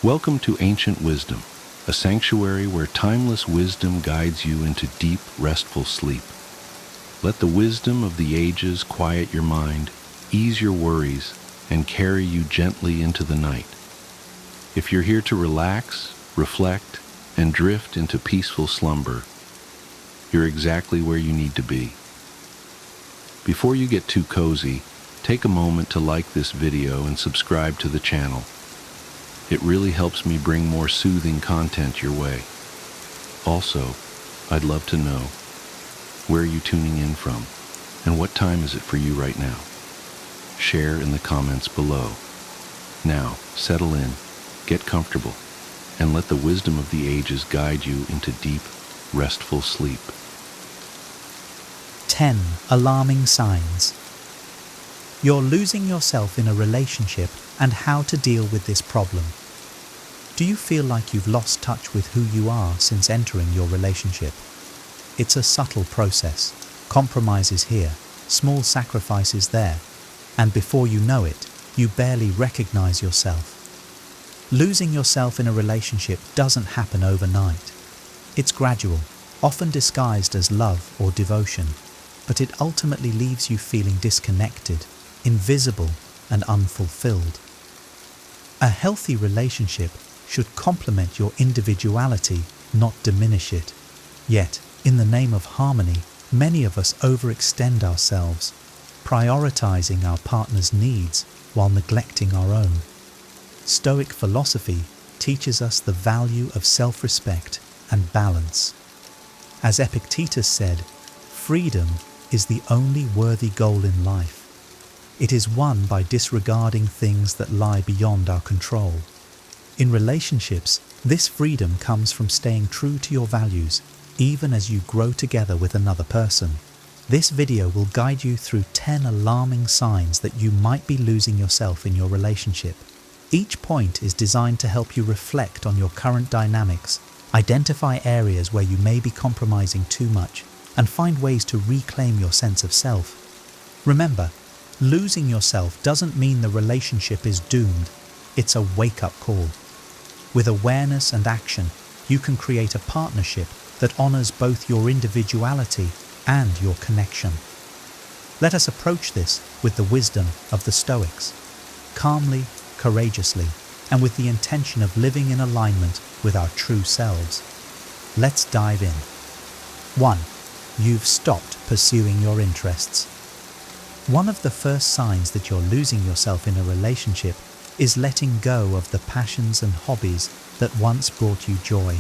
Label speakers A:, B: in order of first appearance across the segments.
A: Welcome to Ancient Wisdom, a sanctuary where timeless wisdom guides you into deep, restful sleep. Let the wisdom of the ages quiet your mind, ease your worries, and carry you gently into the night. If you're here to relax, reflect, and drift into peaceful slumber, you're exactly where you need to be. Before you get too cozy, take a moment to like this video and subscribe to the channel. It really helps me bring more soothing content your way. Also, I'd love to know, where are you tuning in from, and what time is it for you right now? Share in the comments below. Now, settle in, get comfortable, and let the wisdom of the ages guide you into deep, restful sleep.
B: 10 alarming signs. You're losing yourself in a relationship and how to deal with this problem. Do you feel like you've lost touch with who you are since entering your relationship? It's a subtle process. Compromises here, small sacrifices there, and before you know it, you barely recognize yourself. Losing yourself in a relationship doesn't happen overnight. It's gradual, often disguised as love or devotion, but it ultimately leaves you feeling disconnected, invisible, and unfulfilled. A healthy relationship should complement your individuality, not diminish it. Yet, in the name of harmony, many of us overextend ourselves, prioritizing our partner's needs while neglecting our own. Stoic philosophy teaches us the value of self-respect and balance. As Epictetus said, freedom is the only worthy goal in life. It is won by disregarding things that lie beyond our control. In relationships, this freedom comes from staying true to your values, even as you grow together with another person. This video will guide you through 10 alarming signs that you might be losing yourself in your relationship. Each point is designed to help you reflect on your current dynamics, identify areas where you may be compromising too much, and find ways to reclaim your sense of self. Remember, losing yourself doesn't mean the relationship is doomed. It's a wake-up call. With awareness and action, you can create a partnership that honors both your individuality and your connection. Let us approach this with the wisdom of the Stoics, calmly, courageously, and with the intention of living in alignment with our true selves. Let's dive in. 1. You've stopped pursuing your interests. One of the first signs that you're losing yourself in a relationship is letting go of the passions and hobbies that once brought you joy.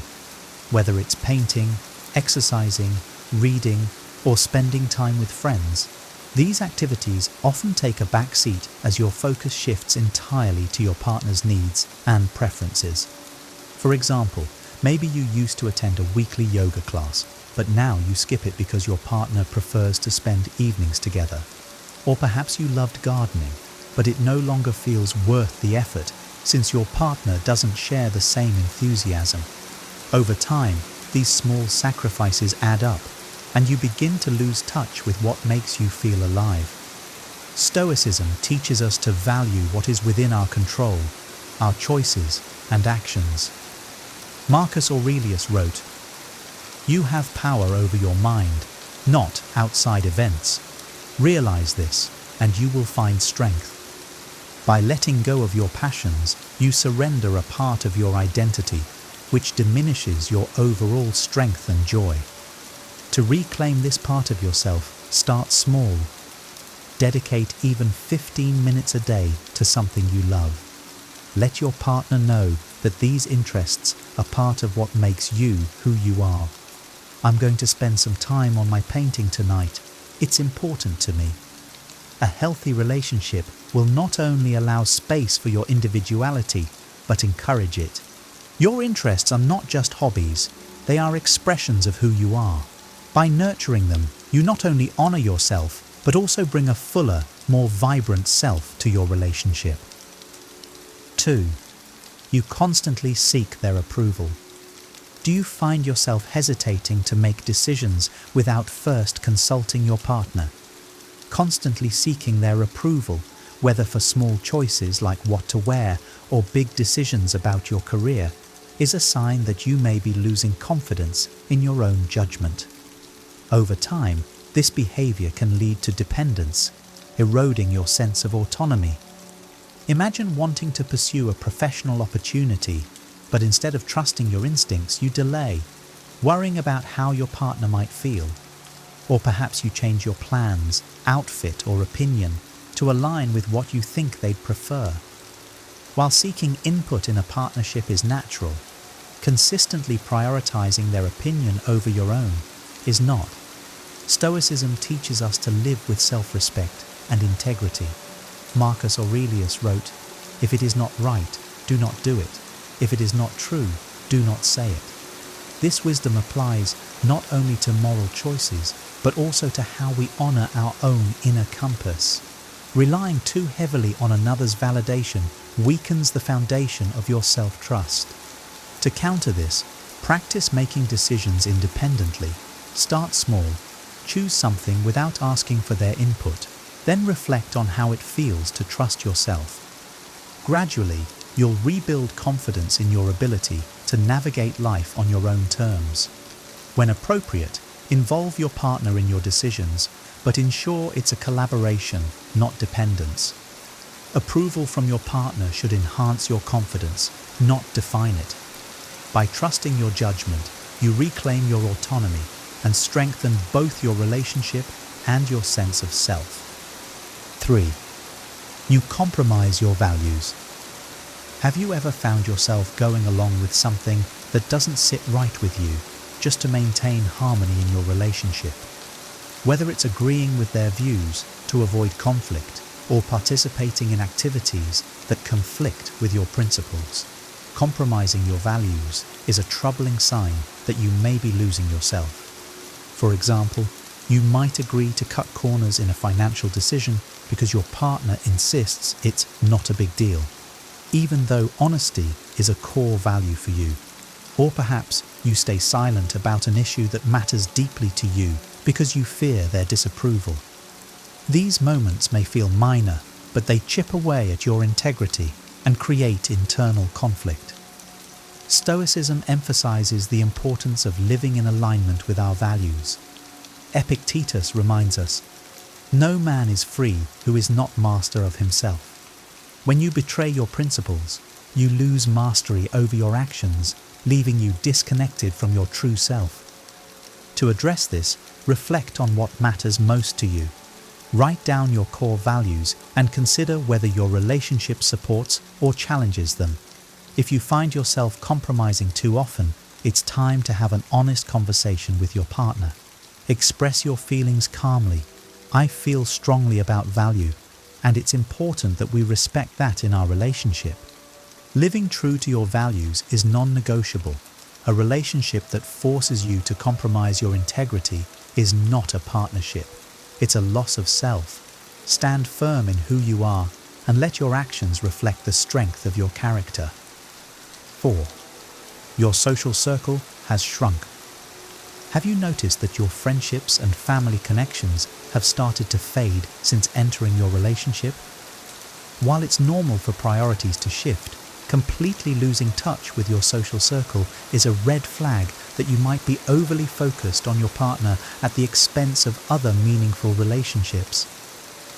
B: Whether it's painting, exercising, reading, or spending time with friends, these activities often take a back seat as your focus shifts entirely to your partner's needs and preferences. For example, maybe you used to attend a weekly yoga class, but now you skip it because your partner prefers to spend evenings together. Or perhaps you loved gardening, but it no longer feels worth the effort since your partner doesn't share the same enthusiasm. Over time, these small sacrifices add up, and you begin to lose touch with what makes you feel alive. Stoicism teaches us to value what is within our control, our choices and actions. Marcus Aurelius wrote, "You have power over your mind, not outside events. Realize this, and you will find strength." By letting go of your passions, you surrender a part of your identity, which diminishes your overall strength and joy. To reclaim this part of yourself, start small. Dedicate even 15 minutes a day to something you love. Let your partner know that these interests are part of what makes you who you are. "I'm going to spend some time on my painting tonight. It's important to me." A healthy relationship will not only allow space for your individuality, but encourage it. Your interests are not just hobbies, they are expressions of who you are. By nurturing them, you not only honor yourself, but also bring a fuller, more vibrant self to your relationship. 2. You constantly seek their approval. Do you find yourself hesitating to make decisions without first consulting your partner? Constantly seeking their approval whether for small choices like what to wear or big decisions about your career, is a sign that you may be losing confidence in your own judgment. Over time, this behavior can lead to dependence, eroding your sense of autonomy. Imagine wanting to pursue a professional opportunity, but instead of trusting your instincts, you delay, worrying about how your partner might feel. Or perhaps you change your plans, outfit, or opinion to align with what you think they'd prefer. While seeking input in a partnership is natural, consistently prioritizing their opinion over your own is not. Stoicism teaches us to live with self-respect and integrity. Marcus Aurelius wrote, "If it is not right, do not do it. If it is not true, do not say it." This wisdom applies not only to moral choices, but also to how we honor our own inner compass. Relying too heavily on another's validation weakens the foundation of your self-trust. To counter this, practice making decisions independently. Start small, choose something without asking for their input, then reflect on how it feels to trust yourself. Gradually, you'll rebuild confidence in your ability to navigate life on your own terms. When appropriate, involve your partner in your decisions, but ensure it's a collaboration, not dependence. Approval from your partner should enhance your confidence, not define it. By trusting your judgment, you reclaim your autonomy and strengthen both your relationship and your sense of self. 3. You compromise your values. Have you ever found yourself going along with something that doesn't sit right with you just to maintain harmony in your relationship? Whether it's agreeing with their views to avoid conflict or participating in activities that conflict with your principles, compromising your values is a troubling sign that you may be losing yourself. For example, you might agree to cut corners in a financial decision because your partner insists it's not a big deal, even though honesty is a core value for you. Or perhaps you stay silent about an issue that matters deeply to you because you fear their disapproval. These moments may feel minor, but they chip away at your integrity and create internal conflict. Stoicism emphasizes the importance of living in alignment with our values. Epictetus reminds us, "No man is free who is not master of himself." When you betray your principles, you lose mastery over your actions, leaving you disconnected from your true self. To address this, reflect on what matters most to you. Write down your core values and consider whether your relationship supports or challenges them. If you find yourself compromising too often, it's time to have an honest conversation with your partner. Express your feelings calmly. "I feel strongly about value, and it's important that we respect that in our relationship." Living true to your values is non-negotiable. A relationship that forces you to compromise your integrity is not a partnership. It's a loss of self. Stand firm in who you are and let your actions reflect the strength of your character. 4. Your social circle has shrunk. Have you noticed that your friendships and family connections have started to fade since entering your relationship? While it's normal for priorities to shift, completely losing touch with your social circle is a red flag that you might be overly focused on your partner at the expense of other meaningful relationships.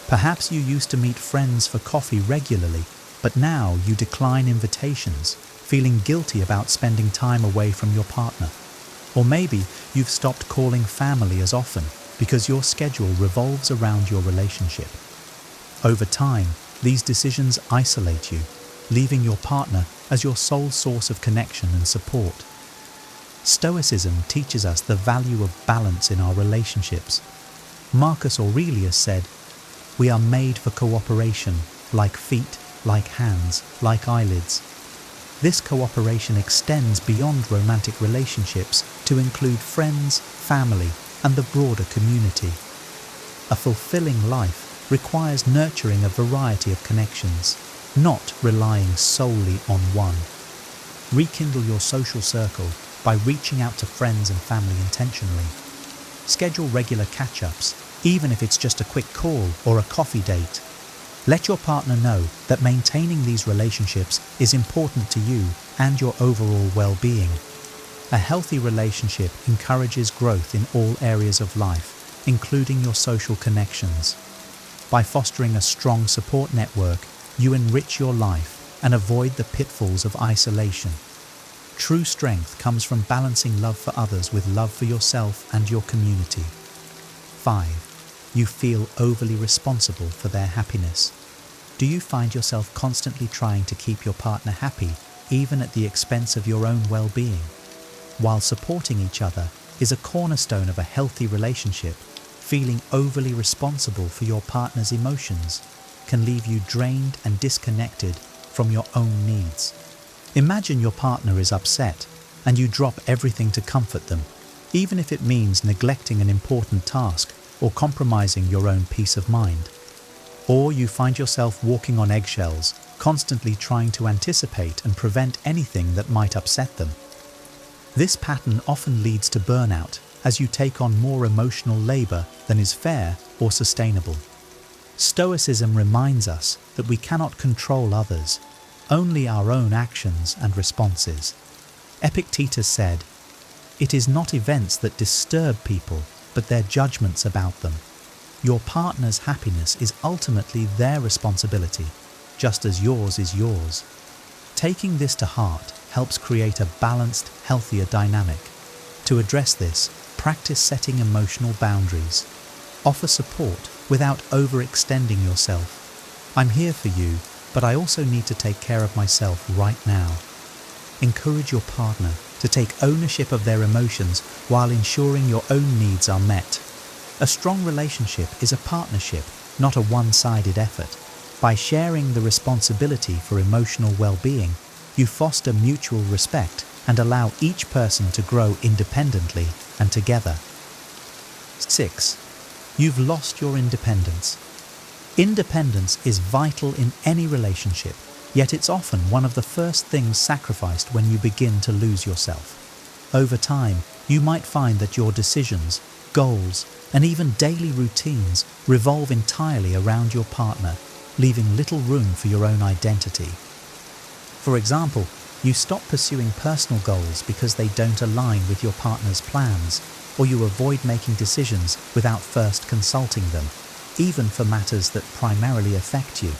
B: Perhaps you used to meet friends for coffee regularly, but now you decline invitations, feeling guilty about spending time away from your partner. Or maybe you've stopped calling family as often because your schedule revolves around your relationship. Over time, these decisions isolate you, leaving your partner as your sole source of connection and support. Stoicism teaches us the value of balance in our relationships. Marcus Aurelius said, "We are made for cooperation, like feet, like hands, like eyelids." This cooperation extends beyond romantic relationships to include friends, family, and the broader community. A fulfilling life requires nurturing a variety of connections, not relying solely on one. Rekindle your social circle by reaching out to friends and family intentionally. Schedule regular catch-ups, even if it's just a quick call or a coffee date. Let your partner know that maintaining these relationships is important to you and your overall well-being. A healthy relationship encourages growth in all areas of life, including your social connections. By fostering a strong support network, you enrich your life and avoid the pitfalls of isolation. True strength comes from balancing love for others with love for yourself and your community. 5. You feel overly responsible for their happiness. Do you find yourself constantly trying to keep your partner happy, even at the expense of your own well-being? While supporting each other is a cornerstone of a healthy relationship, feeling overly responsible for your partner's emotions can leave you drained and disconnected from your own needs. Imagine your partner is upset and you drop everything to comfort them, even if it means neglecting an important task or compromising your own peace of mind. Or you find yourself walking on eggshells, constantly trying to anticipate and prevent anything that might upset them. This pattern often leads to burnout as you take on more emotional labor than is fair or sustainable. Stoicism reminds us that we cannot control others, only our own actions and responses. Epictetus said, "It is not events that disturb people, but their judgments about them." Your partner's happiness is ultimately their responsibility, just as yours is yours. Taking this to heart helps create a balanced, healthier dynamic. To address this, practice setting emotional boundaries. Offer support without overextending yourself. I'm here for you, but I also need to take care of myself right now. Encourage your partner to take ownership of their emotions while ensuring your own needs are met. A strong relationship is a partnership, not a one-sided effort. By sharing the responsibility for emotional well-being, you foster mutual respect and allow each person to grow independently and together. 6. You've lost your independence. Independence is vital in any relationship, yet it's often one of the first things sacrificed when you begin to lose yourself. Over time, you might find that your decisions, goals, and even daily routines revolve entirely around your partner, leaving little room for your own identity. For example, you stop pursuing personal goals because they don't align with your partner's plans, or you avoid making decisions without first consulting them, even for matters that primarily affect you.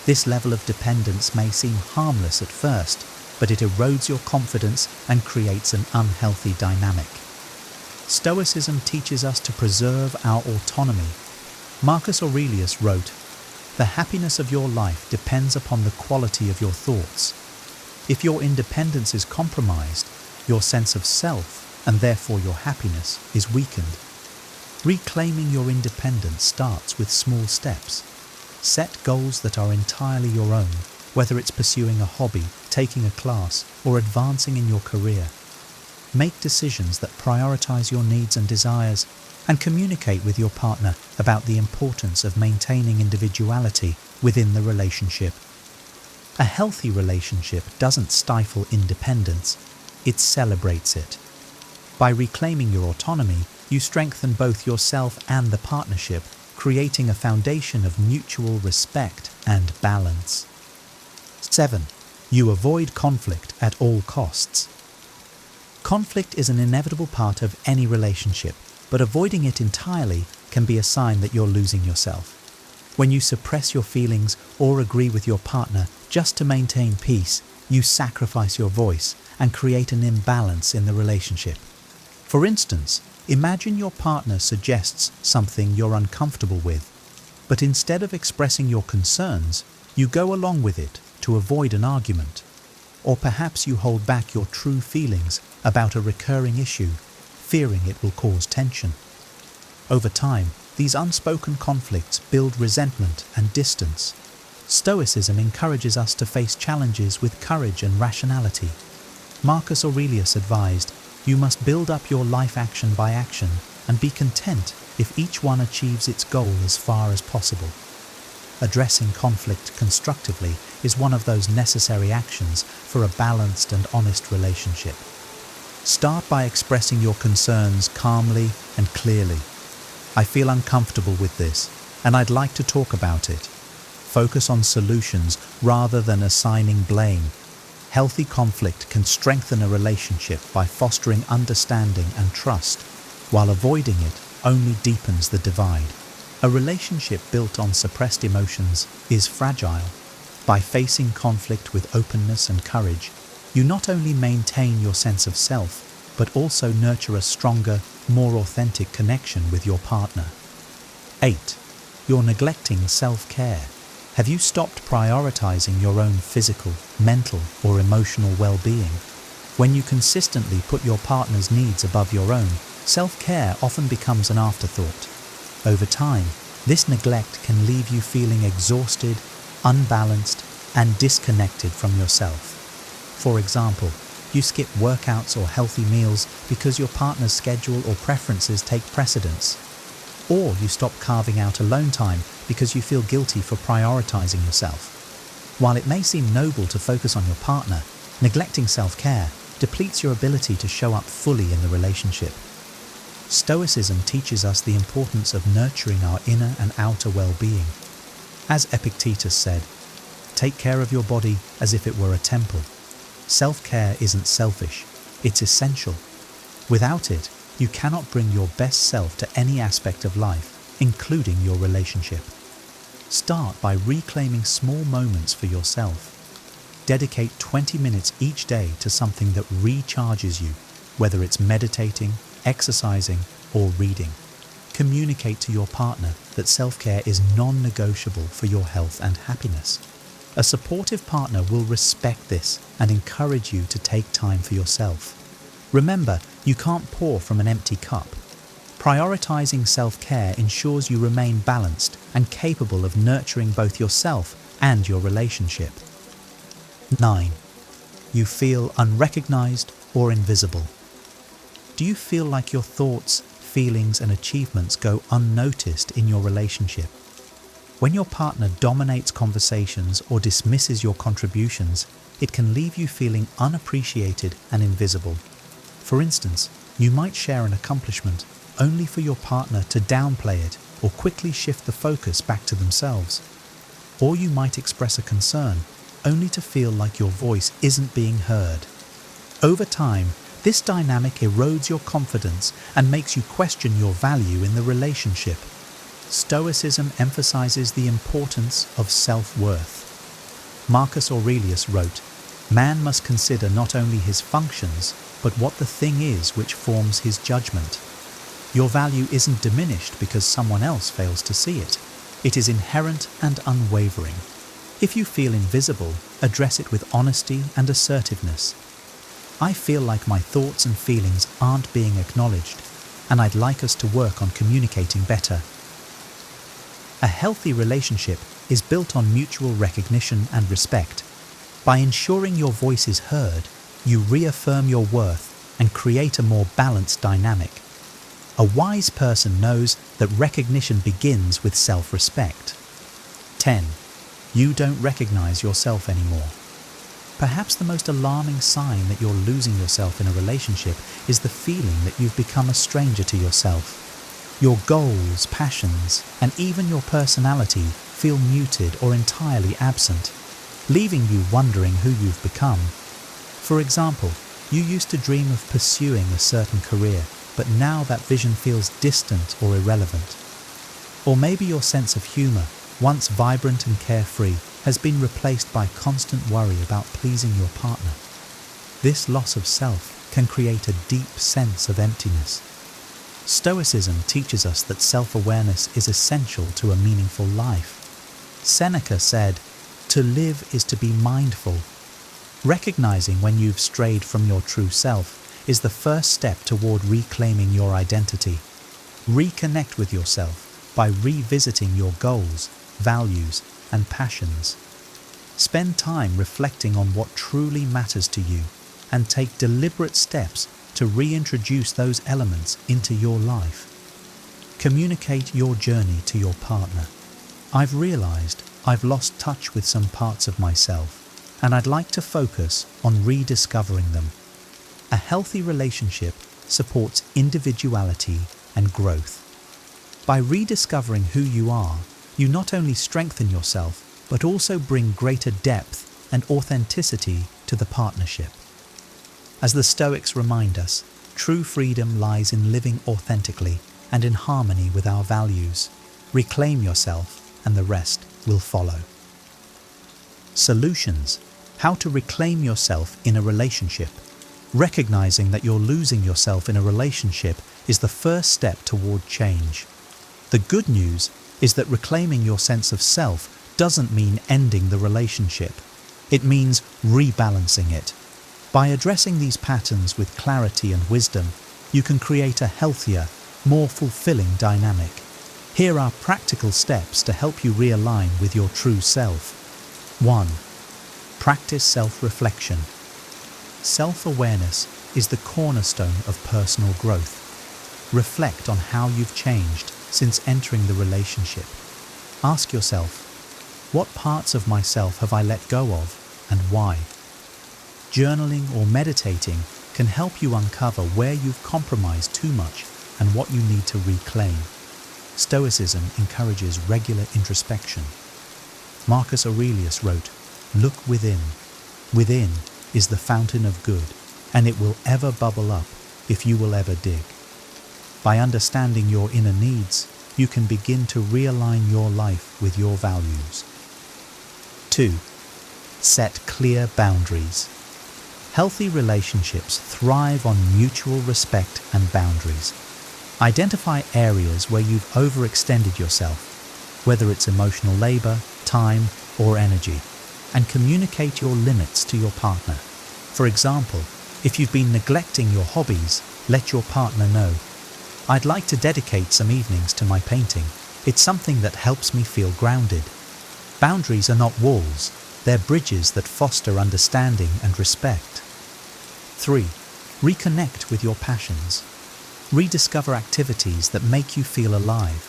B: This level of dependence may seem harmless at first, but it erodes your confidence and creates an unhealthy dynamic. Stoicism teaches us to preserve our autonomy. Marcus Aurelius wrote, "The happiness of your life depends upon the quality of your thoughts." If your independence is compromised, your sense of self, and therefore your happiness, is weakened. Reclaiming your independence starts with small steps. Set goals that are entirely your own, whether it's pursuing a hobby, taking a class, or advancing in your career. Make decisions that prioritize your needs and desires, and communicate with your partner about the importance of maintaining individuality within the relationship. A healthy relationship doesn't stifle independence, it celebrates it. By reclaiming your autonomy, you strengthen both yourself and the partnership, creating a foundation of mutual respect and balance. 7. You avoid conflict at all costs. Conflict is an inevitable part of any relationship, but avoiding it entirely can be a sign that you're losing yourself. When you suppress your feelings or agree with your partner just to maintain peace, you sacrifice your voice and create an imbalance in the relationship. For instance, imagine your partner suggests something you're uncomfortable with, but instead of expressing your concerns, you go along with it to avoid an argument. Or perhaps you hold back your true feelings about a recurring issue, fearing it will cause tension. Over time, these unspoken conflicts build resentment and distance. Stoicism encourages us to face challenges with courage and rationality. Marcus Aurelius advised, "You must build up your life action by action and be content if each one achieves its goal as far as possible." Addressing conflict constructively is one of those necessary actions for a balanced and honest relationship. Start by expressing your concerns calmly and clearly. "I feel uncomfortable with this, and I'd like to talk about it." Focus on solutions rather than assigning blame. Healthy conflict can strengthen a relationship by fostering understanding and trust, while avoiding it only deepens the divide. A relationship built on suppressed emotions is fragile. By facing conflict with openness and courage, you not only maintain your sense of self, but also nurture a stronger, more authentic connection with your partner. 8. You're neglecting self-care. Have you stopped prioritizing your own physical, mental, or emotional well-being? When you consistently put your partner's needs above your own, self-care often becomes an afterthought. Over time, this neglect can leave you feeling exhausted, unbalanced, and disconnected from yourself. For example, you skip workouts or healthy meals because your partner's schedule or preferences take precedence. Or you stop carving out alone time because you feel guilty for prioritizing yourself. While it may seem noble to focus on your partner, neglecting self-care depletes your ability to show up fully in the relationship. Stoicism teaches us the importance of nurturing our inner and outer well-being. As Epictetus said, "Take care of your body as if it were a temple." Self-care isn't selfish, it's essential. Without it, you cannot bring your best self to any aspect of life, including your relationship. Start by reclaiming small moments for yourself. Dedicate 20 minutes each day to something that recharges you, whether it's meditating, exercising, or reading. Communicate to your partner that self-care is non-negotiable for your health and happiness. A supportive partner will respect this and encourage you to take time for yourself. Remember, you can't pour from an empty cup. Prioritizing self-care ensures you remain balanced and capable of nurturing both yourself and your relationship. 9. You feel unrecognized or invisible. Do you feel like your thoughts, feelings, and achievements go unnoticed in your relationship? When your partner dominates conversations or dismisses your contributions, it can leave you feeling unappreciated and invisible. For instance, you might share an accomplishment only for your partner to downplay it or quickly shift the focus back to themselves. Or you might express a concern only to feel like your voice isn't being heard. Over time, this dynamic erodes your confidence and makes you question your value in the relationship. Stoicism emphasizes the importance of self-worth. Marcus Aurelius wrote, "Man must consider not only his functions, but what the thing is which forms his judgment." Your value isn't diminished because someone else fails to see it. It is inherent and unwavering. If you feel invisible, address it with honesty and assertiveness. "I feel like my thoughts and feelings aren't being acknowledged, and I'd like us to work on communicating better." A healthy relationship is built on mutual recognition and respect. By ensuring your voice is heard, you reaffirm your worth and create a more balanced dynamic. A wise person knows that recognition begins with self-respect. 10. You don't recognize yourself anymore. Perhaps the most alarming sign that you're losing yourself in a relationship is the feeling that you've become a stranger to yourself. Your goals, passions, and even your personality feel muted or entirely absent, leaving you wondering who you've become. For example, you used to dream of pursuing a certain career, but now that vision feels distant or irrelevant. Or maybe your sense of humor, once vibrant and carefree, has been replaced by constant worry about pleasing your partner. This loss of self can create a deep sense of emptiness. Stoicism teaches us that self-awareness is essential to a meaningful life. Seneca said, "To live is to be mindful." Recognizing when you've strayed from your true self is the first step toward reclaiming your identity. Reconnect with yourself by revisiting your goals, values, and passions. Spend time reflecting on what truly matters to you and take deliberate steps to reintroduce those elements into your life. Communicate your journey to your partner. "I've realized I've lost touch with some parts of myself, and I'd like to focus on rediscovering them." A healthy relationship supports individuality and growth. By rediscovering who you are, you not only strengthen yourself, but also bring greater depth and authenticity to the partnership. As the Stoics remind us, true freedom lies in living authentically and in harmony with our values. Reclaim yourself, and the rest will follow. Solutions: how to reclaim yourself in a relationship. Recognizing that you're losing yourself in a relationship is the first step toward change. The good news is that reclaiming your sense of self doesn't mean ending the relationship. It means rebalancing it. By addressing these patterns with clarity and wisdom, you can create a healthier, more fulfilling dynamic. Here are practical steps to help you realign with your true self. 1. Practice self-reflection. Self-awareness is the cornerstone of personal growth. Reflect on how you've changed since entering the relationship. Ask yourself, what parts of myself have I let go of, and why? Journaling or meditating can help you uncover where you've compromised too much and what you need to reclaim. Stoicism encourages regular introspection. Marcus Aurelius wrote, "Look within. Within is the fountain of good, and it will ever bubble up if you will ever dig." By understanding your inner needs, you can begin to realign your life with your values. 2. Set clear boundaries. Healthy relationships thrive on mutual respect and boundaries. Identify areas where you've overextended yourself, whether it's emotional labor, time, or energy, and communicate your limits to your partner. For example, if you've been neglecting your hobbies, let your partner know, "I'd like to dedicate some evenings to my painting. It's something that helps me feel grounded." Boundaries are not walls, they're bridges that foster understanding and respect. 3. Reconnect with your passions. Rediscover activities that make you feel alive,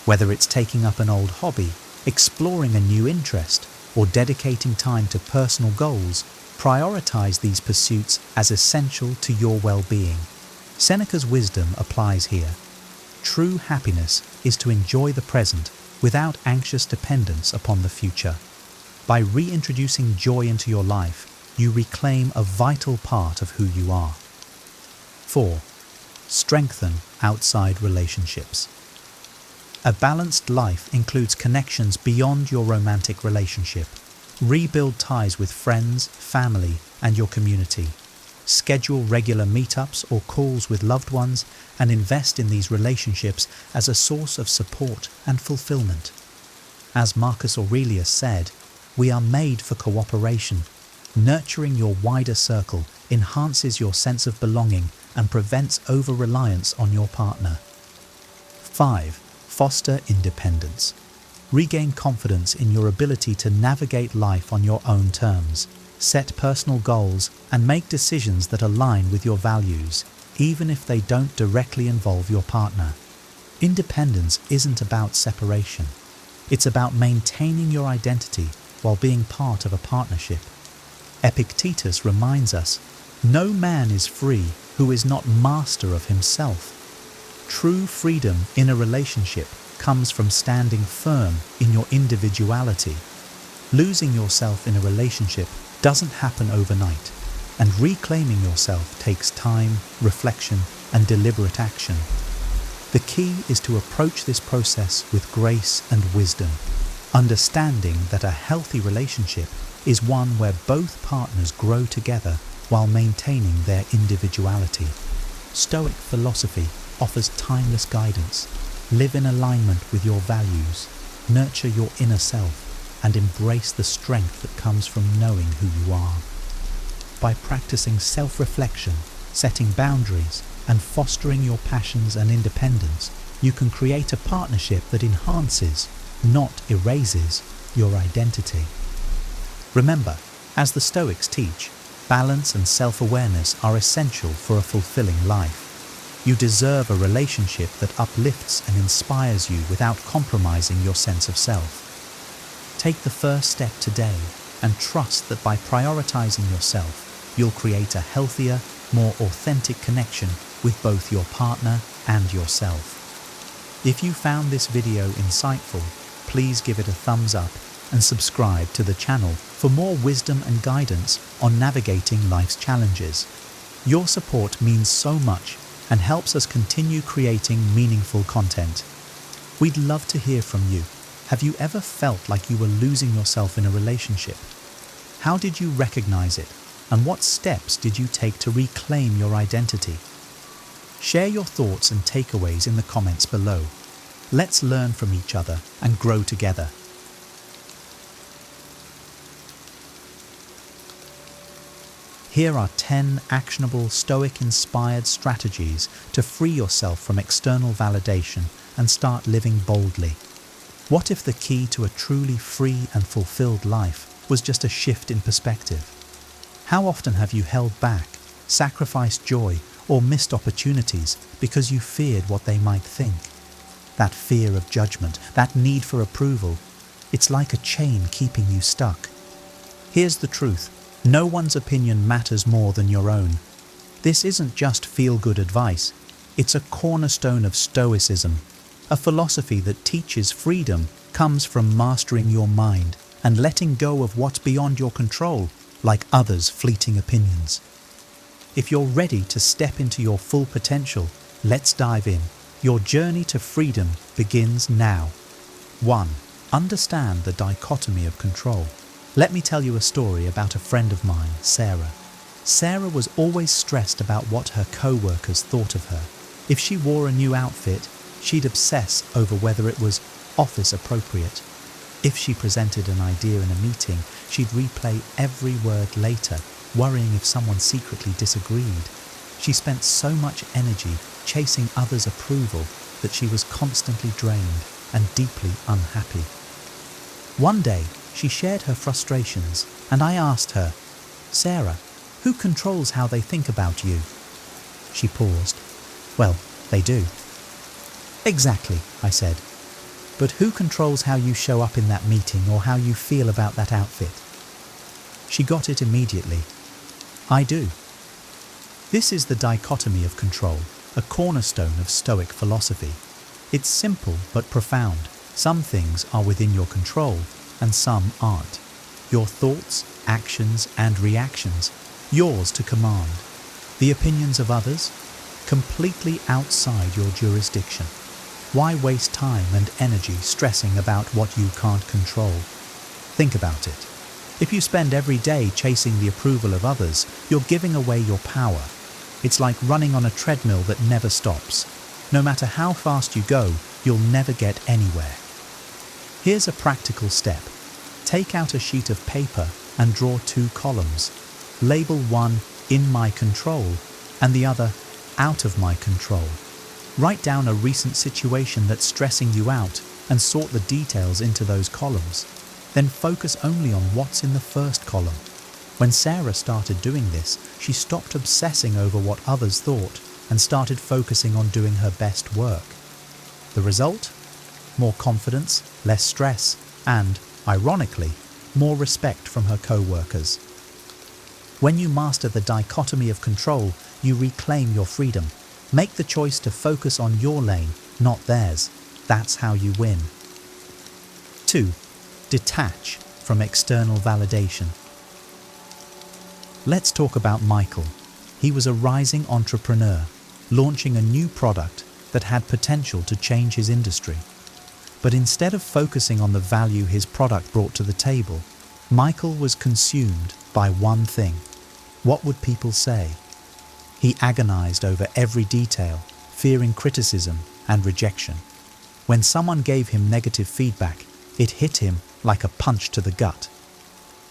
B: whether it's taking up an old hobby, exploring a new interest, or dedicating time to personal goals. Prioritize these pursuits as essential to your well-being. Seneca's wisdom applies here. True happiness is to enjoy the present without anxious dependence upon the future. By reintroducing joy into your life, you reclaim a vital part of who you are. 4. Strengthen outside relationships. A balanced life includes connections beyond your romantic relationship. Rebuild ties with friends, family, and your community. Schedule regular meetups or calls with loved ones and invest in these relationships as a source of support and fulfillment. As Marcus Aurelius said, "We are made for cooperation." Nurturing your wider circle enhances your sense of belonging and prevents over-reliance on your partner. 5. Foster independence. Regain confidence in your ability to navigate life on your own terms. Set personal goals and make decisions that align with your values, even if they don't directly involve your partner. Independence isn't about separation. It's about maintaining your identity while being part of a partnership. Epictetus reminds us, "No man is free who is not master of himself." True freedom in a relationship comes from standing firm in your individuality. Losing yourself in a relationship doesn't happen overnight, and reclaiming yourself takes time, reflection, and deliberate action. The key is to approach this process with grace and wisdom, understanding that a healthy relationship is one where both partners grow together while maintaining their individuality. Stoic philosophy offers timeless guidance. Live in alignment with your values, nurture your inner self, and embrace the strength that comes from knowing who you are. By practicing self-reflection, setting boundaries, and fostering your passions and independence, you can create a partnership that enhances, not erases, your identity. Remember, as the Stoics teach, balance and self-awareness are essential for a fulfilling life. You deserve a relationship that uplifts and inspires you without compromising your sense of self. Take the first step today and trust that by prioritizing yourself, you'll create a healthier, more authentic connection with both your partner and yourself. If you found this video insightful, please give it a thumbs up and subscribe to the channel for more wisdom and guidance on navigating life's challenges. Your support means so much and helps us continue creating meaningful content. We'd love to hear from you. Have you ever felt like you were losing yourself in a relationship? How did you recognize it? And what steps did you take to reclaim your identity? Share your thoughts and takeaways in the comments below. Let's learn from each other and grow together. Here are 10 actionable Stoic-inspired strategies to free yourself from external validation and start living boldly. What if the key to a truly free and fulfilled life was just a shift in perspective? How often have you held back, sacrificed joy, or missed opportunities because you feared what they might think? That fear of judgment, that need for approval, it's like a chain keeping you stuck. Here's the truth. No one's opinion matters more than your own. This isn't just feel-good advice. It's a cornerstone of Stoicism. A philosophy that teaches freedom comes from mastering your mind and letting go of what's beyond your control, like others' fleeting opinions. If you're ready to step into your full potential, let's dive in. Your journey to freedom begins now. 1. Understand the dichotomy of control. Let me tell you a story about a friend of mine, Sarah. Sarah was always stressed about what her co-workers thought of her. If she wore a new outfit, she'd obsess over whether it was office appropriate. If she presented an idea in a meeting, she'd replay every word later, worrying if someone secretly disagreed. She spent so much energy chasing others' approval that she was constantly drained and deeply unhappy. One day, she shared her frustrations, and I asked her, "Sarah, who controls how they think about you?" She paused. "Well, they do." "Exactly," I said. "But who controls how you show up in that meeting or how you feel about that outfit?" She got it immediately. "I do." This is the dichotomy of control, a cornerstone of Stoic philosophy. It's simple but profound. Some things are within your control and some aren't. Your thoughts, actions, and reactions, yours to command. The opinions of others, completely outside your jurisdiction. Why waste time and energy stressing about what you can't control? Think about it. If you spend every day chasing the approval of others, you're giving away your power. It's like running on a treadmill that never stops. No matter how fast you go, you'll never get anywhere. Here's a practical step. Take out a sheet of paper and draw 2 columns. Label one "in my control" and the other "out of my control." Write down a recent situation that's stressing you out and sort the details into those columns. Then focus only on what's in the first column. When Sarah started doing this, she stopped obsessing over what others thought and started focusing on doing her best work. The result? More confidence, less stress, and, ironically, more respect from her co-workers. When you master the dichotomy of control, you reclaim your freedom. Make the choice to focus on your lane, not theirs. That's how you win. 2. Detach from external validation. Let's talk about Michael. He was a rising entrepreneur, launching a new product that had potential to change his industry. But instead of focusing on the value his product brought to the table, Michael was consumed by one thing. What would people say? He agonized over every detail, fearing criticism and rejection. When someone gave him negative feedback, it hit him like a punch to the gut.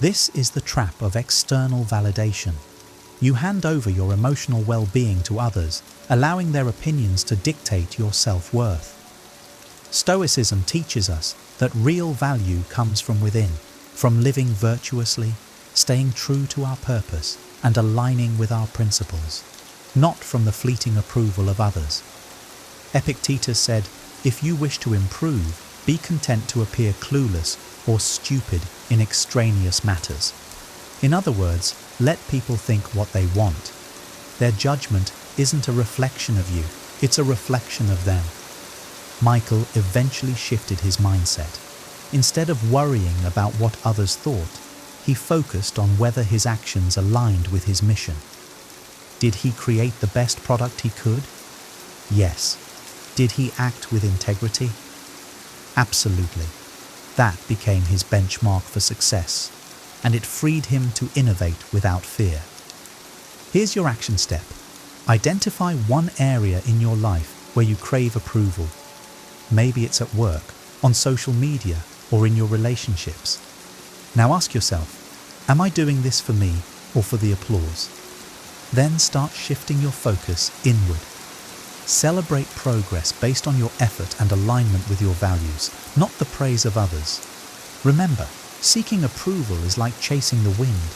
B: This is the trap of external validation. You hand over your emotional well-being to others, allowing their opinions to dictate your self-worth. Stoicism teaches us that real value comes from within, from living virtuously, staying true to our purpose, and aligning with our principles, not from the fleeting approval of others. Epictetus said, "If you wish to improve, be content to appear clueless or stupid in extraneous matters." In other words, let people think what they want. Their judgment isn't a reflection of you, it's a reflection of them. Michael eventually shifted his mindset. Instead of worrying about what others thought, he focused on whether his actions aligned with his mission. Did he create the best product he could? Yes. Did he act with integrity? Absolutely. That became his benchmark for success, and it freed him to innovate without fear. Here's your action step. Identify one area in your life where you crave approval. Maybe it's at work, on social media, or in your relationships. Now ask yourself, am I doing this for me or for the applause? Then start shifting your focus inward. Celebrate progress based on your effort and alignment with your values, not the praise of others. Remember, seeking approval is like chasing the wind.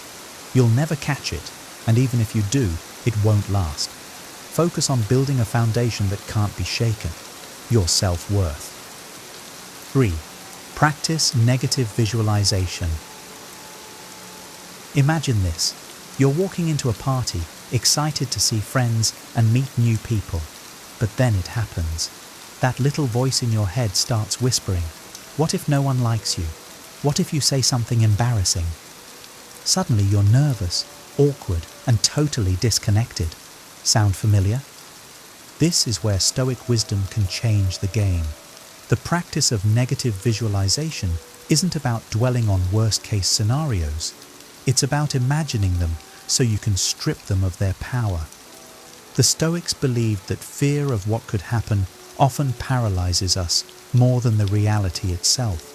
B: You'll never catch it, and even if you do, it won't last. Focus on building a foundation that can't be shaken, your self-worth. 3. Practice negative visualization. Imagine this. You're walking into a party, excited to see friends and meet new people. But then it happens. That little voice in your head starts whispering, what if no one likes you? What if you say something embarrassing? Suddenly you're nervous, awkward, and totally disconnected. Sound familiar? This is where Stoic wisdom can change the game. The practice of negative visualization isn't about dwelling on worst-case scenarios. It's about imagining them so you can strip them of their power. The Stoics believed that fear of what could happen often paralyzes us more than the reality itself.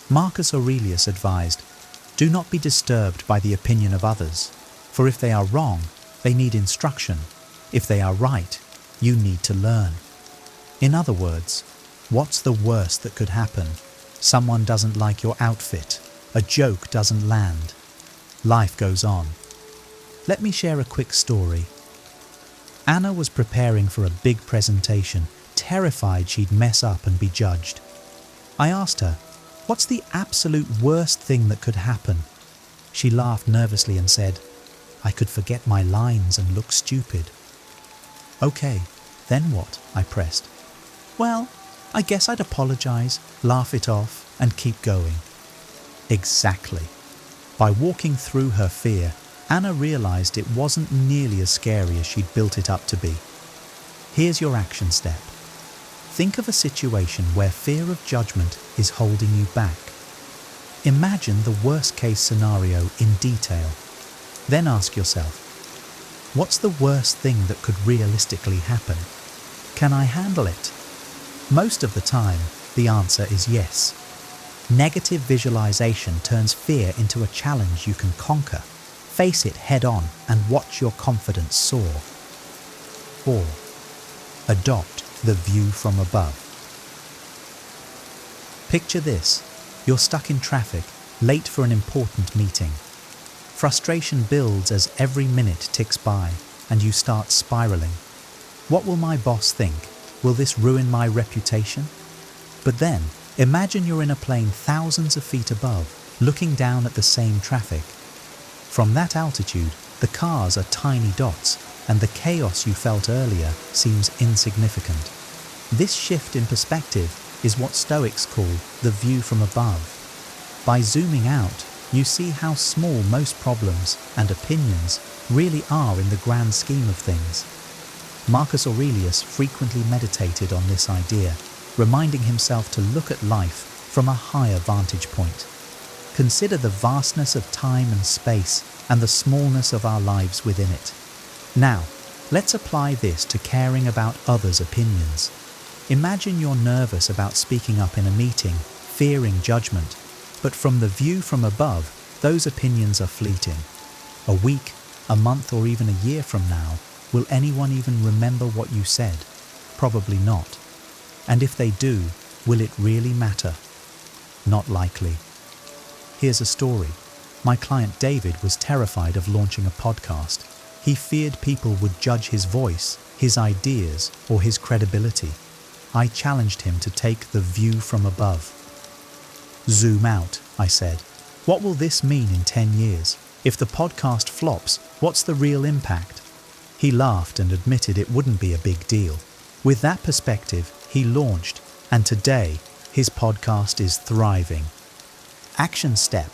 B: Marcus Aurelius advised, "Do not be disturbed by the opinion of others, for if they are wrong, they need instruction. If they are right, you need to learn." In other words, what's the worst that could happen? Someone doesn't like your outfit. A joke doesn't land. Life goes on. Let me share a quick story. Anna was preparing for a big presentation, terrified she'd mess up and be judged. I asked her, "What's the absolute worst thing that could happen?" She laughed nervously and said, "I could forget my lines and look stupid." "Okay, then what?" I pressed. "Well, I guess I'd apologize, laugh it off, and keep going." Exactly. By walking through her fear, Anna realized it wasn't nearly as scary as she'd built it up to be. Here's your action step. Think of a situation where fear of judgment is holding you back. Imagine the worst-case scenario in detail. Then ask yourself, what's the worst thing that could realistically happen? Can I handle it? Most of the time, the answer is yes. Negative visualization turns fear into a challenge you can conquer. Face it head-on and watch your confidence soar. 4. Adopt the view from above. Picture this. You're stuck in traffic, late for an important meeting. Frustration builds as every minute ticks by, and you start spiraling. What will my boss think? Will this ruin my reputation? But then, imagine you're in a plane thousands of feet above, looking down at the same traffic. From that altitude, the cars are tiny dots, and the chaos you felt earlier seems insignificant. This shift in perspective is what Stoics call the view from above. By zooming out, you see how small most problems and opinions really are in the grand scheme of things. Marcus Aurelius frequently meditated on this idea, reminding himself to look at life from a higher vantage point. Consider the vastness of time and space and the smallness of our lives within it. Now, let's apply this to caring about others' opinions. Imagine you're nervous about speaking up in a meeting, fearing judgment, but from the view from above, those opinions are fleeting. A week, a month, or even a year from now, will anyone even remember what you said? Probably not. And if they do, will it really matter? Not likely. Here's a story. My client David was terrified of launching a podcast. He feared people would judge his voice, his ideas, or his credibility. I challenged him to take the view from above. Zoom out, I said. What will this mean in 10 years? If the podcast flops, what's the real impact? He laughed and admitted it wouldn't be a big deal. With that perspective, he launched, and today, His podcast is thriving. Action step.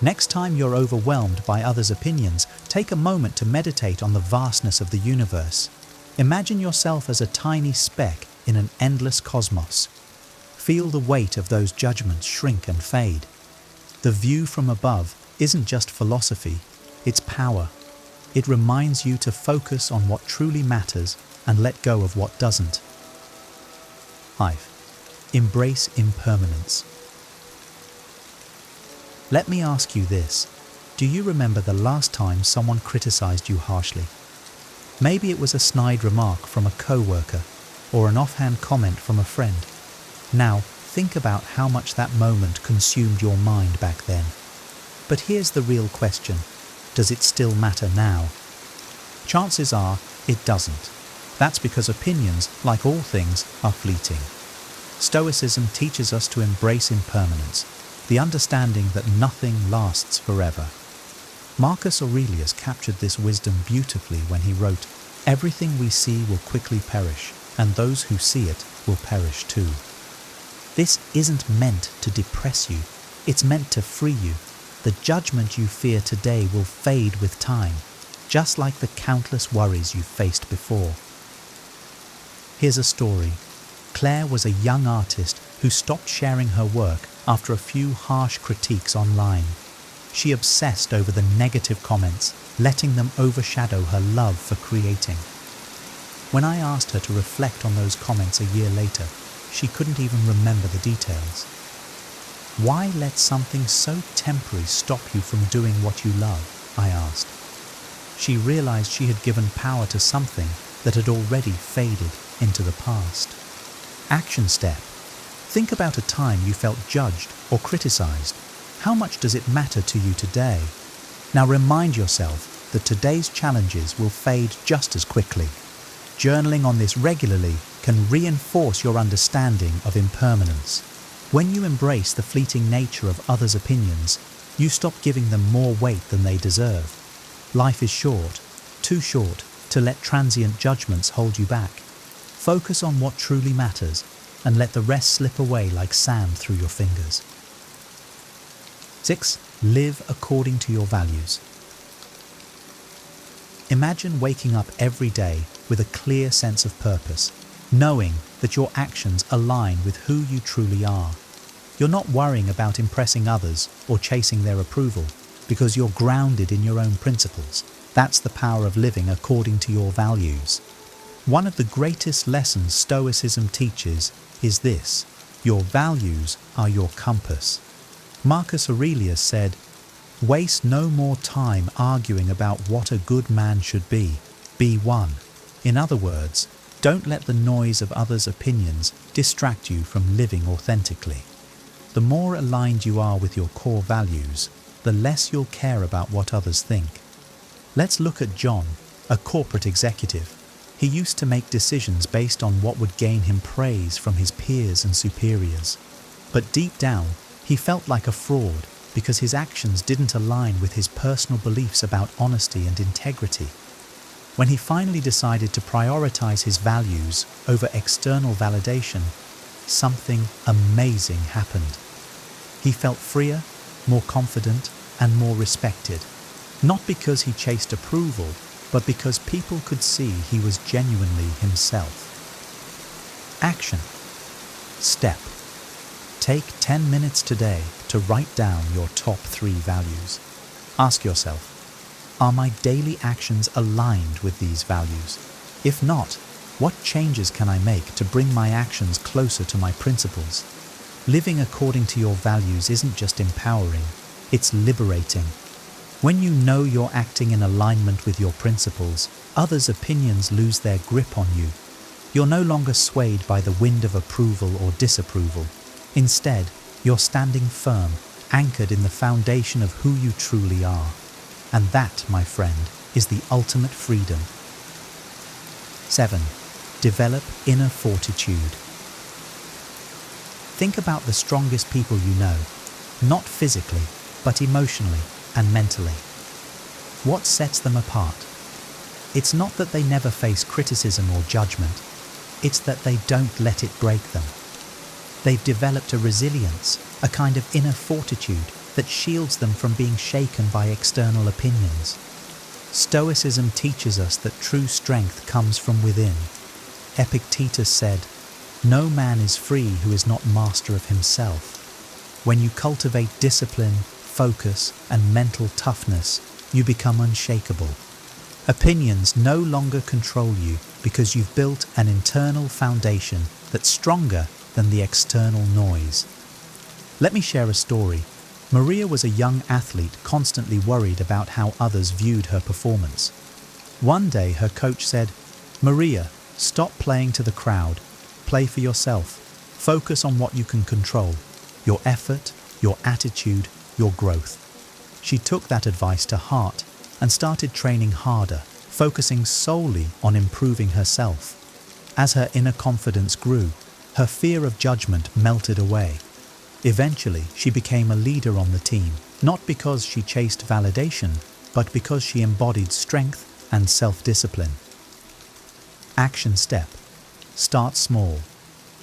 B: Next time you're overwhelmed by others' opinions, take a moment to meditate on the vastness of the universe. Imagine yourself as a tiny speck in an endless cosmos. Feel the weight of those judgments shrink and fade. The view from above isn't just philosophy, it's power. It reminds you to focus on what truly matters and let go of what doesn't. 5. Embrace impermanence. Let me ask you this. Do you remember the last time someone criticized you harshly? Maybe it was a snide remark from a coworker or an offhand comment from a friend. Now, think about how much that moment consumed your mind back then. But here's the real question. Does it still matter now? Chances are it doesn't. That's because opinions, like all things, are fleeting. Stoicism teaches us to embrace impermanence, the understanding that nothing lasts forever. Marcus Aurelius captured this wisdom beautifully when he wrote, "Everything we see will quickly perish, and those who see it will perish too." This isn't meant to depress you, it's meant to free you. The judgment you fear today will fade with time, just like the countless worries you've faced before. Here's a story. Claire was a young artist who stopped sharing her work after a few harsh critiques online. She obsessed over the negative comments, letting them overshadow her love for creating. When I asked her to reflect on those comments a year later, she couldn't even remember the details. Why let something so temporary stop you from doing what you love? I asked. She realized she had given power to something that had already faded into the past. Action step. Think about a time you felt judged or criticized. How much does it matter to you today? Now remind yourself that today's challenges will fade just as quickly. Journaling on this regularly can reinforce your understanding of impermanence. When you embrace the fleeting nature of others' opinions, you stop giving them more weight than they deserve. Life is short, too short to let transient judgments hold you back. Focus on what truly matters and let the rest slip away like sand through your fingers. 6. Live according to your values. Imagine waking up every day with a clear sense of purpose, knowing that your actions align with who you truly are. You're not worrying about impressing others or chasing their approval because you're grounded in your own principles. That's the power of living according to your values. One of the greatest lessons Stoicism teaches is this: your values are your compass. Marcus Aurelius said, "Waste no more time arguing about what a good man should be. Be one." In other words, don't let the noise of others' opinions distract you from living authentically. The more aligned you are with your core values, the less you'll care about what others think. Let's look at John, a corporate executive. He used to make decisions based on what would gain him praise from his peers and superiors. But deep down, he felt like a fraud because his actions didn't align with his personal beliefs about honesty and integrity. When he finally decided to prioritize his values over external validation, something amazing happened. He felt freer, more confident, and more respected. Not because he chased approval, but because people could see he was genuinely himself. Action. Step. Take 10 minutes today to write down your top 3 values. Ask yourself, are my daily actions aligned with these values? If not, what changes can I make to bring my actions closer to my principles? Living according to your values isn't just empowering, it's liberating. When you know you're acting in alignment with your principles, others' opinions lose their grip on you. You're no longer swayed by the wind of approval or disapproval. Instead, you're standing firm, anchored in the foundation of who you truly are. And that, my friend, is the ultimate freedom. 7. Develop inner fortitude. Think about the strongest people you know, not physically, but emotionally and mentally. What sets them apart? It's not that they never face criticism or judgment, it's that they don't let it break them. They've developed a resilience, a kind of inner fortitude that shields them from being shaken by external opinions. Stoicism teaches us that true strength comes from within. Epictetus said, "No man is free who is not master of himself." When you cultivate discipline, focus, and mental toughness, you become unshakable. Opinions no longer control you because you've built an internal foundation that's stronger than the external noise. Let me share a story. Maria was a young athlete constantly worried about how others viewed her performance. One day her coach said, "Maria, stop playing to the crowd. Play for yourself. Focus on what you can control. Your effort, your attitude, your growth." She took that advice to heart and started training harder, focusing solely on improving herself. As her inner confidence grew, her fear of judgment melted away. Eventually, she became a leader on the team, not because she chased validation, but because she embodied strength and self-discipline. Action step. Start small.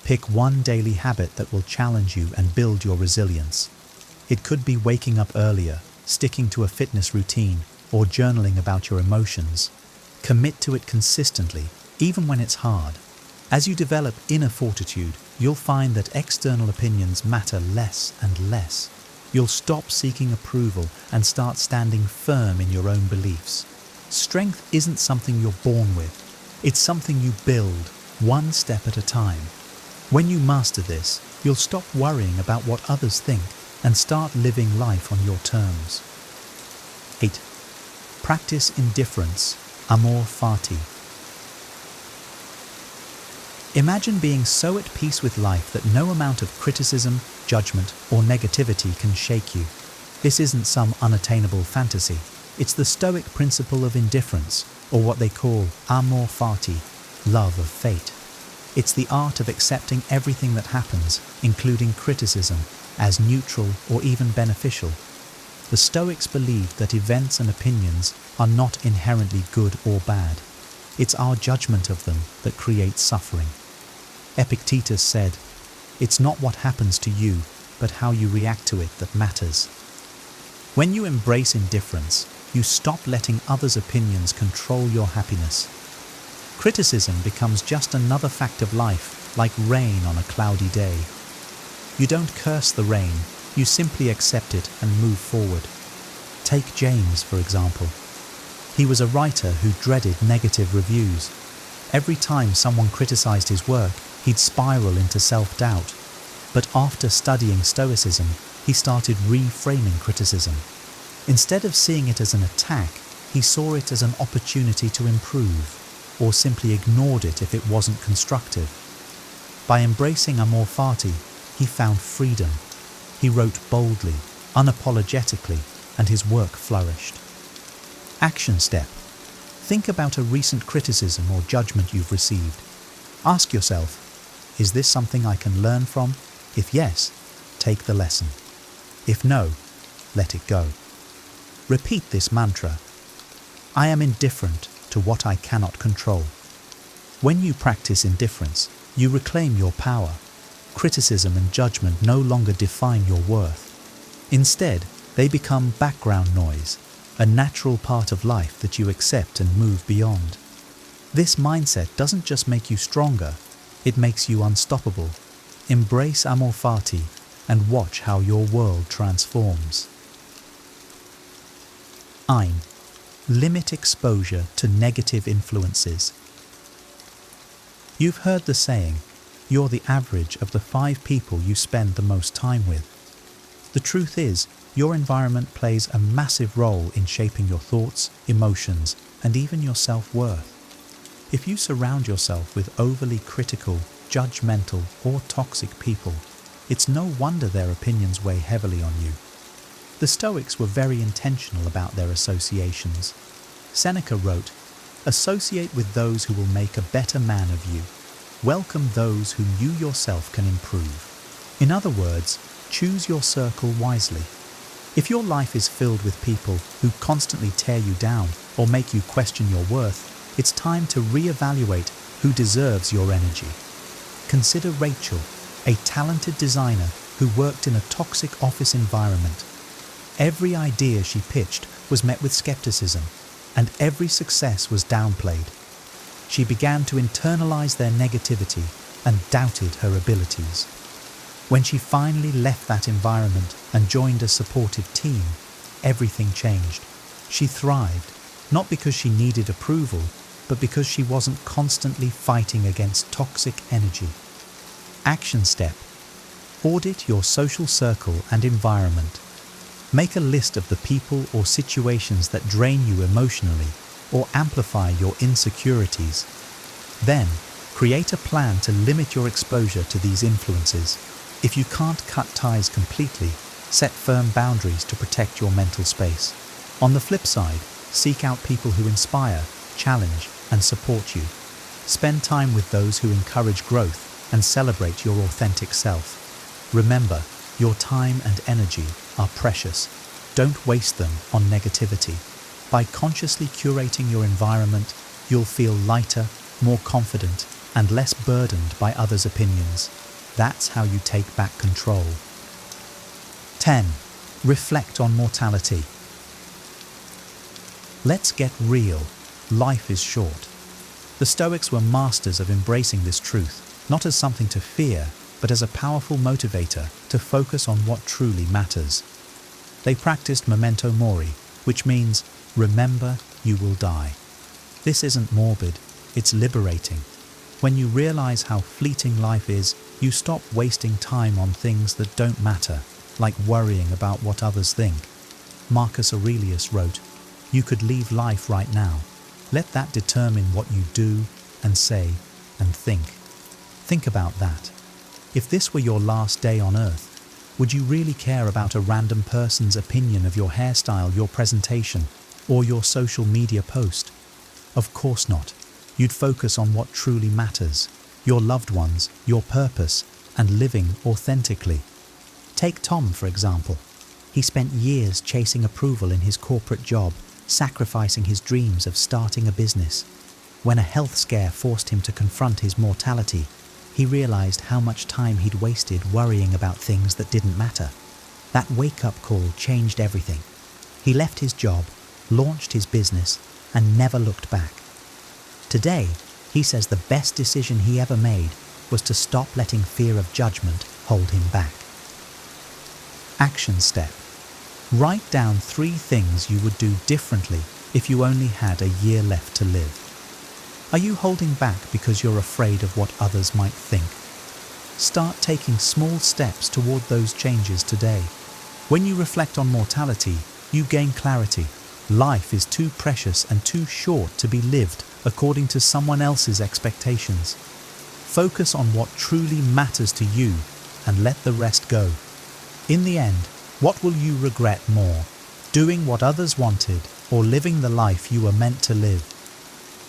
B: Pick one daily habit that will challenge you and build your resilience. It could be waking up earlier, sticking to a fitness routine, or journaling about your emotions. Commit to it consistently, even when it's hard. As you develop inner fortitude, you'll find that external opinions matter less and less. You'll stop seeking approval and start standing firm in your own beliefs. Strength isn't something you're born with. It's something you build, one step at a time. When you master this, you'll stop worrying about what others think and start living life on your terms. 8. Practice indifference, amor fati. Imagine being so at peace with life that no amount of criticism, judgment, or negativity can shake you. This isn't some unattainable fantasy. It's the Stoic principle of indifference, or what they call amor fati, love of fate. It's the art of accepting everything that happens, including criticism, as neutral or even beneficial. The Stoics believed that events and opinions are not inherently good or bad. It's our judgment of them that creates suffering. Epictetus said, "It's not what happens to you, but how you react to it that matters." When you embrace indifference, you stop letting others' opinions control your happiness. Criticism becomes just another fact of life, like rain on a cloudy day. You don't curse the rain, you simply accept it and move forward. Take James, for example. He was a writer who dreaded negative reviews. Every time someone criticized his work, he'd spiral into self-doubt. But after studying Stoicism, he started reframing criticism. Instead of seeing it as an attack, he saw it as an opportunity to improve, or simply ignored it if it wasn't constructive. By embracing amor fati, he found freedom. He wrote boldly, unapologetically, and his work flourished. Action step. Think about a recent criticism or judgment you've received. Ask yourself, is this something I can learn from? If yes, take the lesson. If no, let it go. Repeat this mantra. I am indifferent to what I cannot control. When you practice indifference, you reclaim your power. Criticism and judgment no longer define your worth. Instead, they become background noise, a natural part of life that you accept and move beyond. This mindset doesn't just make you stronger, it makes you unstoppable. Embrace amor fati and watch how your world transforms. 9. Limit exposure to negative influences. You've heard the saying, you're the average of the 5 people you spend the most time with. The truth is, your environment plays a massive role in shaping your thoughts, emotions, and even your self-worth. If you surround yourself with overly critical, judgmental, or toxic people, it's no wonder their opinions weigh heavily on you. The Stoics were very intentional about their associations. Seneca wrote, "Associate with those who will make a better man of you. Welcome those whom you yourself can improve." In other words, choose your circle wisely. If your life is filled with people who constantly tear you down or make you question your worth, it's time to reevaluate who deserves your energy. Consider Rachel, a talented designer who worked in a toxic office environment. Every idea she pitched was met with skepticism, and every success was downplayed. She began to internalize their negativity and doubted her abilities. When she finally left that environment and joined a supportive team, everything changed. She thrived, not because she needed approval, but because she wasn't constantly fighting against toxic energy. Action step: audit your social circle and environment. Make a list of the people or situations that drain you emotionally or amplify your insecurities. Then, create a plan to limit your exposure to these influences. If you can't cut ties completely, set firm boundaries to protect your mental space. On the flip side, seek out people who inspire, challenge, and support you. Spend time with those who encourage growth and celebrate your authentic self. Remember, your time and energy are precious. Don't waste them on negativity. By consciously curating your environment, you'll feel lighter, more confident, and less burdened by others' opinions. That's how you take back control. 10. Reflect on mortality. Let's get real. Life is short. The Stoics were masters of embracing this truth, not as something to fear, but as a powerful motivator to focus on what truly matters. They practiced memento mori, which means remember you will die. This isn't morbid, it's liberating. When you realize how fleeting life is, you stop wasting time on things that don't matter, like worrying about what others think. Marcus Aurelius wrote, "You could leave life right now. Let that determine what you do and say and think." Think about that. If this were your last day on earth, would you really care about a random person's opinion of your hairstyle, your presentation, or your social media post? Of course not. You'd focus on what truly matters, your loved ones, your purpose, and living authentically. Take Tom, for example. He spent years chasing approval in his corporate job, sacrificing his dreams of starting a business. When a health scare forced him to confront his mortality, he realized how much time he'd wasted worrying about things that didn't matter. That wake-up call changed everything. He left his job, launched his business, and never looked back. Today, he says the best decision he ever made was to stop letting fear of judgment hold him back. Action step: write down 3 things you would do differently if you only had a year left to live. Are you holding back because you're afraid of what others might think? Start taking small steps toward those changes today. When you reflect on mortality, you gain clarity. Life is too precious and too short to be lived according to someone else's expectations. Focus on what truly matters to you and let the rest go. In the end, what will you regret more? Doing what others wanted or living the life you were meant to live?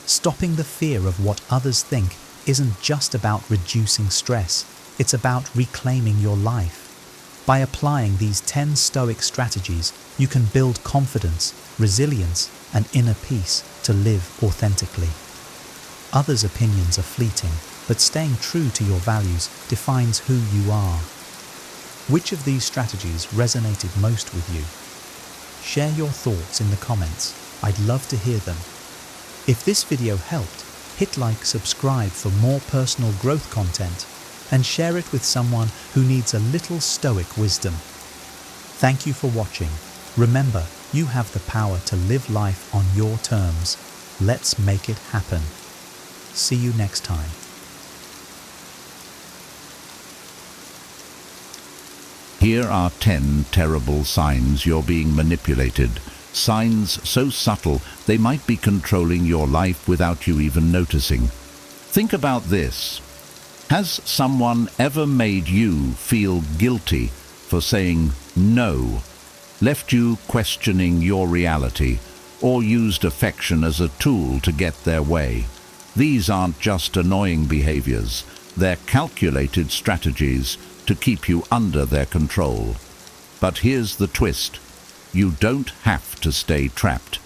B: Stopping the fear of what others think isn't just about reducing stress, it's about reclaiming your life. By applying these 10 Stoic strategies, you can build confidence, resilience, and inner peace to live authentically. Others' opinions are fleeting, but staying true to your values defines who you are. Which of these strategies resonated most with you? Share your thoughts in the comments. I'd love to hear them. If this video helped, hit like, subscribe for more personal growth content, and share it with someone who needs a little Stoic wisdom. Thank you for watching. Remember, you have the power to live life on your terms. Let's make it happen. See you next time.
C: Here are 10 terrible signs you're being manipulated. Signs so subtle they might be controlling your life without you even noticing. Think about this. Has someone ever made you feel guilty for saying no, left you questioning your reality, or used affection as a tool to get their way? These aren't just annoying behaviors, they're calculated strategies to keep you under their control. But here's the twist. You don't have to stay trapped.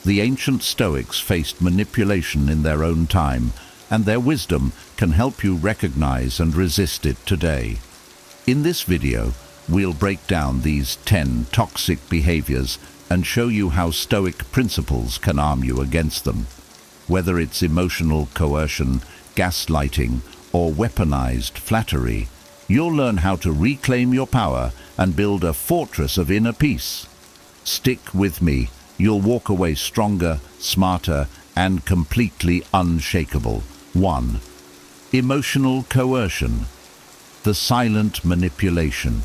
C: The ancient Stoics faced manipulation in their own time, and their wisdom can help you recognize and resist it today. In this video, we'll break down these 10 toxic behaviors and show you how Stoic principles can arm you against them. Whether it's emotional coercion, gaslighting, or weaponized flattery, you'll learn how to reclaim your power and build a fortress of inner peace. Stick with me. You'll walk away stronger, smarter, and completely unshakable. 1. Emotional coercion. The silent manipulation.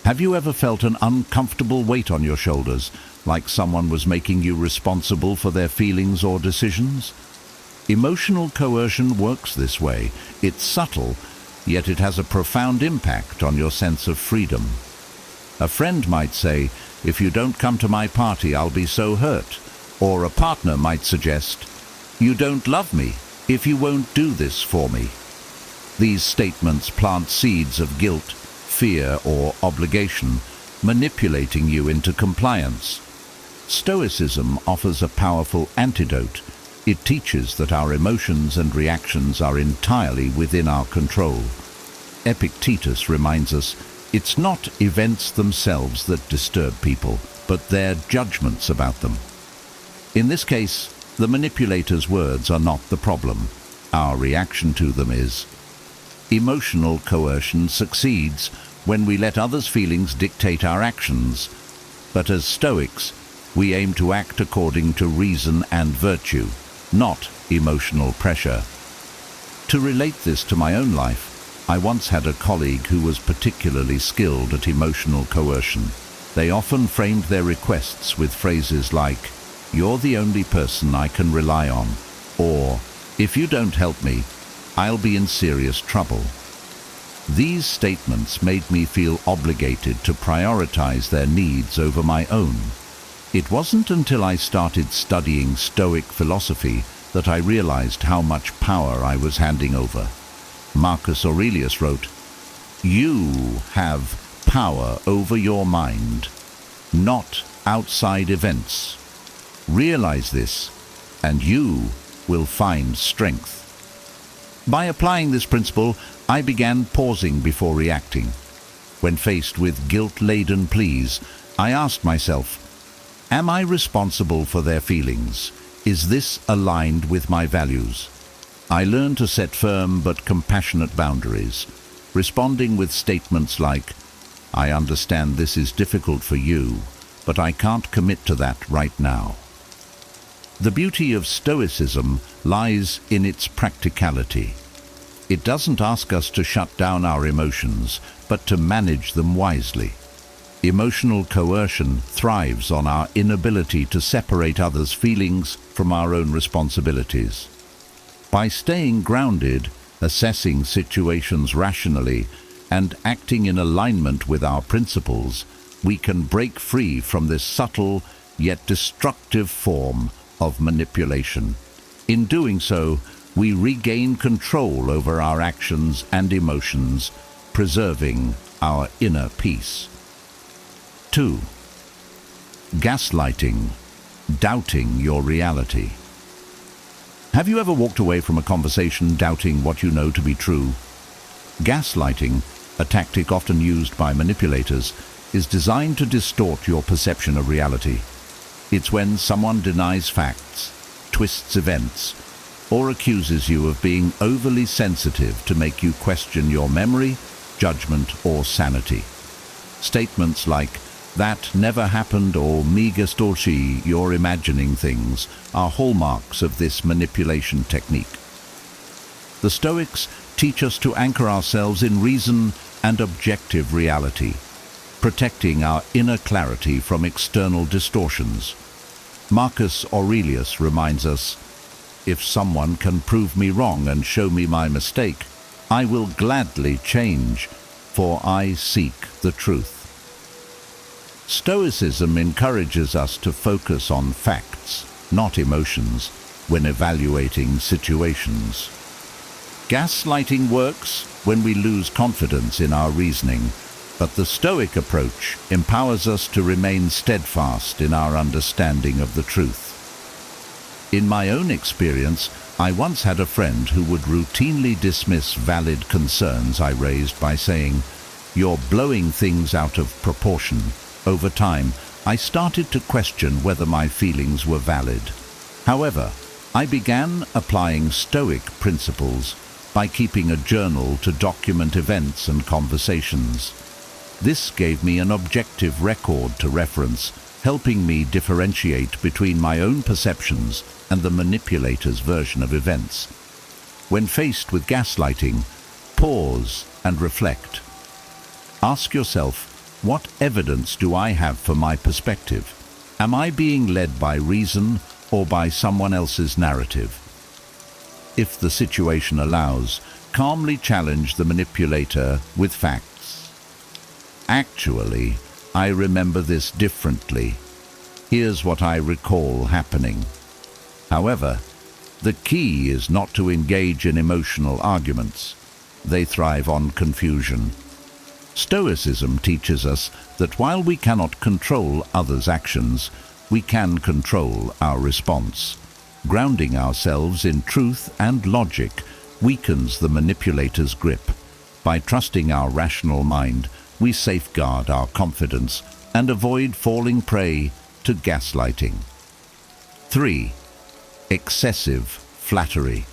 C: Have you ever felt an uncomfortable weight on your shoulders, like someone was making you responsible for their feelings or decisions? Emotional coercion works this way. It's subtle, yet it has a profound impact on your sense of freedom. A friend might say, "If you don't come to my party, I'll be so hurt." Or a partner might suggest, "You don't love me if you won't do this for me." These statements plant seeds of guilt, fear, or obligation, manipulating you into compliance. Stoicism offers a powerful antidote. It teaches that our emotions and reactions are entirely within our control. Epictetus reminds us, it's not events themselves that disturb people, but their judgments about them. In this case, the manipulator's words are not the problem. Our reaction to them is. Emotional coercion succeeds when we let others' feelings dictate our actions. But as Stoics, we aim to act according to reason and virtue, not emotional pressure. To relate this to my own life, I once had a colleague who was particularly skilled at emotional coercion. They often framed their requests with phrases like, "You're the only person I can rely on," or, "If you don't help me, I'll be in serious trouble." These statements made me feel obligated to prioritize their needs over my own. It wasn't until I started studying Stoic philosophy that I realized how much power I was handing over. Marcus Aurelius wrote, "You have power over your mind, not outside events. Realize this, and you will find strength." By applying this principle, I began pausing before reacting. When faced with guilt-laden pleas, I asked myself, am I responsible for their feelings? Is this aligned with my values? I learned to set firm but compassionate boundaries, responding with statements like, "I understand this is difficult for you, but I can't commit to that right now." The beauty of Stoicism lies in its practicality. It doesn't ask us to shut down our emotions, but to manage them wisely. Emotional coercion thrives on our inability to separate others' feelings from our own responsibilities. By staying grounded, assessing situations rationally, and acting in alignment with our principles, we can break free from this subtle yet destructive form of manipulation. In doing so, we regain control over our actions and emotions, preserving our inner peace. 2. Gaslighting, doubting your reality. Have you ever walked away from a conversation doubting what you know to be true? Gaslighting, a tactic often used by manipulators, is designed to distort your perception of reality. It's when someone denies facts, twists events, or accuses you of being overly sensitive to make you question your memory, judgment, or sanity. Statements like, "That never happened," or "Mi gestorci," "you're imagining things," are hallmarks of this manipulation technique. The Stoics teach us to anchor ourselves in reason and objective reality, protecting our inner clarity from external distortions. Marcus Aurelius reminds us, "If someone can prove me wrong and show me my mistake, I will gladly change, for I seek the truth." Stoicism encourages us to focus on facts, not emotions, when evaluating situations. Gaslighting works when we lose confidence in our reasoning, but the Stoic approach empowers us to remain steadfast in our understanding of the truth. In my own experience, I once had a friend who would routinely dismiss valid concerns I raised by saying, "You're blowing things out of proportion." Over time, I started to question whether my feelings were valid. However, I began applying Stoic principles by keeping a journal to document events and conversations. This gave me an objective record to reference, helping me differentiate between my own perceptions and the manipulator's version of events. When faced with gaslighting, pause and reflect. Ask yourself, what evidence do I have for my perspective? Am I being led by reason or by someone else's narrative? If the situation allows, calmly challenge the manipulator with facts. Actually, I remember this differently. Here's what I recall happening. However, the key is not to engage in emotional arguments. They thrive on confusion. Stoicism teaches us that while we cannot control others' actions, we can control our response. Grounding ourselves in truth and logic weakens the manipulator's grip. By trusting our rational mind, we safeguard our confidence and avoid falling prey to gaslighting. 3. Excessive flattery.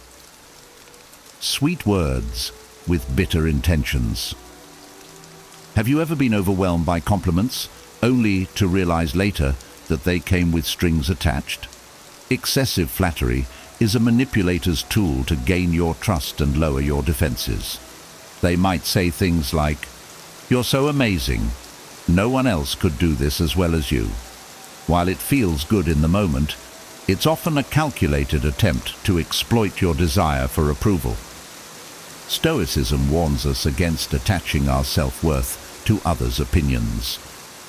C: Sweet words with bitter intentions. Have you ever been overwhelmed by compliments, only to realize later that they came with strings attached? Excessive flattery is a manipulator's tool to gain your trust and lower your defenses. They might say things like, "You're so amazing. No one else could do this as well as you." While it feels good in the moment, it's often a calculated attempt to exploit your desire for approval. Stoicism warns us against attaching our self-worth to others' opinions.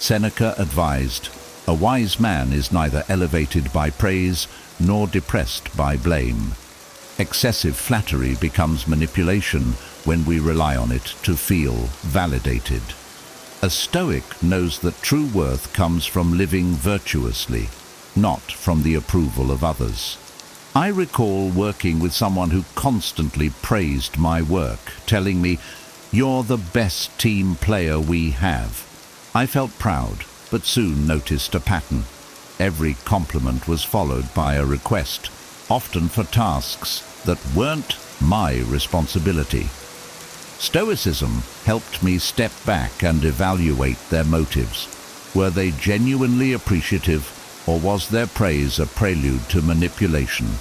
C: Seneca advised, "A wise man is neither elevated by praise nor depressed by blame." Excessive flattery becomes manipulation when we rely on it to feel validated. A Stoic knows that true worth comes from living virtuously, not from the approval of others. I recall working with someone who constantly praised my work, telling me, "You're the best team player we have." I felt proud, but soon noticed a pattern. Every compliment was followed by a request, often for tasks that weren't my responsibility. Stoicism helped me step back and evaluate their motives. Were they genuinely appreciative, or was their praise a prelude to manipulation?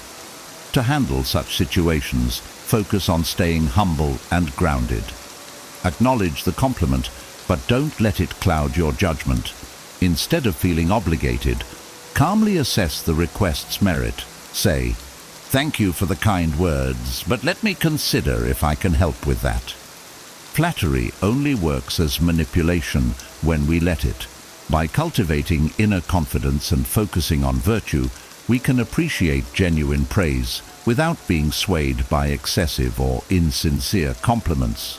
C: To handle such situations, focus on staying humble and grounded. Acknowledge the compliment, but don't let it cloud your judgment. Instead of feeling obligated, calmly assess the request's merit. Say, "Thank you for the kind words, but let me consider if I can help with that." Flattery only works as manipulation when we let it. By cultivating inner confidence and focusing on virtue, we can appreciate genuine praise without being swayed by excessive or insincere compliments.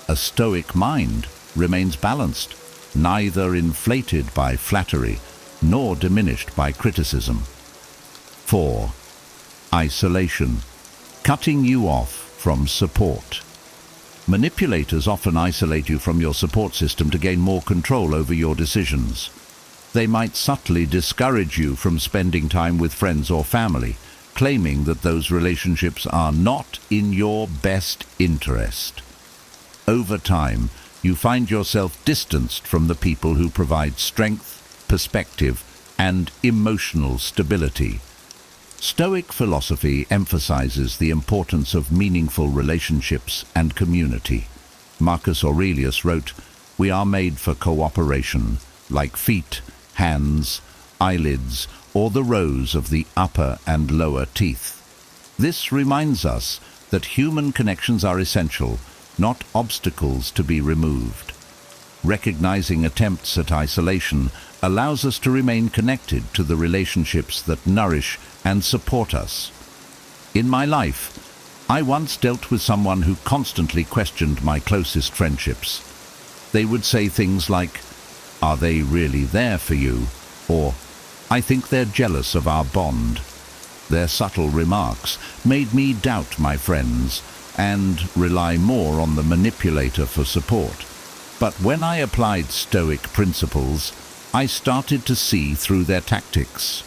C: A Stoic mind remains balanced, neither inflated by flattery nor diminished by criticism. 4. Isolation. Cutting you off from support. Manipulators often isolate you from your support system to gain more control over your decisions. They might subtly discourage you from spending time with friends or family, claiming that those relationships are not in your best interest. Over time, you find yourself distanced from the people who provide strength, perspective, and emotional stability. Stoic philosophy emphasizes the importance of meaningful relationships and community. Marcus Aurelius wrote, "We are made for cooperation, like feet, hands, eyelids, or the rows of the upper and lower teeth." This reminds us that human connections are essential, not obstacles to be removed. Recognizing attempts at isolation allows us to remain connected to the relationships that nourish and support us. In my life, I once dealt with someone who constantly questioned my closest friendships. They would say things like, "Are they really there for you?" or "I think they're jealous of our bond." Their subtle remarks made me doubt my friends and rely more on the manipulator for support. But when I applied Stoic principles, I started to see through their tactics.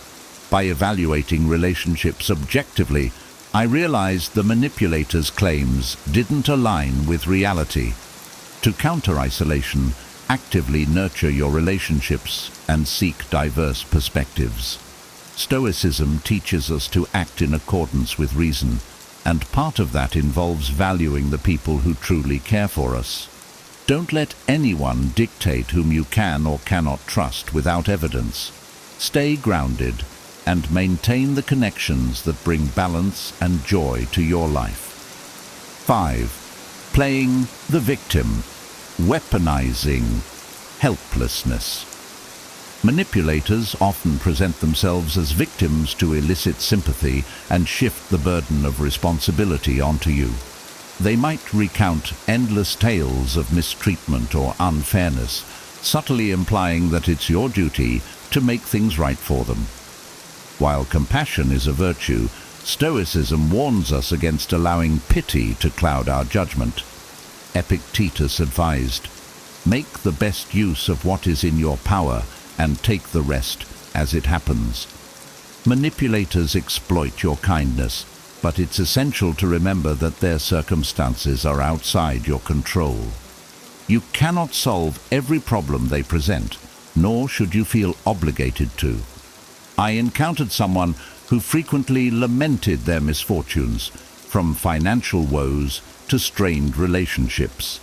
C: By evaluating relationships objectively, I realized the manipulator's claims didn't align with reality. To counter isolation, actively nurture your relationships and seek diverse perspectives. Stoicism teaches us to act in accordance with reason, and part of that involves valuing the people who truly care for us. Don't let anyone dictate whom you can or cannot trust without evidence. Stay grounded and maintain the connections that bring balance and joy to your life. 5. Playing the victim. Weaponizing helplessness. Manipulators often present themselves as victims to elicit sympathy and shift the burden of responsibility onto you. They might recount endless tales of mistreatment or unfairness, subtly implying that it's your duty to make things right for them. While compassion is a virtue, Stoicism warns us against allowing pity to cloud our judgment. Epictetus advised, "Make the best use of what is in your power and take the rest as it happens." Manipulators exploit your kindness, but it's essential to remember that their circumstances are outside your control. You cannot solve every problem they present, nor should you feel obligated to. I encountered someone who frequently lamented their misfortunes, from financial woes to strained relationships.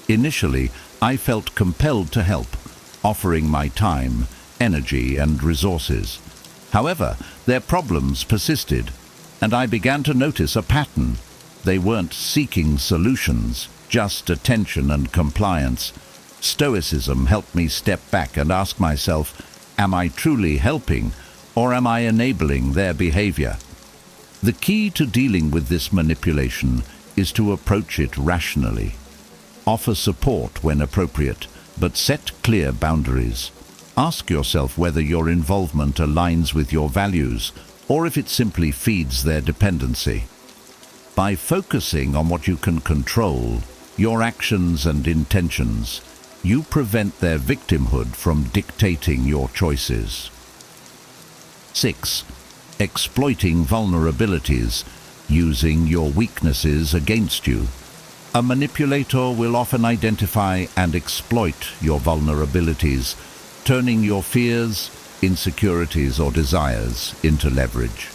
C: Initially, I felt compelled to help, offering my time, energy, and resources. However, their problems persisted, and I began to notice a pattern. They weren't seeking solutions, just attention and compliance. Stoicism helped me step back and ask myself, am I truly helping, or am I enabling their behavior? The key to dealing with this manipulation is to approach it rationally. Offer support when appropriate, but set clear boundaries. Ask yourself whether your involvement aligns with your values, or if it simply feeds their dependency. By focusing on what you can control, your actions and intentions, you prevent their victimhood from dictating your choices. 6. Exploiting vulnerabilities, using your weaknesses against you. A manipulator will often identify and exploit your vulnerabilities, turning your fears, insecurities, or desires into leverage.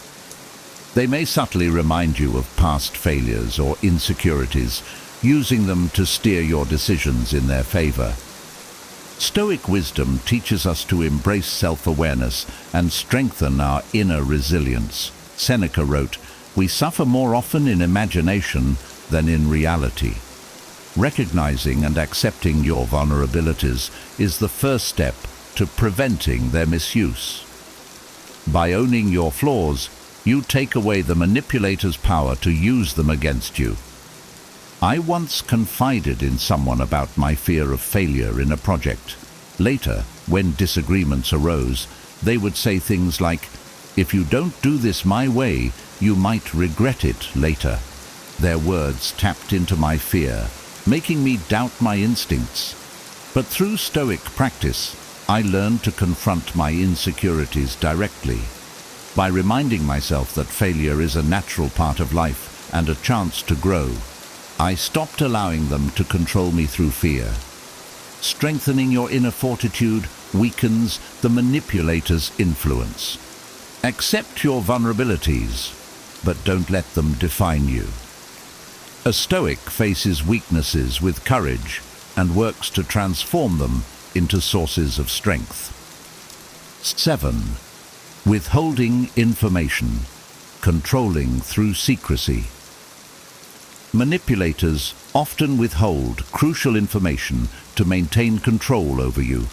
C: They may subtly remind you of past failures or insecurities, using them to steer your decisions in their favor. Stoic wisdom teaches us to embrace self-awareness and strengthen our inner resilience. Seneca wrote, "We suffer more often in imagination than in reality." Recognizing and accepting your vulnerabilities is the first step to preventing their misuse. By owning your flaws, you take away the manipulator's power to use them against you. I once confided in someone about my fear of failure in a project. Later, when disagreements arose, they would say things like, "If you don't do this my way, you might regret it later." Their words tapped into my fear, making me doubt my instincts. But through Stoic practice, I learned to confront my insecurities directly. By reminding myself that failure is a natural part of life and a chance to grow, I stopped allowing them to control me through fear. Strengthening your inner fortitude weakens the manipulator's influence. Accept your vulnerabilities, but don't let them define you. A Stoic faces weaknesses with courage and works to transform them into sources of strength. 7. Withholding information, controlling through secrecy. Manipulators often withhold crucial information to maintain control over you.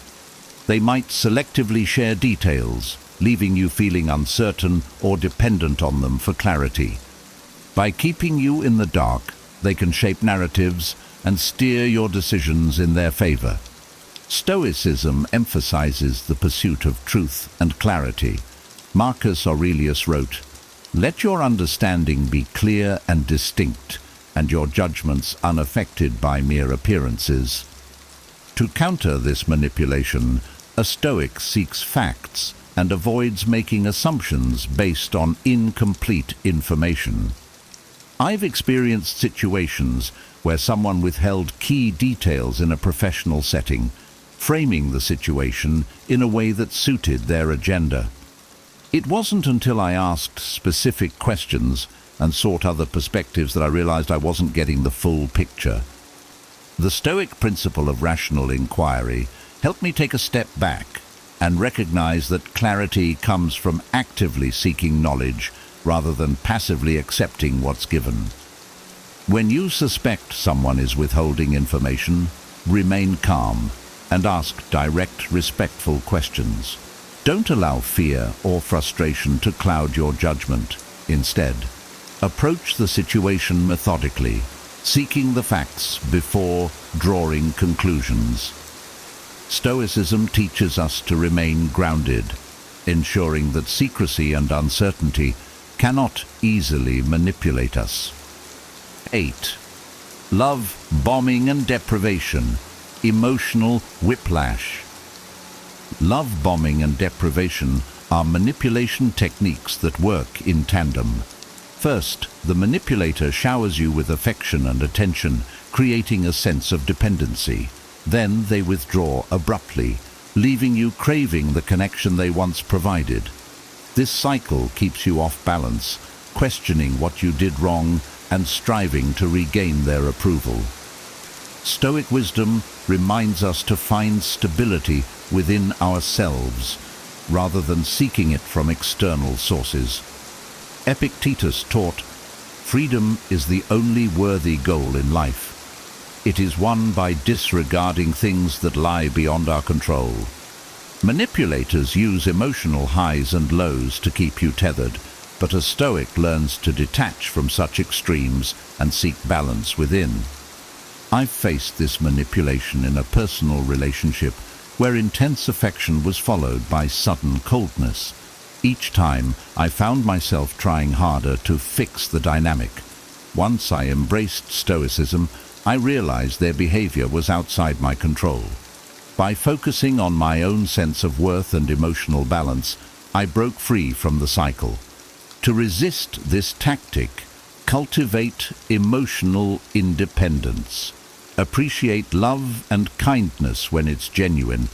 C: They might selectively share details, leaving you feeling uncertain or dependent on them for clarity. By keeping you in the dark, they can shape narratives and steer your decisions in their favor. Stoicism emphasizes the pursuit of truth and clarity. Marcus Aurelius wrote, Let your understanding be clear and distinct, and your judgments unaffected by mere appearances. To counter this manipulation, a Stoic seeks facts and avoids making assumptions based on incomplete information. I've experienced situations where someone withheld key details in a professional setting, framing the situation in a way that suited their agenda. It wasn't until I asked specific questions and sought other perspectives that I realized I wasn't getting the full picture. The Stoic principle of rational inquiry helped me take a step back and recognize that clarity comes from actively seeking knowledge rather than passively accepting what's given. When you suspect someone is withholding information, remain calm and ask direct, respectful questions. Don't allow fear or frustration to cloud your judgment. Instead, approach the situation methodically, seeking the facts before drawing conclusions. Stoicism teaches us to remain grounded, ensuring that secrecy and uncertainty cannot easily manipulate us. 8. Love, bombing and deprivation, emotional whiplash. Love bombing and deprivation are manipulation techniques that work in tandem. First, the manipulator showers you with affection and attention, creating a sense of dependency. Then they withdraw abruptly, leaving you craving the connection they once provided. This cycle keeps you off balance, questioning what you did wrong and striving to regain their approval. Stoic wisdom reminds us to find stability within ourselves, rather than seeking it from external sources. Epictetus taught, "Freedom is the only worthy goal in life. It is won by disregarding things that lie beyond our control." Manipulators use emotional highs and lows to keep you tethered, but a Stoic learns to detach from such extremes and seek balance within. I've faced this manipulation in a personal relationship where intense affection was followed by sudden coldness. Each time, I found myself trying harder to fix the dynamic. Once I embraced Stoicism, I realized their behavior was outside my control. By focusing on my own sense of worth and emotional balance, I broke free from the cycle. To resist this tactic, cultivate emotional independence. Appreciate love and kindness when it's genuine,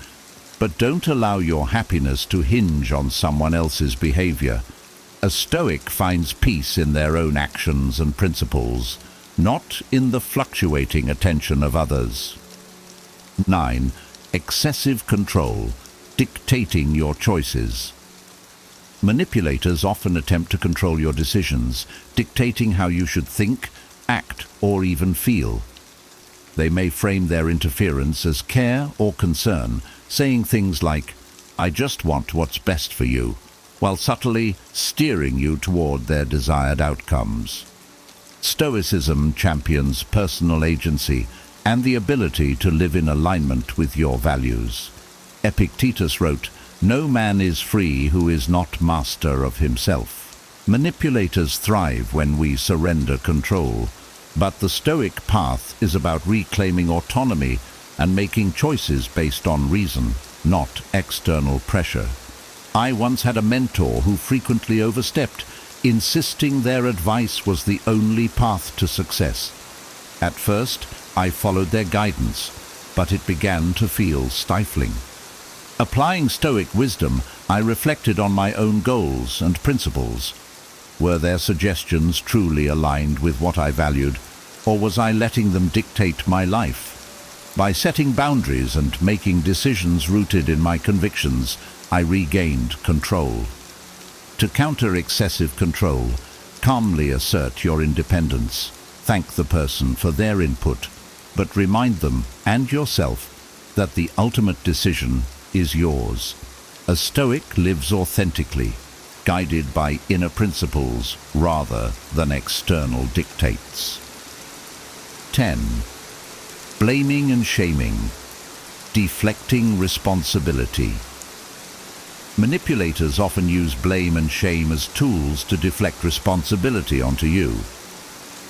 C: but don't allow your happiness to hinge on someone else's behavior. A Stoic finds peace in their own actions and principles, not in the fluctuating attention of others. 9. Excessive control, dictating your choices. Manipulators often attempt to control your decisions, dictating how you should think, act, or even feel. They may frame their interference as care or concern, saying things like, "I just want what's best for you," while subtly steering you toward their desired outcomes. Stoicism champions personal agency and the ability to live in alignment with your values. Epictetus wrote, "No man is free who is not master of himself." Manipulators thrive when we surrender control, but the Stoic path is about reclaiming autonomy and making choices based on reason, not external pressure. I once had a mentor who frequently overstepped, insisting their advice was the only path to success. At first, I followed their guidance, but it began to feel stifling. Applying Stoic wisdom, I reflected on my own goals and principles. Were their suggestions truly aligned with what I valued, or was I letting them dictate my life? By setting boundaries and making decisions rooted in my convictions, I regained control. To counter excessive control, calmly assert your independence. Thank the person for their input, but remind them and yourself that the ultimate decision is yours. A Stoic lives authentically, guided by inner principles rather than external dictates. 10. Blaming and shaming, deflecting responsibility. Manipulators often use blame and shame as tools to deflect responsibility onto you.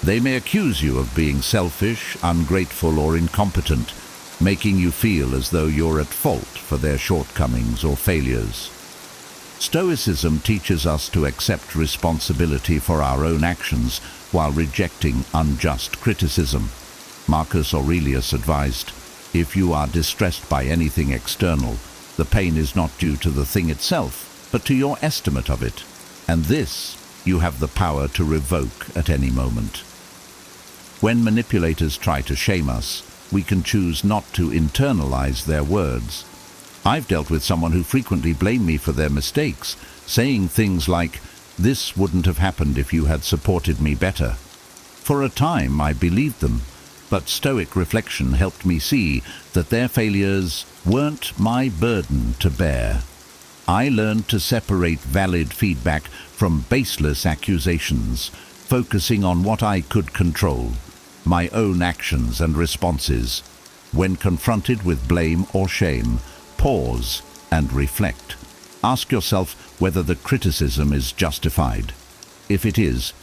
C: They may accuse you of being selfish, ungrateful, or incompetent, making you feel as though you're at fault for their shortcomings or failures. Stoicism teaches us to accept responsibility for our own actions while rejecting unjust criticism. Marcus Aurelius advised, "If you are distressed by anything external, the pain is not due to the thing itself, but to your estimate of it, and this you have the power to revoke at any moment." When manipulators try to shame us, we can choose not to internalize their words. I've dealt with someone who frequently blamed me for their mistakes, saying things like, "This wouldn't have happened if you had supported me better." For a time, I believed them, but Stoic reflection helped me see that their failures weren't my burden to bear. I learned to separate valid feedback from baseless accusations, focusing on what I could control, my own actions and responses. When confronted with blame or shame, pause and reflect. Ask yourself whether the criticism is justified. If it is,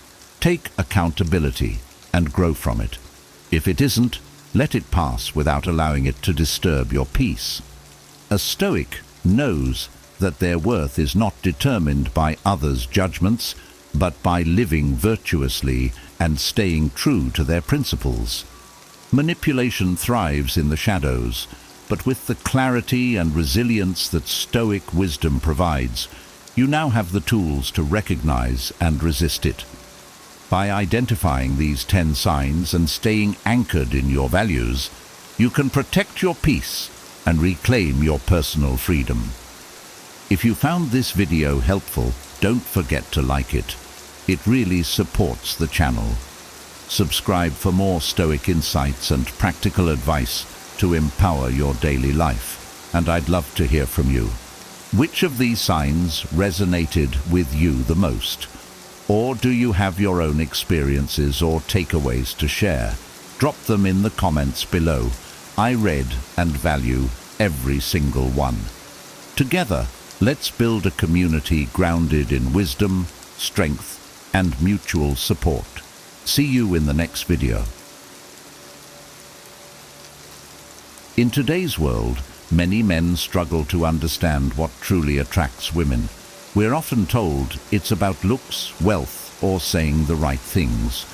C: take accountability and grow from it. If it isn't, let it pass without allowing it to disturb your peace. A Stoic knows that their worth is not determined by others' judgments, but by living virtuously and staying true to their principles. Manipulation thrives in the shadows, but with the clarity and resilience that Stoic wisdom provides, you now have the tools to recognize and resist it. By identifying these 10 signs and staying anchored in your values, you can protect your peace and reclaim your personal freedom. If you found this video helpful, don't forget to like it. It really supports the channel. Subscribe for more Stoic insights and practical advice to empower your daily life, and I'd love to hear from you. Which of these signs resonated with you the most? Or do you have your own experiences or takeaways to share? Drop them in the comments below. I read and value every single one. Together, let's build a community grounded in wisdom, strength, and mutual support. See you in the next video. In today's world, many men struggle to understand what truly attracts women. We're often told it's about looks, wealth, or saying the right things.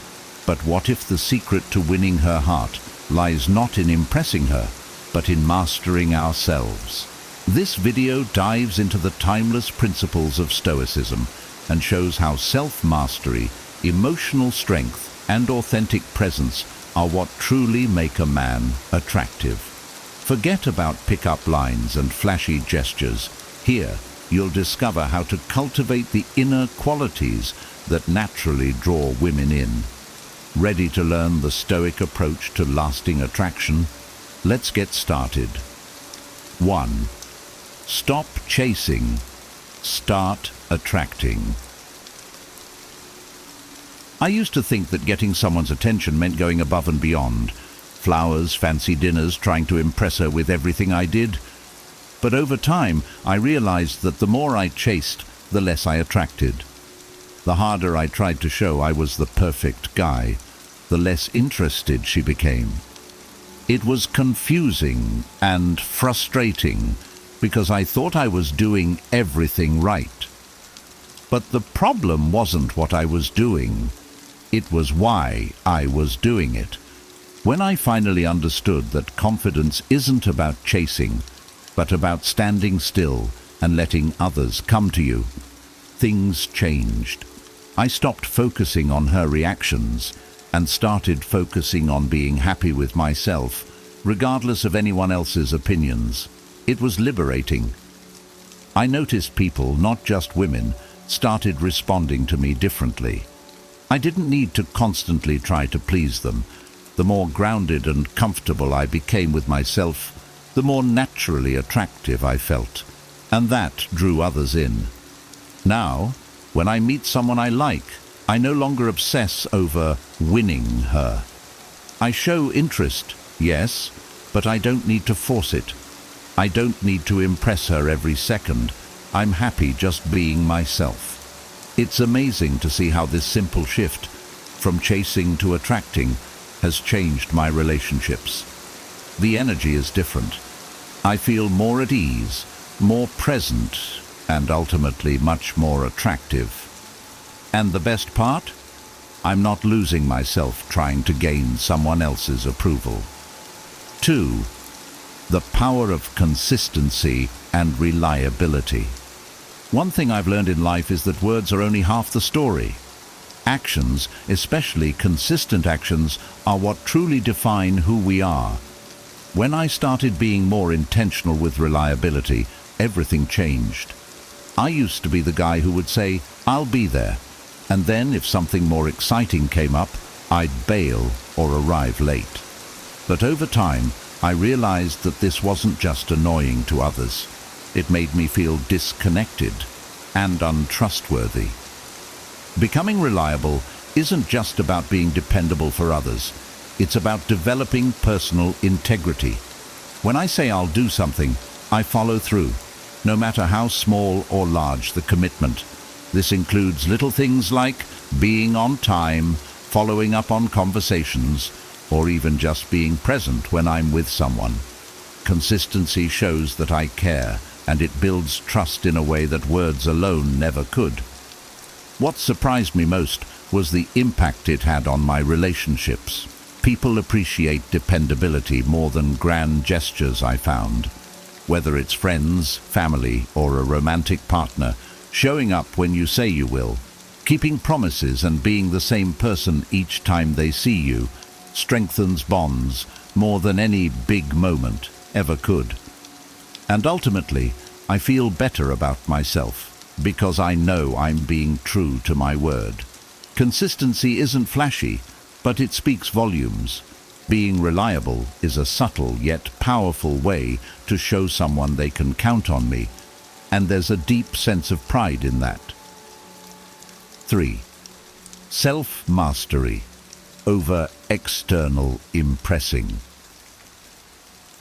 C: But what if the secret to winning her heart lies not in impressing her, but in mastering ourselves? This video dives into the timeless principles of Stoicism and shows how self-mastery, emotional strength, and authentic presence are what truly make a man attractive. Forget about pick-up lines and flashy gestures. Here, you'll discover how to cultivate the inner qualities that naturally draw women in. Ready to learn the Stoic approach to lasting attraction? Let's get started. 1. Stop chasing. Start attracting. I used to think that getting someone's attention meant going above and beyond. Flowers, fancy dinners, trying to impress her with everything I did. But over time, I realized that the more I chased, the less I attracted. The harder I tried to show I was the perfect guy, the less interested she became. It was confusing and frustrating because I thought I was doing everything right. But the problem wasn't what I was doing. It was why I was doing it. When I finally understood that confidence isn't about chasing, but about standing still and letting others come to you, things changed. I stopped focusing on her reactions and started focusing on being happy with myself, regardless of anyone else's opinions. It was liberating. I noticed people, not just women, started responding to me differently. I didn't need to constantly try to please them. The more grounded and comfortable I became with myself, the more naturally attractive I felt, and that drew others in. Now, when I meet someone I like, I no longer obsess over winning her. I show interest, yes, but I don't need to force it. I don't need to impress her every second. I'm happy just being myself. It's amazing to see how this simple shift from chasing to attracting has changed my relationships. The energy is different. I feel more at ease, more present, and ultimately much more attractive. And the best part? I'm not losing myself trying to gain someone else's approval. 2. The power of consistency and reliability. One thing I've learned in life is that words are only half the story. Actions, especially consistent actions, are what truly define who we are. When I started being more intentional with reliability, everything changed. I used to be the guy who would say, "I'll be there," and then if something more exciting came up, I'd bail or arrive late. But over time, I realized that this wasn't just annoying to others. It made me feel disconnected and untrustworthy. Becoming reliable isn't just about being dependable for others. It's about developing personal integrity. When I say I'll do something, I follow through, no matter how small or large the commitment. This includes little things like being on time, following up on conversations, or even just being present when I'm with someone. Consistency shows that I care, and it builds trust in a way that words alone never could. What surprised me most was the impact it had on my relationships. People appreciate dependability more than grand gestures, I found. Whether it's friends, family, or a romantic partner, showing up when you say you will, keeping promises and being the same person each time they see you, strengthens bonds more than any big moment ever could. And ultimately, I feel better about myself because I know I'm being true to my word. Consistency isn't flashy, but it speaks volumes. Being reliable is a subtle yet powerful way to show someone they can count on me, and there's a deep sense of pride in that. 3. Self-mastery over external impressing.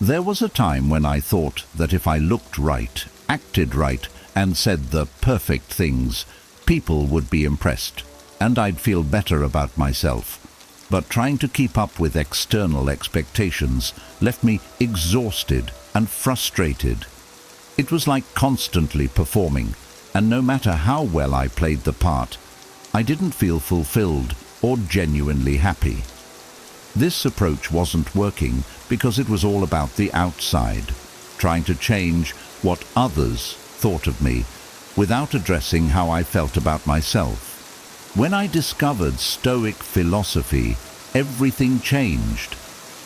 C: There was a time when I thought that if I looked right, acted right, and said the perfect things, people would be impressed, and I'd feel better about myself. But trying to keep up with external expectations left me exhausted and frustrated. It was like constantly performing, and no matter how well I played the part, I didn't feel fulfilled or genuinely happy. This approach wasn't working because it was all about the outside, trying to change what others thought of me without addressing how I felt about myself. When I discovered Stoic philosophy, everything changed.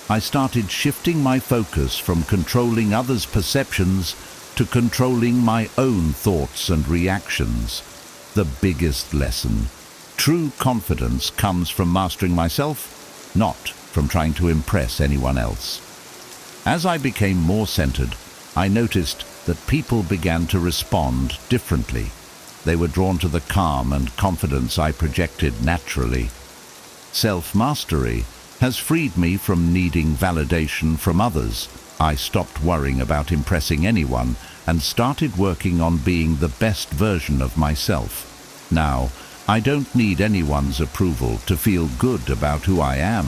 C: I started shifting my focus from controlling others' perceptions to controlling my own thoughts and reactions. The biggest lesson: true confidence comes from mastering myself, not from trying to impress anyone else. As I became more centered, I noticed that people began to respond differently. They were drawn to the calm and confidence I projected naturally. Self-mastery has freed me from needing validation from others. I stopped worrying about impressing anyone and started working on being the best version of myself. Now, I don't need anyone's approval to feel good about who I am.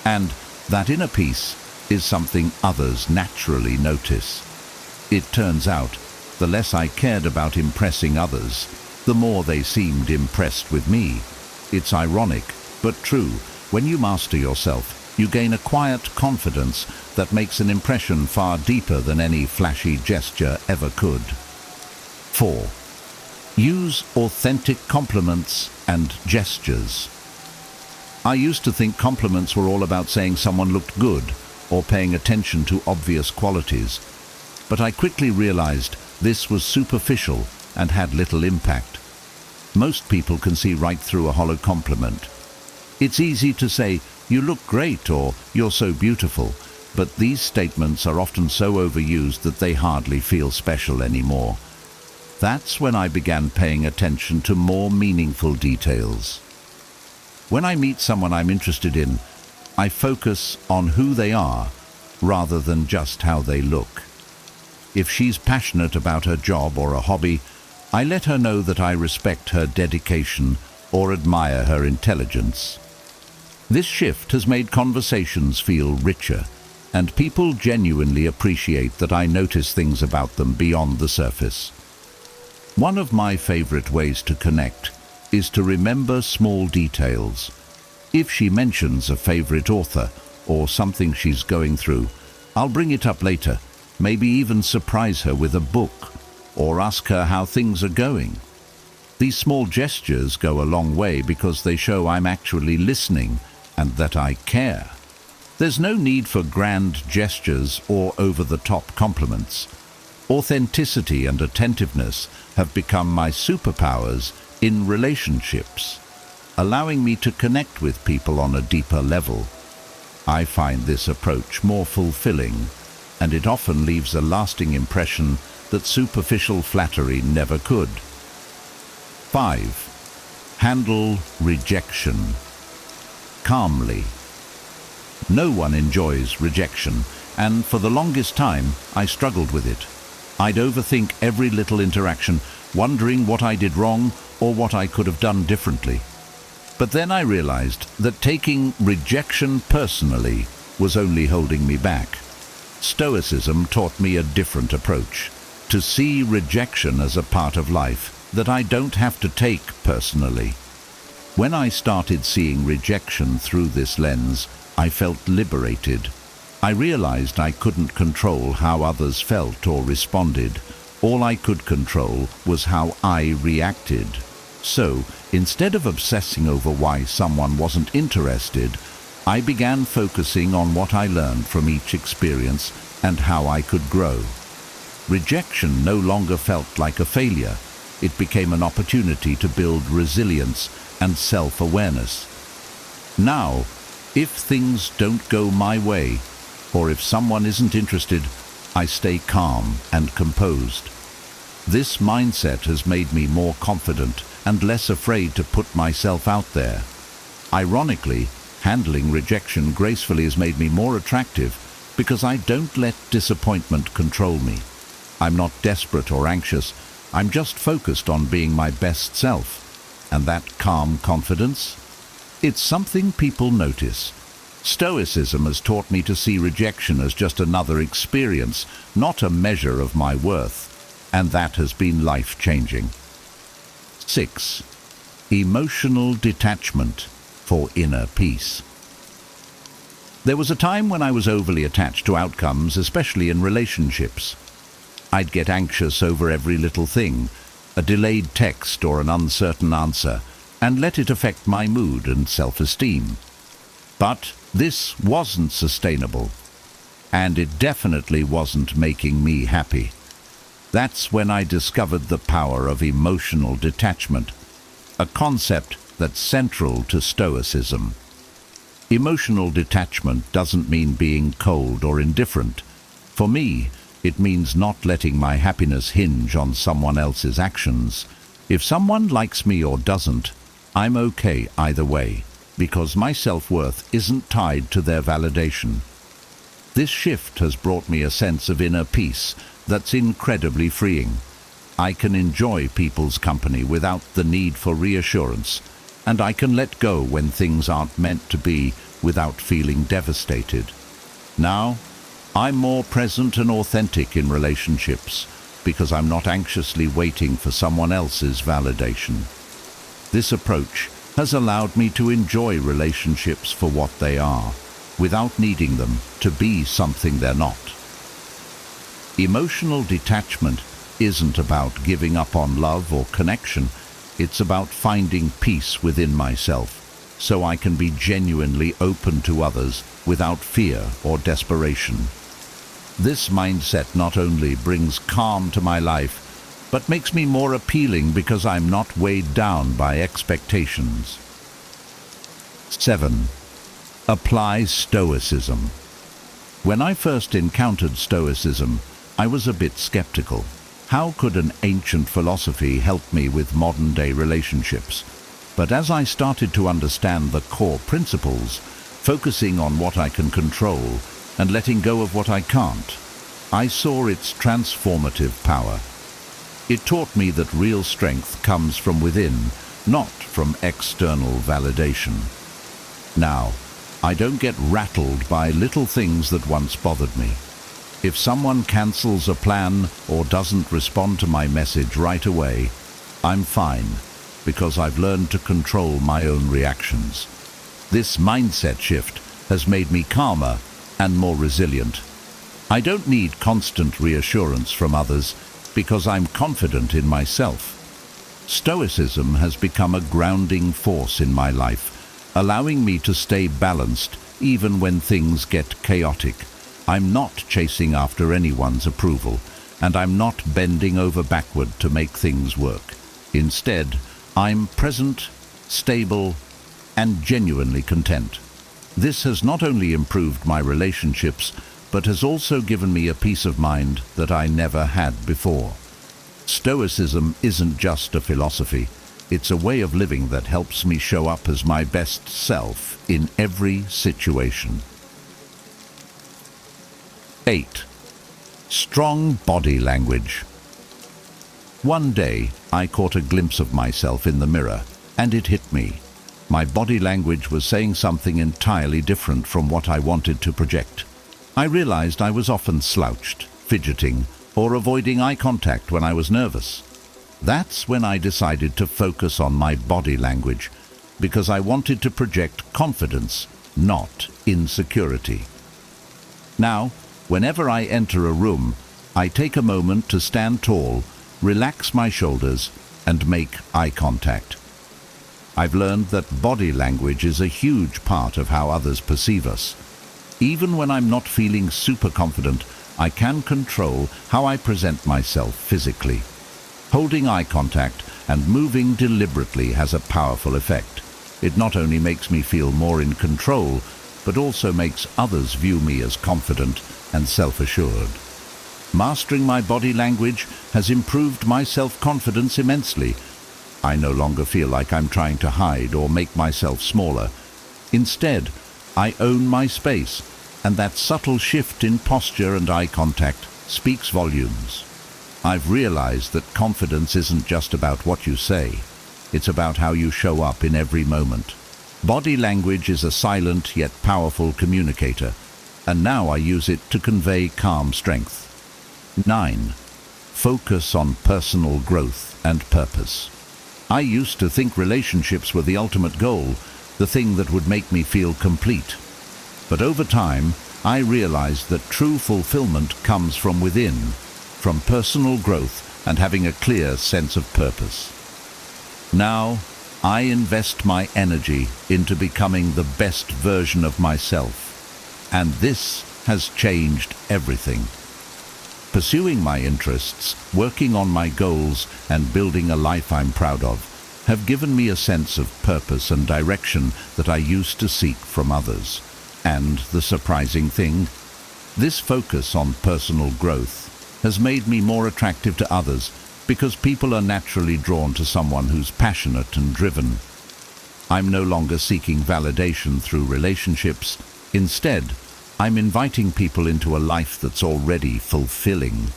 C: And that inner peace is something others naturally notice. It turns out, the less I cared about impressing others, the more they seemed impressed with me. It's ironic, but true. When you master yourself, you gain a quiet confidence that makes an impression far deeper than any flashy gesture ever could. 4. Use authentic compliments and gestures. I used to think compliments were all about saying someone looked good or paying attention to obvious qualities. But I quickly realized this was superficial and had little impact. Most people can see right through a hollow compliment. It's easy to say, "You look great," or "You're so beautiful," but these statements are often so overused that they hardly feel special anymore. That's when I began paying attention to more meaningful details. When I meet someone I'm interested in, I focus on who they are rather than just how they look. If she's passionate about her job or a hobby, I let her know that I respect her dedication or admire her intelligence. This shift has made conversations feel richer, and people genuinely appreciate that I notice things about them beyond the surface. One of my favorite ways to connect is to remember small details. If she mentions a favorite author or something she's going through, I'll bring it up later, maybe even surprise her with a book or ask her how things are going. These small gestures go a long way because they show I'm actually listening and that I care. There's no need for grand gestures or over-the-top compliments. Authenticity and attentiveness have become my superpowers in relationships, allowing me to connect with people on a deeper level. I find this approach more fulfilling, and it often leaves a lasting impression that superficial flattery never could. 5. Handle rejection calmly. No one enjoys rejection, and for the longest time I struggled with it. I'd overthink every little interaction, wondering what I did wrong or what I could have done differently. But then I realized that taking rejection personally was only holding me back. Stoicism taught me a different approach, to see rejection as a part of life that I don't have to take personally. When I started seeing rejection through this lens, I felt liberated. I realized I couldn't control how others felt or responded. All I could control was how I reacted. So, instead of obsessing over why someone wasn't interested, I began focusing on what I learned from each experience and how I could grow. Rejection no longer felt like a failure. It became an opportunity to build resilience and self-awareness. Now, if things don't go my way, or if someone isn't interested, I stay calm and composed. This mindset has made me more confident and less afraid to put myself out there. Ironically, handling rejection gracefully has made me more attractive because I don't let disappointment control me. I'm not desperate or anxious. I'm just focused on being my best self. And that calm confidence? It's something people notice. Stoicism has taught me to see rejection as just another experience, not a measure of my worth, and that has been life-changing. 6. Emotional detachment for inner peace. There was a time when I was overly attached to outcomes, especially in relationships. I'd get anxious over every little thing, a delayed text or an uncertain answer, and let it affect my mood and self-esteem. But this wasn't sustainable, and it definitely wasn't making me happy. That's when I discovered the power of emotional detachment, a concept that's central to Stoicism. Emotional detachment doesn't mean being cold or indifferent. For me, it means not letting my happiness hinge on someone else's actions. If someone likes me or doesn't, I'm okay either way, because my self-worth isn't tied to their validation. This shift has brought me a sense of inner peace that's incredibly freeing. I can enjoy people's company without the need for reassurance, and I can let go when things aren't meant to be without feeling devastated. Now, I'm more present and authentic in relationships because I'm not anxiously waiting for someone else's validation. This approach has allowed me to enjoy relationships for what they are, without needing them to be something they're not. Emotional detachment isn't about giving up on love or connection. It's about finding peace within myself, so I can be genuinely open to others without fear or desperation. This mindset not only brings calm to my life, but makes me more appealing because I'm not weighed down by expectations. 7. Apply Stoicism. When I first encountered Stoicism, I was a bit skeptical. How could an ancient philosophy help me with modern-day relationships? But as I started to understand the core principles, focusing on what I can control and letting go of what I can't, I saw its transformative power. It taught me that real strength comes from within, not from external validation. Now, I don't get rattled by little things that once bothered me. If someone cancels a plan or doesn't respond to my message right away, I'm fine, because I've learned to control my own reactions. This mindset shift has made me calmer and more resilient. I don't need constant reassurance from others because I'm confident in myself. Stoicism has become a grounding force in my life, allowing me to stay balanced even when things get chaotic. I'm not chasing after anyone's approval, and I'm not bending over backward to make things work. Instead, I'm present, stable, and genuinely content. This has not only improved my relationships, but has also given me a peace of mind that I never had before. Stoicism isn't just a philosophy, it's a way of living that helps me show up as my best self in every situation. 8. Strong body language. One day, I caught a glimpse of myself in the mirror, and it hit me. My body language was saying something entirely different from what I wanted to project. I realized I was often slouched, fidgeting, or avoiding eye contact when I was nervous. That's when I decided to focus on my body language, because I wanted to project confidence, not insecurity. Now, whenever I enter a room, I take a moment to stand tall, relax my shoulders, and make eye contact. I've learned that body language is a huge part of how others perceive us. Even when I'm not feeling super confident, I can control how I present myself physically. Holding eye contact and moving deliberately has a powerful effect. It not only makes me feel more in control, but also makes others view me as confident and self-assured. Mastering my body language has improved my self-confidence immensely. I no longer feel like I'm trying to hide or make myself smaller. Instead, I own my space, and that subtle shift in posture and eye contact speaks volumes. I've realized that confidence isn't just about what you say, it's about how you show up in every moment. Body language is a silent yet powerful communicator, and now I use it to convey calm strength. 9. Focus on personal growth and purpose. I used to think relationships were the ultimate goal, the thing that would make me feel complete. But over time, I realized that true fulfillment comes from within, from personal growth and having a clear sense of purpose. Now, I invest my energy into becoming the best version of myself, and this has changed everything. Pursuing my interests, working on my goals, and building a life I'm proud of have given me a sense of purpose and direction that I used to seek from others. And the surprising thing, this focus on personal growth has made me more attractive to others because people are naturally drawn to someone who's passionate and driven. I'm no longer seeking validation through relationships. Instead, I'm inviting people into a life that's already fulfilling.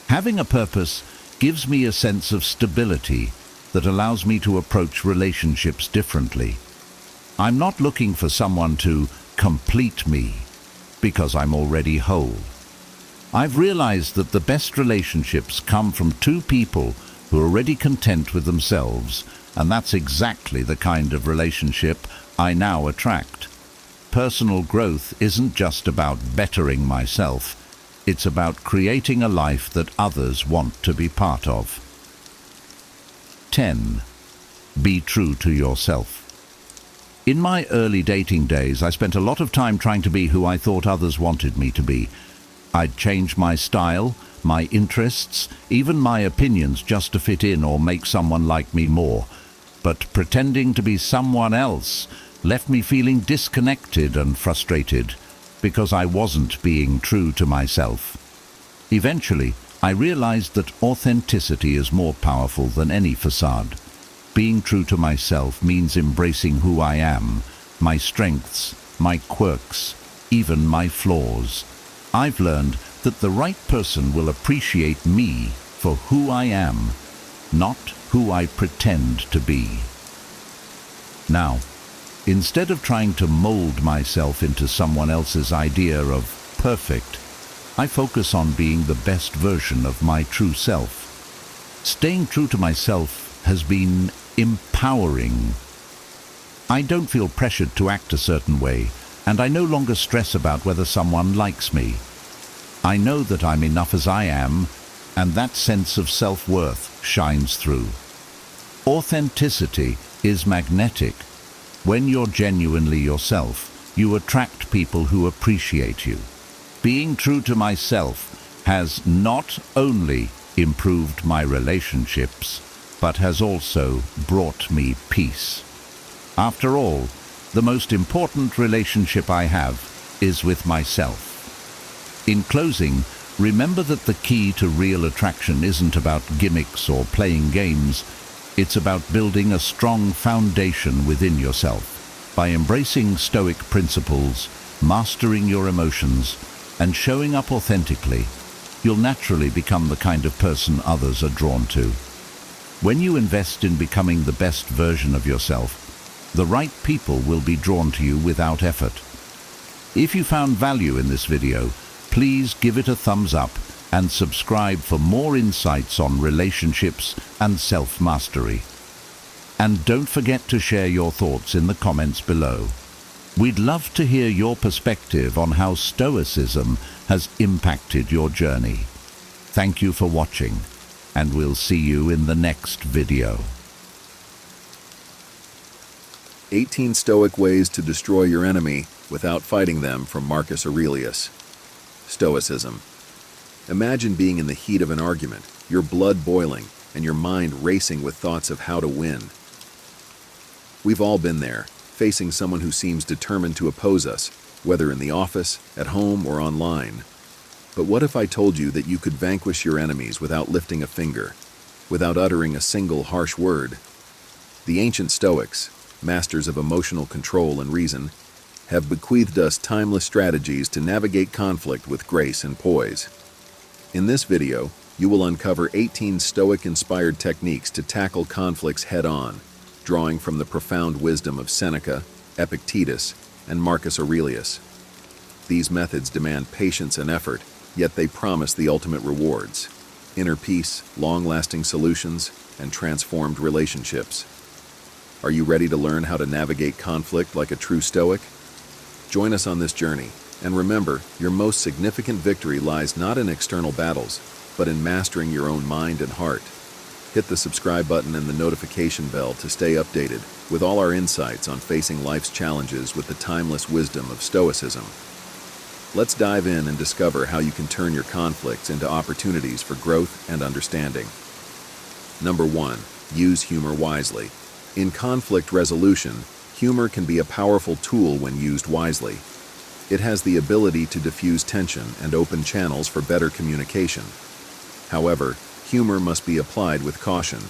C: Having a purpose gives me a sense of stability that allows me to approach relationships differently. I'm not looking for someone to complete me because I'm already whole. I've realized that the best relationships come from two people who are already content with themselves, and that's exactly the kind of relationship I now attract. Personal growth isn't just about bettering myself, it's about creating a life that others want to be part of. 10. Be true to yourself. In my early dating days, I spent a lot of time trying to be who I thought others wanted me to be. I'd change my style, my interests, even my opinions just to fit in or make someone like me more. But pretending to be someone else left me feeling disconnected and frustrated because I wasn't being true to myself. Eventually, I realized that authenticity is more powerful than any facade. Being true to myself means embracing who I am, my strengths, my quirks, even my flaws. I've learned that the right person will appreciate me for who I am, not who I pretend to be. Now, instead of trying to mold myself into someone else's idea of perfect, I focus on being the best version of my true self. Staying true to myself has been empowering. I don't feel pressured to act a certain way, and I no longer stress about whether someone likes me. I know that I'm enough as I am, and that sense of self-worth shines through. Authenticity is magnetic. When you're genuinely yourself, you attract people who appreciate you. Being true to myself has not only improved my relationships, but has also brought me peace. After all, the most important relationship I have is with myself. In closing, remember that the key to real attraction isn't about gimmicks or playing games. It's about building a strong foundation within yourself. By embracing Stoic principles, mastering your emotions, and showing up authentically, you'll naturally become the kind of person others are drawn to. When you invest in becoming the best version of yourself, the right people will be drawn to you without effort. If you found value in this video, please give it a thumbs up and subscribe for more insights on relationships and self-mastery. And don't forget to share your thoughts in the comments below. We'd love to hear your perspective on how Stoicism has impacted your journey. Thank you for watching, and we'll see you in the next video.
D: 18 Stoic Ways to Destroy Your Enemy Without Fighting Them, from Marcus Aurelius. Stoicism. Imagine being in the heat of an argument, your blood boiling, and your mind racing with thoughts of how to win. We've all been there, facing someone who seems determined to oppose us, whether in the office, at home, or online. But what if I told you that you could vanquish your enemies without lifting a finger, without uttering a single harsh word? The ancient Stoics, masters of emotional control and reason, have bequeathed us timeless strategies to navigate conflict with grace and poise. In this video, you will uncover 18 Stoic-inspired techniques to tackle conflicts head-on, drawing from the profound wisdom of Seneca, Epictetus, and Marcus Aurelius. These methods demand patience and effort, yet they promise the ultimate rewards: inner peace, long-lasting solutions, and transformed relationships. Are you ready to learn how to navigate conflict like a true Stoic? Join us on this journey, and remember, your most significant victory lies not in external battles, but in mastering your own mind and heart. Hit the subscribe button and the notification bell to stay updated with all our insights on facing life's challenges with the timeless wisdom of Stoicism. Let's dive in and discover how you can turn your conflicts into opportunities for growth and understanding. Number 1. Use humor wisely. In conflict resolution, humor can be a powerful tool when used wisely. It has the ability to diffuse tension and open channels for better communication. However, humor must be applied with caution.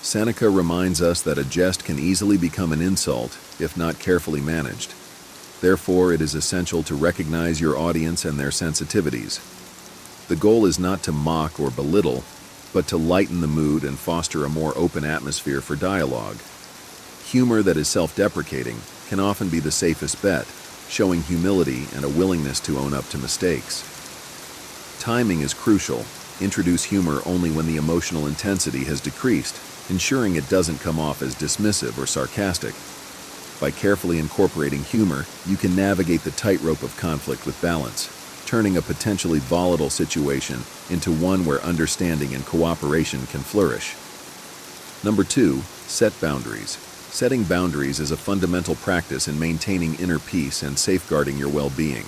D: Seneca reminds us that a jest can easily become an insult if not carefully managed. Therefore, it is essential to recognize your audience and their sensitivities. The goal is not to mock or belittle, but to lighten the mood and foster a more open atmosphere for dialogue. Humor that is self-deprecating can often be the safest bet, showing humility and a willingness to own up to mistakes. Timing is crucial. Introduce humor only when the emotional intensity has decreased, ensuring it doesn't come off as dismissive or sarcastic. By carefully incorporating humor, you can navigate the tightrope of conflict with balance, turning a potentially volatile situation into one where understanding and cooperation can flourish. Number 2. Set boundaries. Setting boundaries is a fundamental practice in maintaining inner peace and safeguarding your well-being.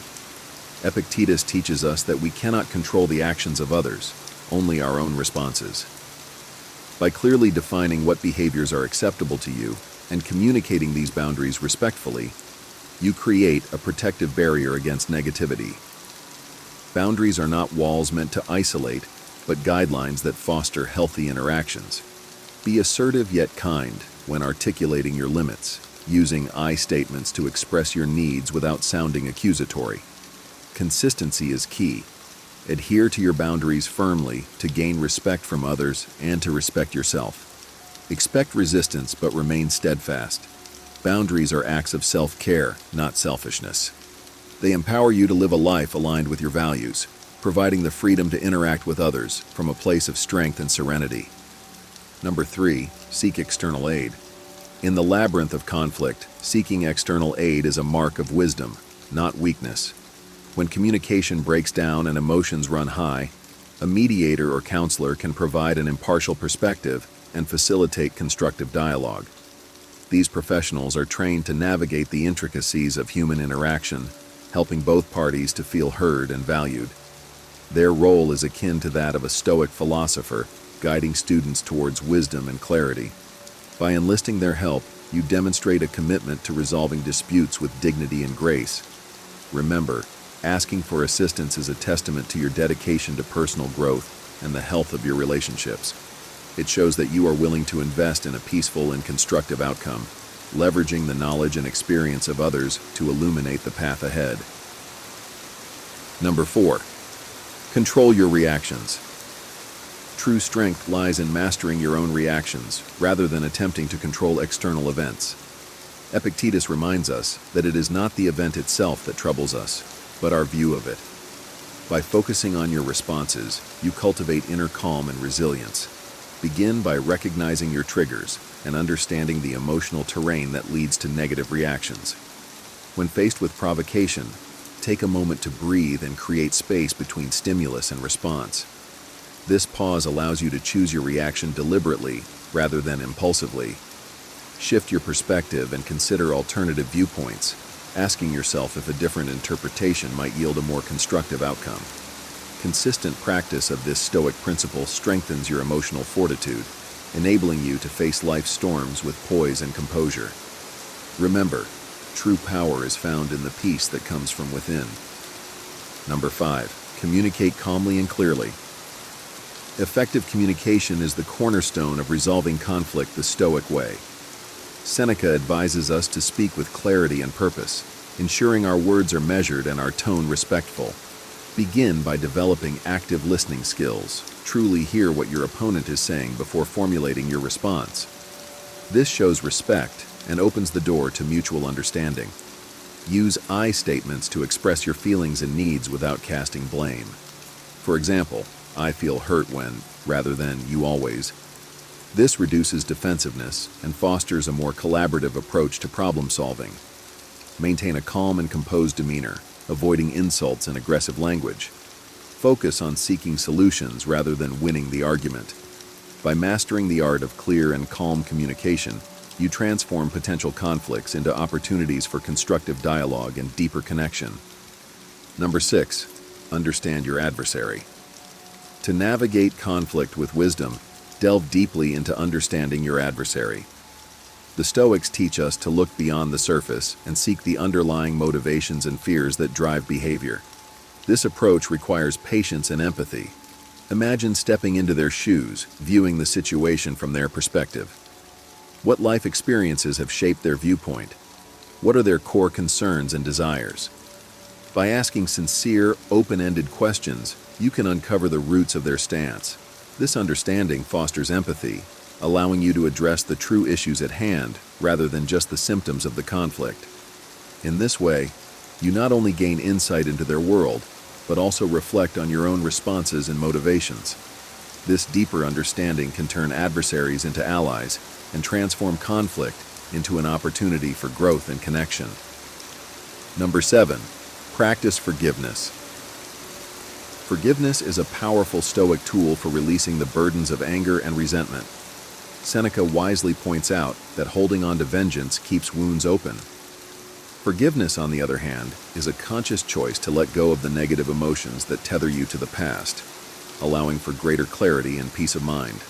D: Epictetus teaches us that we cannot control the actions of others, only our own responses. By clearly defining what behaviors are acceptable to you and communicating these boundaries respectfully, you create a protective barrier against negativity. Boundaries are not walls meant to isolate, but guidelines that foster healthy interactions. Be assertive yet kind when articulating your limits, using I statements to express your needs without sounding accusatory. Consistency is key. Adhere to your boundaries firmly to gain respect from others and to respect yourself. Expect resistance but remain steadfast. Boundaries are acts of self-care, not selfishness. They empower you to live a life aligned with your values, providing the freedom to interact with others from a place of strength and serenity. Number 3, seek external aid. In the labyrinth of conflict, seeking external aid is a mark of wisdom, not weakness. When communication breaks down and emotions run high, a mediator or counselor can provide an impartial perspective and facilitate constructive dialogue. These professionals are trained to navigate the intricacies of human interaction, helping both parties to feel heard and valued. Their role is akin to that of a Stoic philosopher, guiding students towards wisdom and clarity. By enlisting their help, you demonstrate a commitment to resolving disputes with dignity and grace. Remember, asking for assistance is a testament to your dedication to personal growth and the health of your relationships. It shows that you are willing to invest in a peaceful and constructive outcome, leveraging the knowledge and experience of others to illuminate the path ahead. Number 4, control your reactions. True strength lies in mastering your own reactions, rather than attempting to control external events. Epictetus reminds us that it is not the event itself that troubles us, but our view of it. By focusing on your responses, you cultivate inner calm and resilience. Begin by recognizing your triggers and understanding the emotional terrain that leads to negative reactions. When faced with provocation, take a moment to breathe and create space between stimulus and response. This pause allows you to choose your reaction deliberately rather than impulsively. Shift your perspective and consider alternative viewpoints, asking yourself if a different interpretation might yield a more constructive outcome. Consistent practice of this Stoic principle strengthens your emotional fortitude, enabling you to face life's storms with poise and composure. Remember, true power is found in the peace that comes from within. Number 5, communicate calmly and clearly. Effective communication is the cornerstone of resolving conflict the Stoic way. Seneca advises us to speak with clarity and purpose, ensuring our words are measured and our tone respectful. Begin by developing active listening skills. Truly hear what your opponent is saying before formulating your response. This shows respect and opens the door to mutual understanding. Use I statements to express your feelings and needs without casting blame. For example, I feel hurt when, rather than you always. This reduces defensiveness and fosters a more collaborative approach to problem solving. Maintain a calm and composed demeanor, avoiding insults and aggressive language. Focus on seeking solutions rather than winning the argument. By mastering the art of clear and calm communication, you transform potential conflicts into opportunities for constructive dialogue and deeper connection. Number 6, understand your adversary. To navigate conflict with wisdom, delve deeply into understanding your adversary. The Stoics teach us to look beyond the surface and seek the underlying motivations and fears that drive behavior. This approach requires patience and empathy. Imagine stepping into their shoes, viewing the situation from their perspective. What life experiences have shaped their viewpoint? What are their core concerns and desires? By asking sincere, open-ended questions, you can uncover the roots of their stance. This understanding fosters empathy, allowing you to address the true issues at hand rather than just the symptoms of the conflict. In this way, you not only gain insight into their world, but also reflect on your own responses and motivations. This deeper understanding can turn adversaries into allies and transform conflict into an opportunity for growth and connection. Number 7, practice forgiveness. Forgiveness is a powerful Stoic tool for releasing the burdens of anger and resentment. Seneca wisely points out that holding on to vengeance keeps wounds open. Forgiveness, on the other hand, is a conscious choice to let go of the negative emotions that tether you to the past, allowing for greater clarity and peace of mind.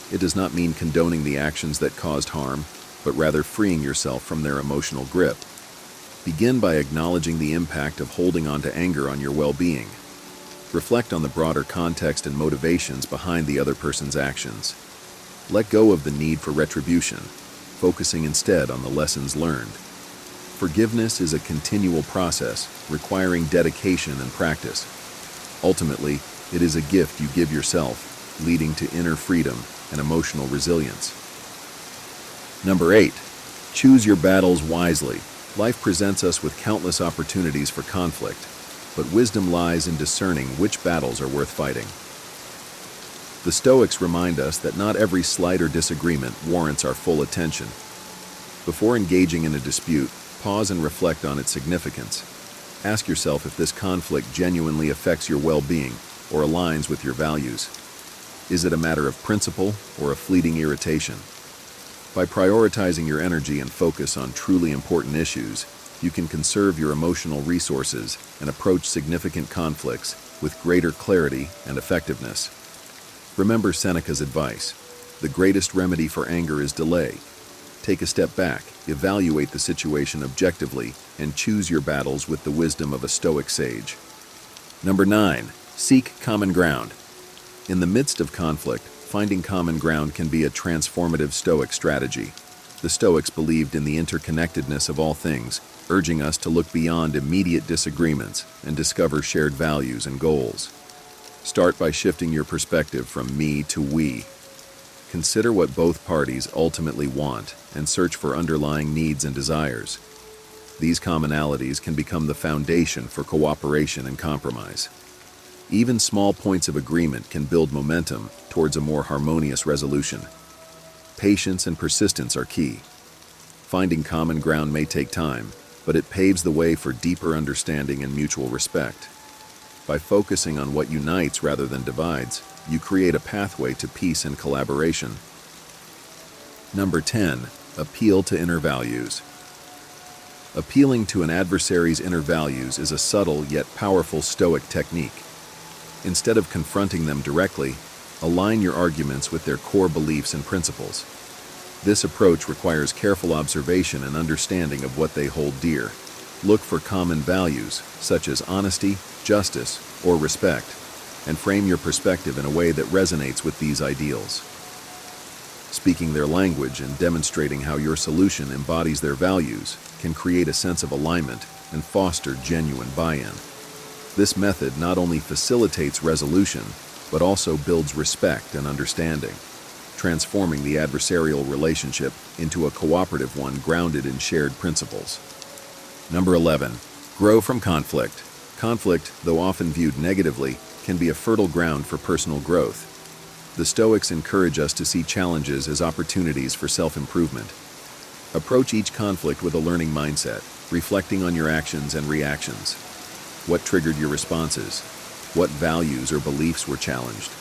D: It does not mean condoning the actions that caused harm, but rather freeing yourself from their emotional grip. Begin by acknowledging the impact of holding on to anger on your well-being. Reflect on the broader context and motivations behind the other person's actions. Let go of the need for retribution, focusing instead on the lessons learned. Forgiveness is a continual process, requiring dedication and practice. Ultimately, it is a gift you give yourself, leading to inner freedom and emotional resilience. Number 8. Choose your battles wisely. Life presents us with countless opportunities for conflict, but wisdom lies in discerning which battles are worth fighting. The Stoics remind us that not every slight or disagreement warrants our full attention. Before engaging in a dispute, pause and reflect on its significance. Ask yourself if this conflict genuinely affects your well-being or aligns with your values. Is it a matter of principle or a fleeting irritation? By prioritizing your energy and focus on truly important issues, you can conserve your emotional resources and approach significant conflicts with greater clarity and effectiveness. Remember Seneca's advice: the greatest remedy for anger is delay. Take a step back, evaluate the situation objectively, and choose your battles with the wisdom of a Stoic sage. Number 9. Seek common ground. In the midst of conflict, finding common ground can be a transformative Stoic strategy. The Stoics believed in the interconnectedness of all things, urging us to look beyond immediate disagreements and discover shared values and goals. Start by shifting your perspective from me to we. Consider what both parties ultimately want and search for underlying needs and desires. These commonalities can become the foundation for cooperation and compromise. Even small points of agreement can build momentum towards a more harmonious resolution. Patience and persistence are key. Finding common ground may take time, but it paves the way for deeper understanding and mutual respect. By focusing on what unites rather than divides, you create a pathway to peace and collaboration. Number 10. Appeal to inner values. Appealing to an adversary's inner values is a subtle yet powerful Stoic technique. Instead of confronting them directly, align your arguments with their core beliefs and principles. This approach requires careful observation and understanding of what they hold dear. Look for common values, such as honesty, justice, or respect, and frame your perspective in a way that resonates with these ideals. Speaking their language and demonstrating how your solution embodies their values can create a sense of alignment and foster genuine buy-in. This method not only facilitates resolution, but also builds respect and understanding, transforming the adversarial relationship into a cooperative one grounded in shared principles. Number 11. Grow from conflict. Conflict, though often viewed negatively, can be a fertile ground for personal growth. The Stoics encourage us to see challenges as opportunities for self-improvement. Approach each conflict with a learning mindset, reflecting on your actions and reactions. What triggered your responses? What values or beliefs were challenged?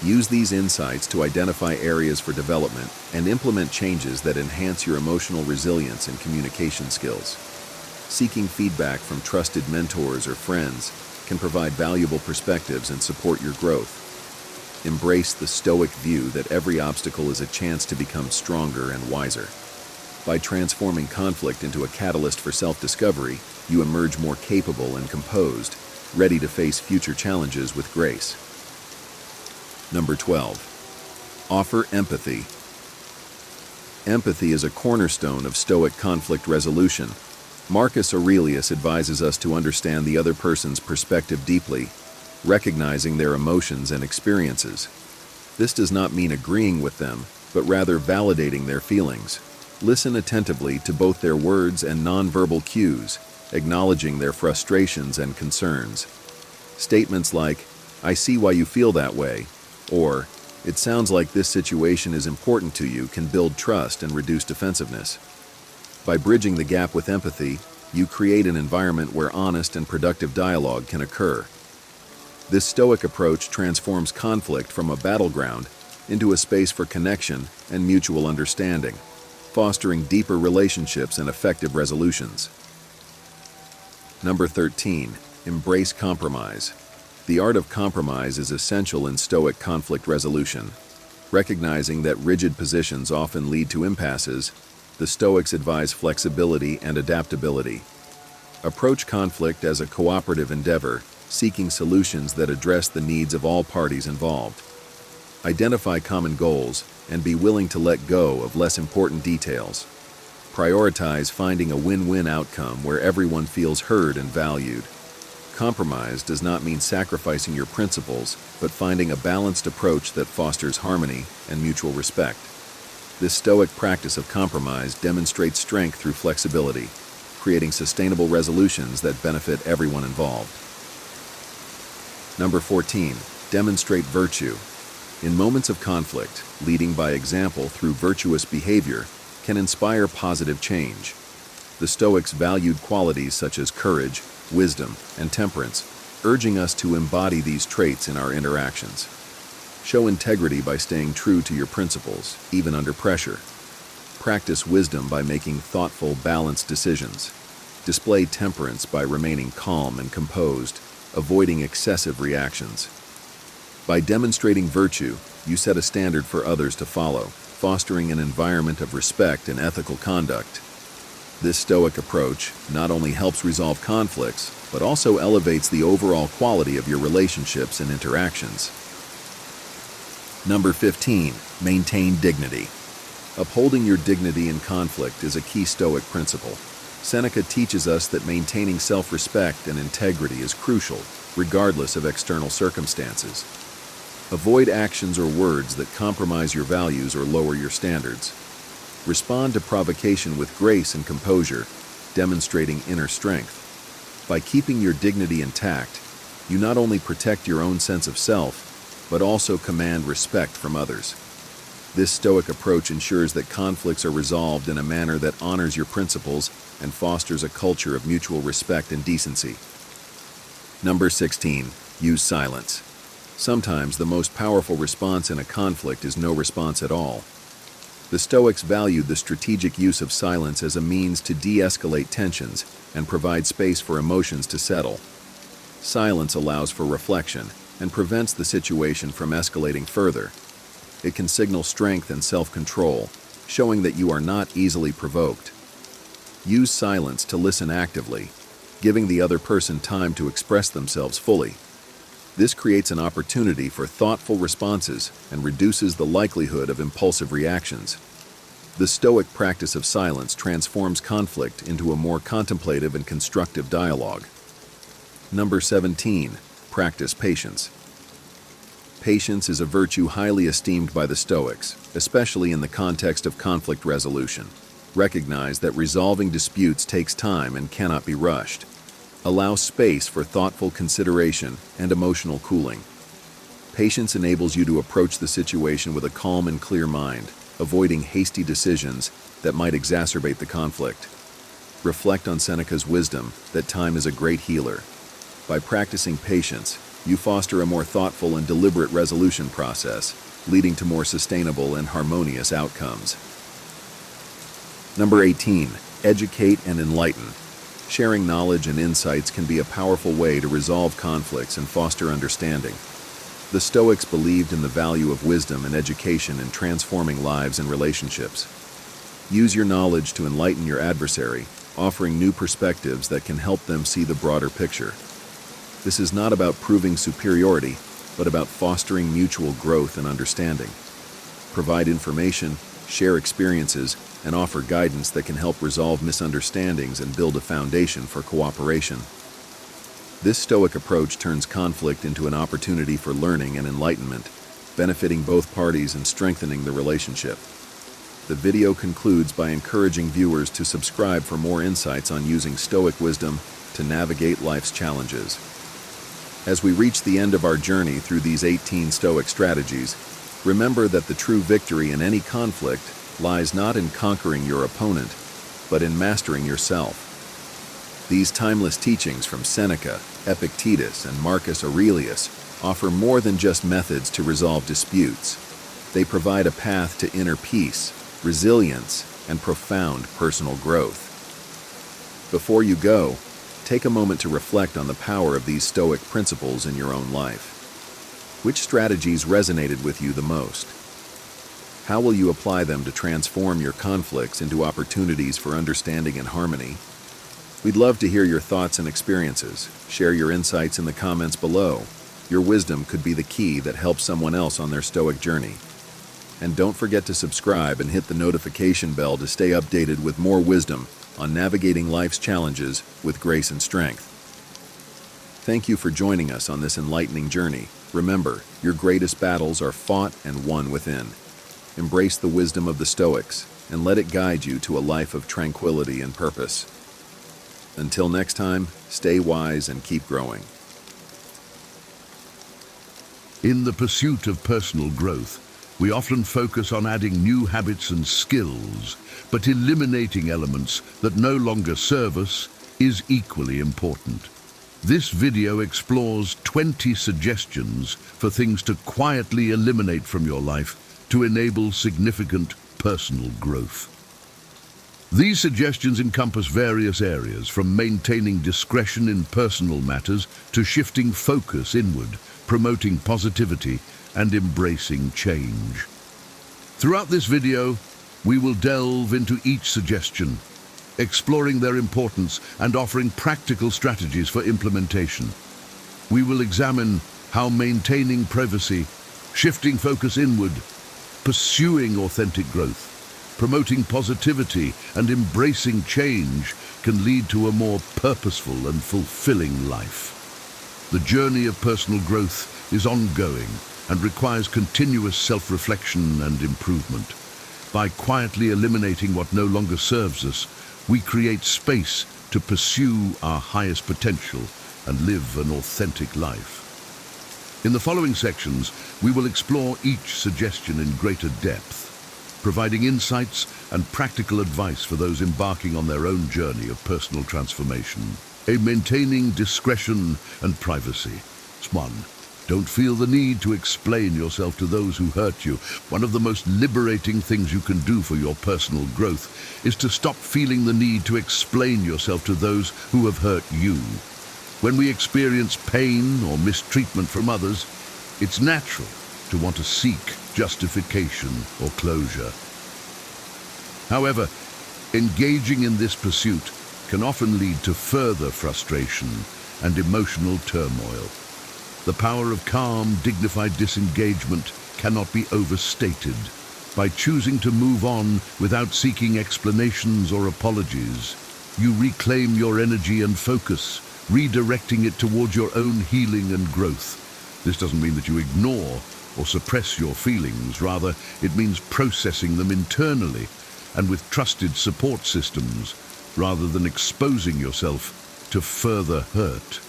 D: Use these insights to identify areas for development and implement changes that enhance your emotional resilience and communication skills. Seeking feedback from trusted mentors or friends can provide valuable perspectives and support your growth. Embrace the Stoic view that every obstacle is a chance to become stronger and wiser. By transforming conflict into a catalyst for self-discovery, you emerge more capable and composed, ready to face future challenges with grace. Number 12. Offer empathy. Empathy is a cornerstone of Stoic conflict resolution. Marcus Aurelius advises us to understand the other person's perspective deeply, recognizing their emotions and experiences. This does not mean agreeing with them, but rather validating their feelings. Listen attentively to both their words and nonverbal cues, acknowledging their frustrations and concerns. Statements like, "I see why you feel that way," or, "It sounds like this situation is important to you," can build trust and reduce defensiveness. By bridging the gap with empathy, you create an environment where honest and productive dialogue can occur. This Stoic approach transforms conflict from a battleground into a space for connection and mutual understanding, fostering deeper relationships and effective resolutions. Number 13. Embrace compromise. The art of compromise is essential in Stoic conflict resolution. Recognizing that rigid positions often lead to impasses, the Stoics advise flexibility and adaptability. Approach conflict as a cooperative endeavor, seeking solutions that address the needs of all parties involved. Identify common goals and be willing to let go of less important details. Prioritize finding a win-win outcome where everyone feels heard and valued. Compromise does not mean sacrificing your principles, but finding a balanced approach that fosters harmony and mutual respect. This Stoic practice of compromise demonstrates strength through flexibility, creating sustainable resolutions that benefit everyone involved. Number 14. Demonstrate virtue. In moments of conflict, leading by example through virtuous behavior can inspire positive change. The Stoics valued qualities such as courage, wisdom, and temperance, urging us to embody these traits in our interactions. Show integrity by staying true to your principles, even under pressure. Practice wisdom by making thoughtful, balanced decisions. Display temperance by remaining calm and composed, avoiding excessive reactions. By demonstrating virtue, you set a standard for others to follow, fostering an environment of respect and ethical conduct. This Stoic approach not only helps resolve conflicts, but also elevates the overall quality of your relationships and interactions. Number 15. Maintain dignity. Upholding your dignity in conflict is a key Stoic principle. Seneca teaches us that maintaining self-respect and integrity is crucial, regardless of external circumstances. Avoid actions or words that compromise your values or lower your standards. Respond to provocation with grace and composure, demonstrating inner strength. By keeping your dignity intact, you not only protect your own sense of self, but also command respect from others. This Stoic approach ensures that conflicts are resolved in a manner that honors your principles and fosters a culture of mutual respect and decency. Number 16. Use silence. Sometimes the most powerful response in a conflict is no response at all. The Stoics valued the strategic use of silence as a means to de-escalate tensions and provide space for emotions to settle. Silence allows for reflection and prevents the situation from escalating further. It can signal strength and self-control, showing that you are not easily provoked. Use silence to listen actively, giving the other person time to express themselves fully. This creates an opportunity for thoughtful responses and reduces the likelihood of impulsive reactions. The Stoic practice of silence transforms conflict into a more contemplative and constructive dialogue. Number 17. Practice patience. Patience is a virtue highly esteemed by the Stoics, especially in the context of conflict resolution. Recognize that resolving disputes takes time and cannot be rushed. Allow space for thoughtful consideration and emotional cooling. Patience enables you to approach the situation with a calm and clear mind, avoiding hasty decisions that might exacerbate the conflict. Reflect on Seneca's wisdom that time is a great healer. By practicing patience, you foster a more thoughtful and deliberate resolution process, leading to more sustainable and harmonious outcomes. Number 18. Educate and enlighten. Sharing knowledge and insights can be a powerful way to resolve conflicts and foster understanding. The Stoics believed in the value of wisdom and education in transforming lives and relationships. Use your knowledge to enlighten your adversary, offering new perspectives that can help them see the broader picture. This is not about proving superiority, but about fostering mutual growth and understanding. Provide information, share experiences, and offer guidance that can help resolve misunderstandings and build a foundation for cooperation. This Stoic approach turns conflict into an opportunity for learning and enlightenment, benefiting both parties and strengthening the relationship. The video concludes by encouraging viewers to subscribe for more insights on using Stoic wisdom to navigate life's challenges. As we reach the end of our journey through these 18 Stoic strategies, remember that the true victory in any conflict lies not in conquering your opponent, but in mastering yourself. These timeless teachings from Seneca, Epictetus, and Marcus Aurelius offer more than just methods to resolve disputes. They provide a path to inner peace, resilience, and profound personal growth. Before you go, take a moment to reflect on the power of these Stoic principles in your own life. Which strategies resonated with you the most? How will you apply them to transform your conflicts into opportunities for understanding and harmony? We'd love to hear your thoughts and experiences. Share your insights in the comments below. Your wisdom could be the key that helps someone else on their Stoic journey. And don't forget to subscribe and hit the notification bell to stay updated with more wisdom on navigating life's challenges with grace and strength. Thank you for joining us on this enlightening journey. Remember, your greatest battles are fought and won within. Embrace the wisdom of the Stoics and let it guide you to a life of tranquility and purpose. Until next time, stay wise and keep growing.
E: In the pursuit of personal growth, we often focus on adding new habits and skills, but eliminating elements that no longer serve us is equally important. This video explores 20 suggestions for things to quietly eliminate from your life to enable significant personal growth. These suggestions encompass various areas, from maintaining discretion in personal matters to shifting focus inward, promoting positivity, and embracing change. Throughout this video, we will delve into each suggestion, exploring their importance and offering practical strategies for implementation. We will examine how maintaining privacy, shifting focus inward, pursuing authentic growth, promoting positivity, and embracing change can lead to a more purposeful and fulfilling life. The journey of personal growth is ongoing and requires continuous self-reflection and improvement. By quietly eliminating what no longer serves us, we create space to pursue our highest potential and live an authentic life. In the following sections, we will explore each suggestion in greater depth, providing insights and practical advice for those embarking on their own journey of personal transformation. Maintaining discretion and privacy. 1. Don't feel the need to explain yourself to those who hurt you. One of the most liberating things you can do for your personal growth is to stop feeling the need to explain yourself to those who have hurt you. When we experience pain or mistreatment from others, it's natural to want to seek justification or closure. However, engaging in this pursuit can often lead to further frustration and emotional turmoil. The power of calm, dignified disengagement cannot be overstated. By choosing to move on without seeking explanations or apologies, you reclaim your energy and focus, redirecting it towards your own healing and growth. This doesn't mean that you ignore or suppress your feelings. Rather, it means processing them internally and with trusted support systems, rather than exposing yourself to further hurt.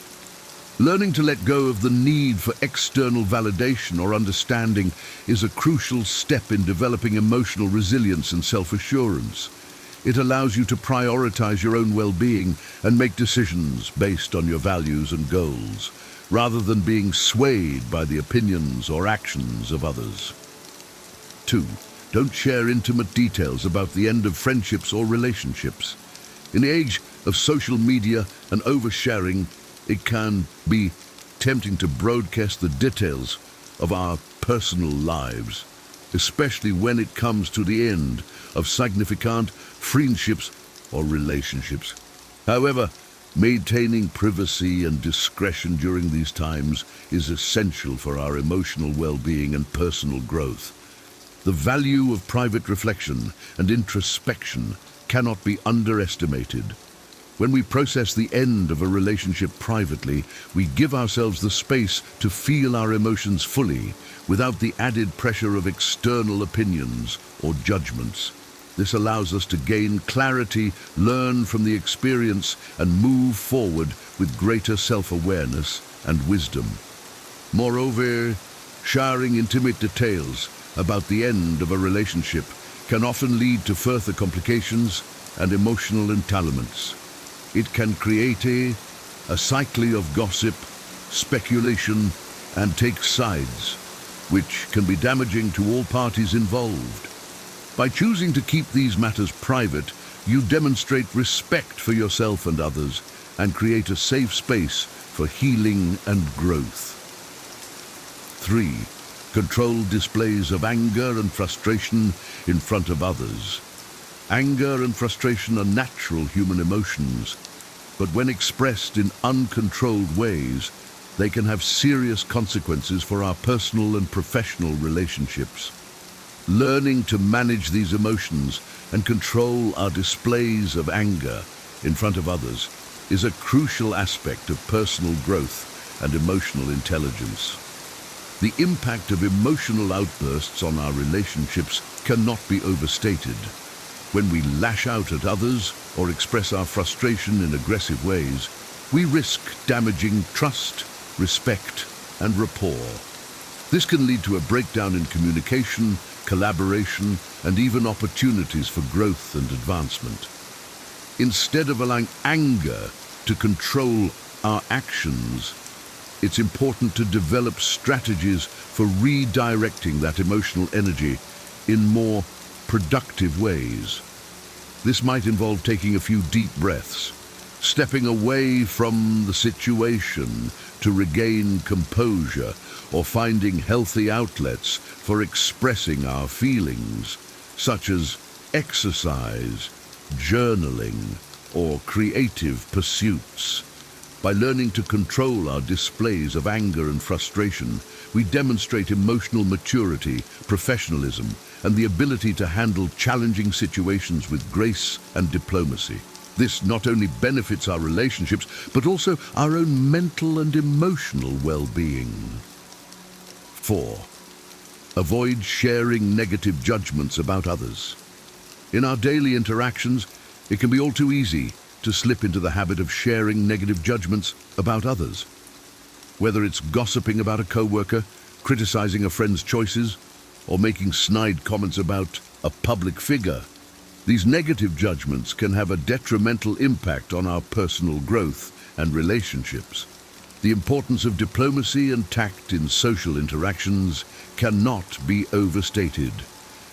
E: Learning to let go of the need for external validation or understanding is a crucial step in developing emotional resilience and self-assurance. It allows you to prioritize your own well-being and make decisions based on your values and goals, rather than being swayed by the opinions or actions of others. 2. Don't share intimate details about the end of friendships or relationships. In the age of social media and oversharing, it can be tempting to broadcast the details of our personal lives, especially when it comes to the end of significant friendships or relationships. However, maintaining privacy and discretion during these times is essential for our emotional well-being and personal growth. The value of private reflection and introspection cannot be underestimated. When we process the end of a relationship privately, we give ourselves the space to feel our emotions fully, without the added pressure of external opinions or judgments. This allows us to gain clarity, learn from the experience, and move forward with greater self-awareness and wisdom. Moreover, sharing intimate details about the end of a relationship can often lead to further complications and emotional entanglements. It can create a cycle of gossip, speculation, and take sides, which can be damaging to all parties involved. By choosing to keep these matters private, you demonstrate respect for yourself and others and create a safe space for healing and growth. 3. Control displays of anger and frustration in front of others. Anger and frustration are natural human emotions, but when expressed in uncontrolled ways, they can have serious consequences for our personal and professional relationships. Learning to manage these emotions and control our displays of anger in front of others is a crucial aspect of personal growth and emotional intelligence. The impact of emotional outbursts on our relationships cannot be overstated. When we lash out at others or express our frustration in aggressive ways, we risk damaging trust, respect, and rapport. This can lead to a breakdown in communication, collaboration, and even opportunities for growth and advancement. Instead of allowing anger to control our actions, it's important to develop strategies for redirecting that emotional energy in more productive ways. This might involve taking a few deep breaths, stepping away from the situation to regain composure, or finding healthy outlets for expressing our feelings, such as exercise, journaling, or creative pursuits. By learning to control our displays of anger and frustration, we demonstrate emotional maturity, professionalism, and the ability to handle challenging situations with grace and diplomacy. This not only benefits our relationships, but also our own mental and emotional well-being. 4. Avoid sharing negative judgments about others. In our daily interactions, it can be all too easy to slip into the habit of sharing negative judgments about others. Whether it's gossiping about a coworker, criticizing a friend's choices, or making snide comments about a public figure, these negative judgments can have a detrimental impact on our personal growth and relationships. The importance of diplomacy and tact in social interactions cannot be overstated.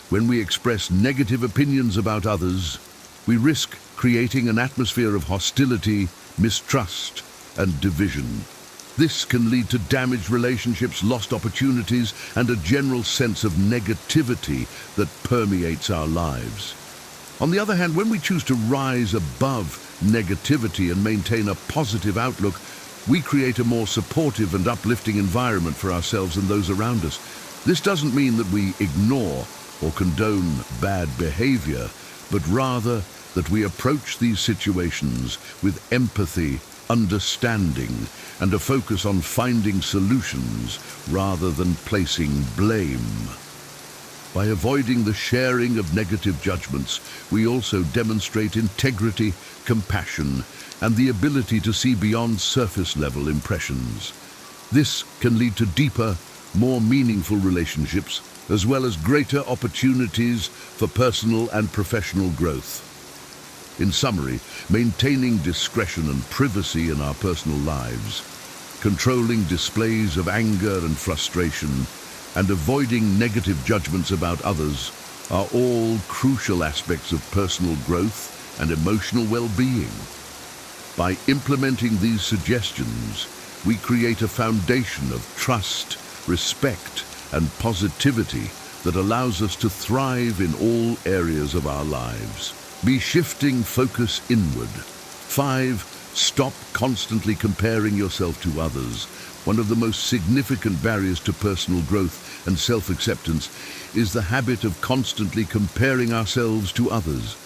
E: When we express negative opinions about others, we risk creating an atmosphere of hostility, mistrust, and division. This can lead to damaged relationships, lost opportunities, and a general sense of negativity that permeates our lives. On the other hand, when we choose to rise above negativity and maintain a positive outlook, we create a more supportive and uplifting environment for ourselves and those around us. This doesn't mean that we ignore or condone bad behavior, but rather that we approach these situations with empathy, understanding, and a focus on finding solutions rather than placing blame. By avoiding the sharing of negative judgments, we also demonstrate integrity, compassion, and the ability to see beyond surface-level impressions. This can lead to deeper, more meaningful relationships, as well as greater opportunities for personal and professional growth. In summary, maintaining discretion and privacy in our personal lives, controlling displays of anger and frustration, and avoiding negative judgments about others are all crucial aspects of personal growth and emotional well-being. By implementing these suggestions, we create a foundation of trust, respect, and positivity that allows us to thrive in all areas of our lives. Be shifting focus inward. 5. Stop constantly comparing yourself to others. One of the most significant barriers to personal growth and self-acceptance is the habit of constantly comparing ourselves to others.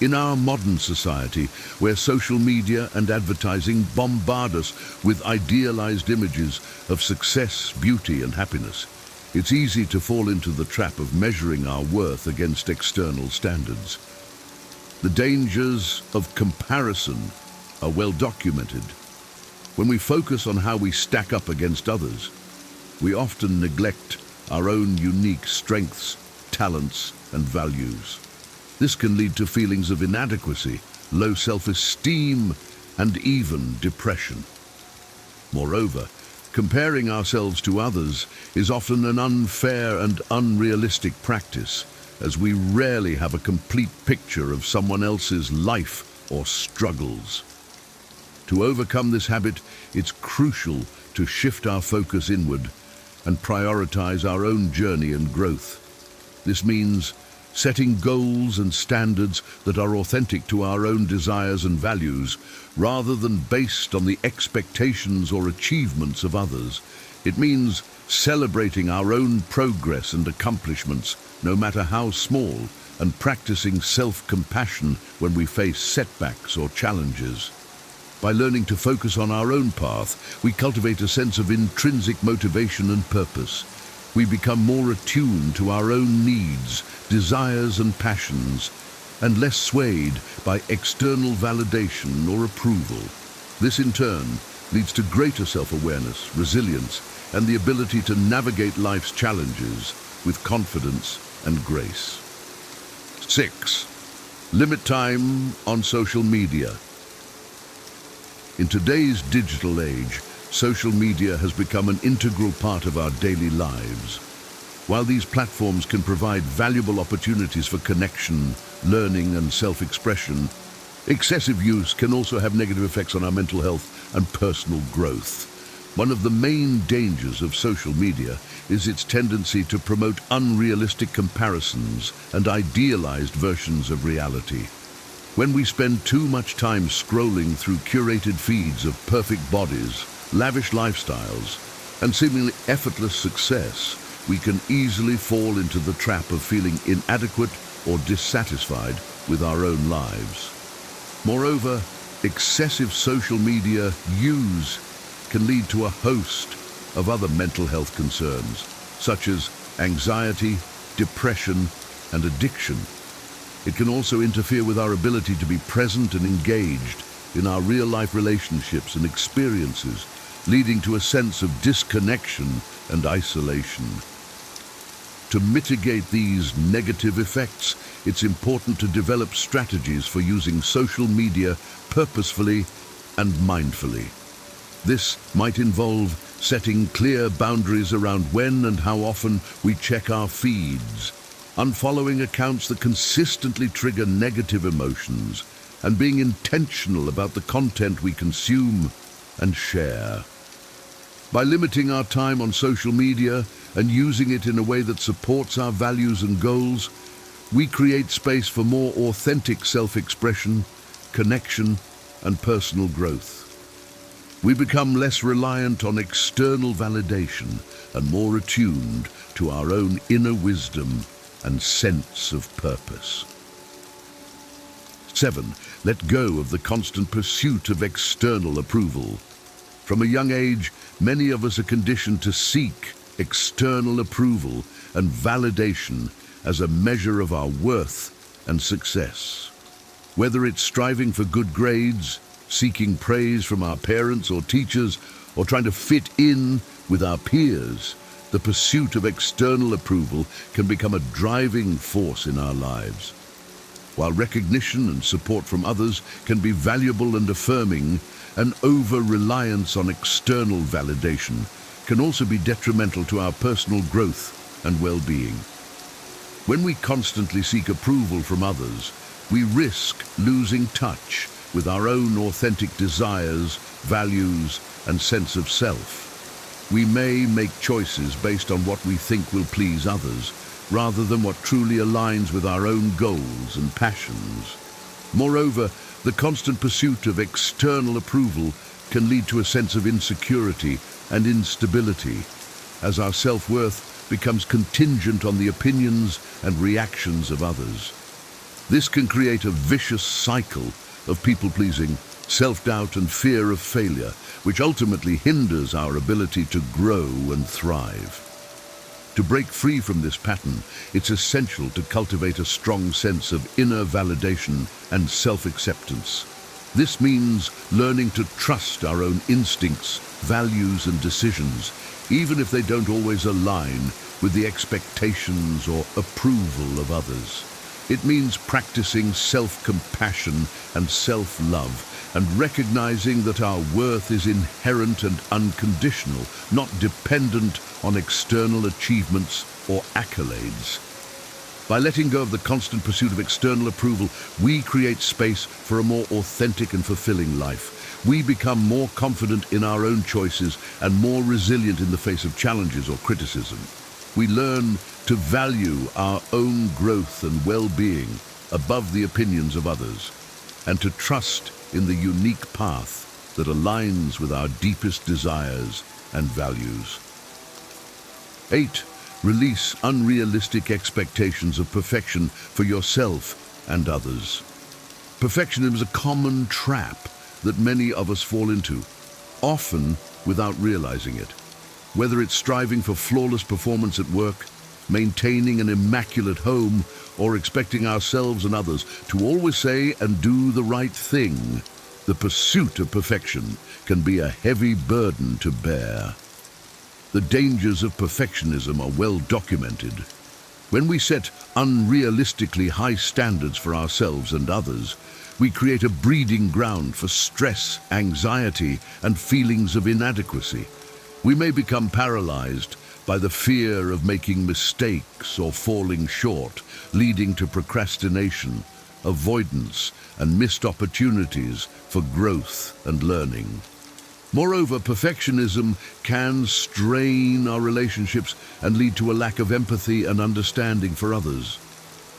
E: In our modern society, where social media and advertising bombard us with idealized images of success, beauty, and happiness, it's easy to fall into the trap of measuring our worth against external standards. The dangers of comparison are well documented. When we focus on how we stack up against others, we often neglect our own unique strengths, talents, and values. This can lead to feelings of inadequacy, low self-esteem, and even depression. Moreover, comparing ourselves to others is often an unfair and unrealistic practice, as we rarely have a complete picture of someone else's life or struggles. To overcome this habit, it's crucial to shift our focus inward and prioritize our own journey and growth. This means setting goals and standards that are authentic to our own desires and values, rather than based on the expectations or achievements of others. It means celebrating our own progress and accomplishments, no matter how small, and practicing self-compassion when we face setbacks or challenges. By learning to focus on our own path, we cultivate a sense of intrinsic motivation and purpose. We become more attuned to our own needs, desires and passions, and less swayed by external validation or approval. This in turn leads to greater self-awareness, resilience, and the ability to navigate life's challenges with confidence and grace. 6. Limit time on social media. In today's digital age, social media has become an integral part of our daily lives. While these platforms can provide valuable opportunities for connection, learning, and self-expression, excessive use can also have negative effects on our mental health and personal growth. One of the main dangers of social media is its tendency to promote unrealistic comparisons and idealized versions of reality. When we spend too much time scrolling through curated feeds of perfect bodies, lavish lifestyles, and seemingly effortless success, we can easily fall into the trap of feeling inadequate or dissatisfied with our own lives. Moreover, excessive social media use can lead to a host of other mental health concerns, such as anxiety, depression, and addiction. It can also interfere with our ability to be present and engaged in our real-life relationships and experiences, leading to a sense of disconnection and isolation. To mitigate these negative effects, it's important to develop strategies for using social media purposefully and mindfully. This might involve setting clear boundaries around when and how often we check our feeds, unfollowing accounts that consistently trigger negative emotions, and being intentional about the content we consume and share. By limiting our time on social media and using it in a way that supports our values and goals, we create space for more authentic self-expression, connection, and personal growth. We become less reliant on external validation and more attuned to our own inner wisdom and sense of purpose. 7. Let go of the constant pursuit of external approval. From a young age, many of us are conditioned to seek external approval and validation as a measure of our worth and success. Whether it's striving for good grades, seeking praise from our parents or teachers, or trying to fit in with our peers, the pursuit of external approval can become a driving force in our lives. While recognition and support from others can be valuable and affirming, an over-reliance on external validation can also be detrimental to our personal growth and well-being. When we constantly seek approval from others, we risk losing touch with our own authentic desires, values, and sense of self. We may make choices based on what we think will please others, rather than what truly aligns with our own goals and passions. Moreover, the constant pursuit of external approval can lead to a sense of insecurity and instability, as our self-worth becomes contingent on the opinions and reactions of others. This can create a vicious cycle of people-pleasing, self-doubt and fear of failure, which ultimately hinders our ability to grow and thrive. To break free from this pattern, it's essential to cultivate a strong sense of inner validation and self-acceptance. This means learning to trust our own instincts, values, and decisions, even if they don't always align with the expectations or approval of others. It means practicing self-compassion and self-love, and recognizing that our worth is inherent and unconditional, not dependent on external achievements or accolades. By letting go of the constant pursuit of external approval, we create space for a more authentic and fulfilling life. We become more confident in our own choices and more resilient in the face of challenges or criticism. We learn to value our own growth and well-being above the opinions of others, and to trust in the unique path that aligns with our deepest desires and values. 8. Release unrealistic expectations of perfection for yourself and others. Perfectionism is a common trap that many of us fall into, often without realizing it. Whether it's striving for flawless performance at work, maintaining an immaculate home, or expecting ourselves and others to always say and do the right thing, the pursuit of perfection can be a heavy burden to bear. The dangers of perfectionism are well documented. When we set unrealistically high standards for ourselves and others, we create a breeding ground for stress, anxiety, and feelings of inadequacy. We may become paralyzed by the fear of making mistakes or falling short, leading to procrastination, avoidance, and missed opportunities for growth and learning. Moreover, perfectionism can strain our relationships and lead to a lack of empathy and understanding for others.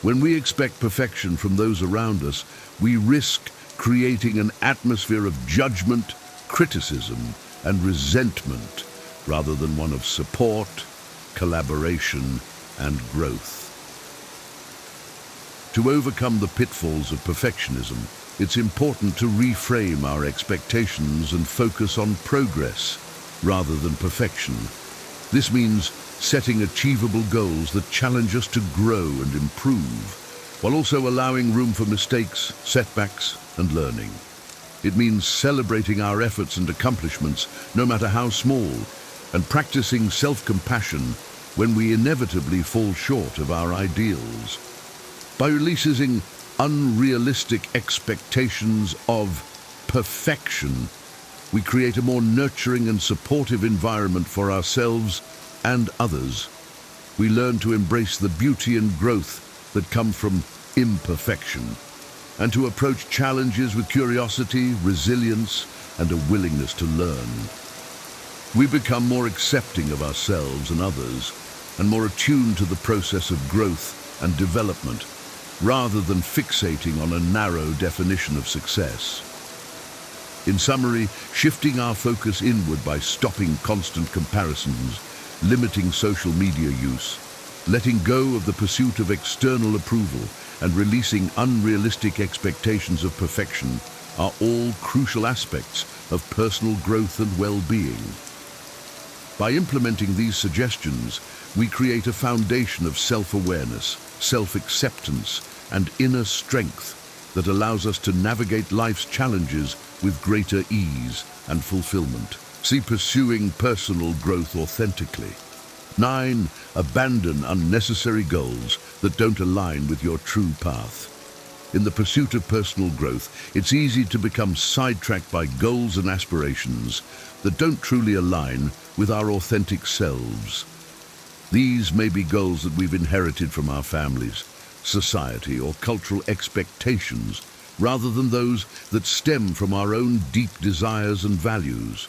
E: When we expect perfection from those around us, we risk creating an atmosphere of judgment, criticism, and resentment, rather than one of support, collaboration, and growth. To overcome the pitfalls of perfectionism, it's important to reframe our expectations and focus on progress rather than perfection. This means setting achievable goals that challenge us to grow and improve, while also allowing room for mistakes, setbacks, and learning. It means celebrating our efforts and accomplishments, no matter how small, and practicing self-compassion when we inevitably fall short of our ideals. By releasing unrealistic expectations of perfection, we create a more nurturing and supportive environment for ourselves and others. We learn to embrace the beauty and growth that come from imperfection, and to approach challenges with curiosity, resilience, and a willingness to learn. We become more accepting of ourselves and others, and more attuned to the process of growth and development, rather than fixating on a narrow definition of success. In summary, shifting our focus inward by stopping constant comparisons, limiting social media use, letting go of the pursuit of external approval, and releasing unrealistic expectations of perfection are all crucial aspects of personal growth and well-being. By implementing these suggestions, we create a foundation of self-awareness, self-acceptance, and inner strength that allows us to navigate life's challenges with greater ease and fulfillment. See pursuing personal growth authentically. 9. Abandon unnecessary goals that don't align with your true path. In the pursuit of personal growth, it's easy to become sidetracked by goals and aspirations that don't truly align with our authentic selves. These may be goals that we've inherited from our families, society, or cultural expectations, rather than those that stem from our own deep desires and values.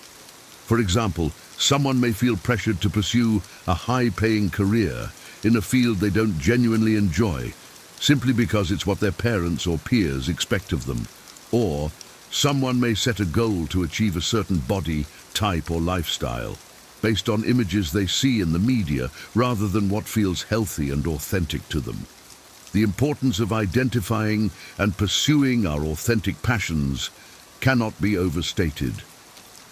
E: For example, someone may feel pressured to pursue a high-paying career in a field they don't genuinely enjoy, simply because it's what their parents or peers expect of them. Or someone may set a goal to achieve a certain body, type, or lifestyle, based on images they see in the media rather than what feels healthy and authentic to them. The importance of identifying and pursuing our authentic passions cannot be overstated.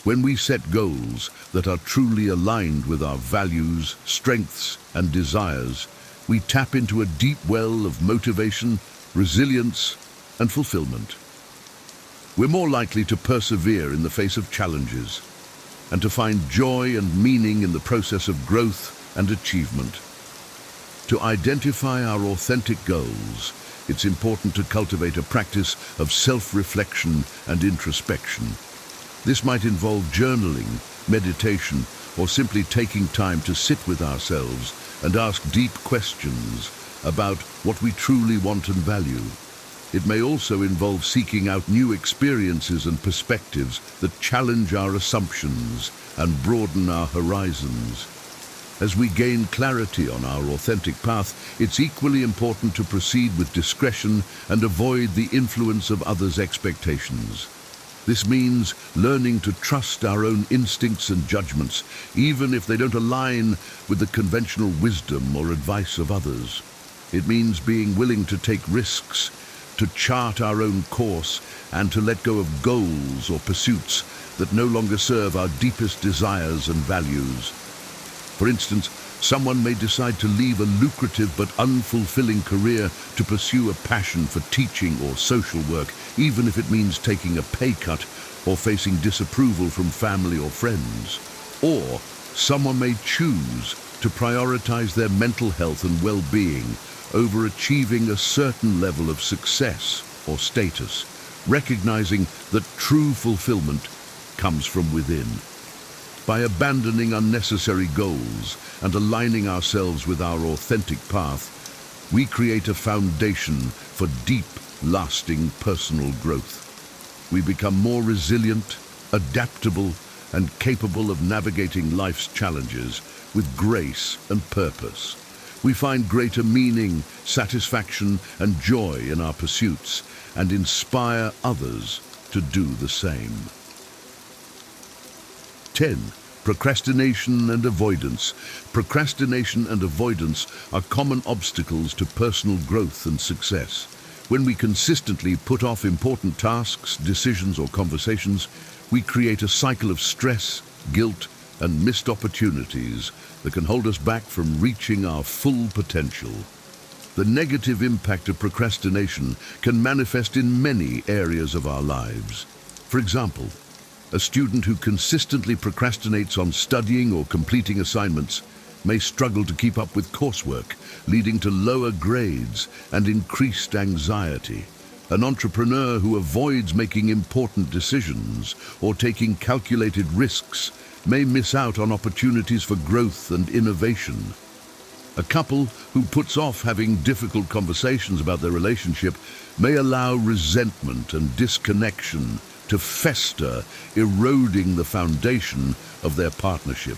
E: When we set goals that are truly aligned with our values, strengths, and desires, we tap into a deep well of motivation, resilience, and fulfillment. We're more likely to persevere in the face of challenges and to find joy and meaning in the process of growth and achievement. To identify our authentic goals, it's important to cultivate a practice of self-reflection and introspection. This might involve journaling, meditation, or simply taking time to sit with ourselves and ask deep questions about what we truly want and value. It may also involve seeking out new experiences and perspectives that challenge our assumptions and broaden our horizons. As we gain clarity on our authentic path, it's equally important to proceed with discretion and avoid the influence of others' expectations. This means learning to trust our own instincts and judgments, even if they don't align with the conventional wisdom or advice of others. It means being willing to take risks, to chart our own course and to let go of goals or pursuits that no longer serve our deepest desires and values. For instance, someone may decide to leave a lucrative but unfulfilling career to pursue a passion for teaching or social work, even if it means taking a pay cut or facing disapproval from family or friends. Or someone may choose to prioritize their mental health and well-being over achieving a certain level of success or status, recognizing that true fulfillment comes from within. By abandoning unnecessary goals and aligning ourselves with our authentic path, we create a foundation for deep, lasting personal growth. We become more resilient, adaptable, and capable of navigating life's challenges with grace and purpose. We find greater meaning, satisfaction, and joy in our pursuits and inspire others to do the same. 10. Procrastination and avoidance. Procrastination and avoidance are common obstacles to personal growth and success. When we consistently put off important tasks, decisions, or conversations, we create a cycle of stress, guilt, and missed opportunities that can hold us back from reaching our full potential. The negative impact of procrastination can manifest in many areas of our lives. For example, a student who consistently procrastinates on studying or completing assignments may struggle to keep up with coursework, leading to lower grades and increased anxiety. An entrepreneur who avoids making important decisions or taking calculated risks may miss out on opportunities for growth and innovation. A couple who puts off having difficult conversations about their relationship may allow resentment and disconnection to fester, eroding the foundation of their partnership.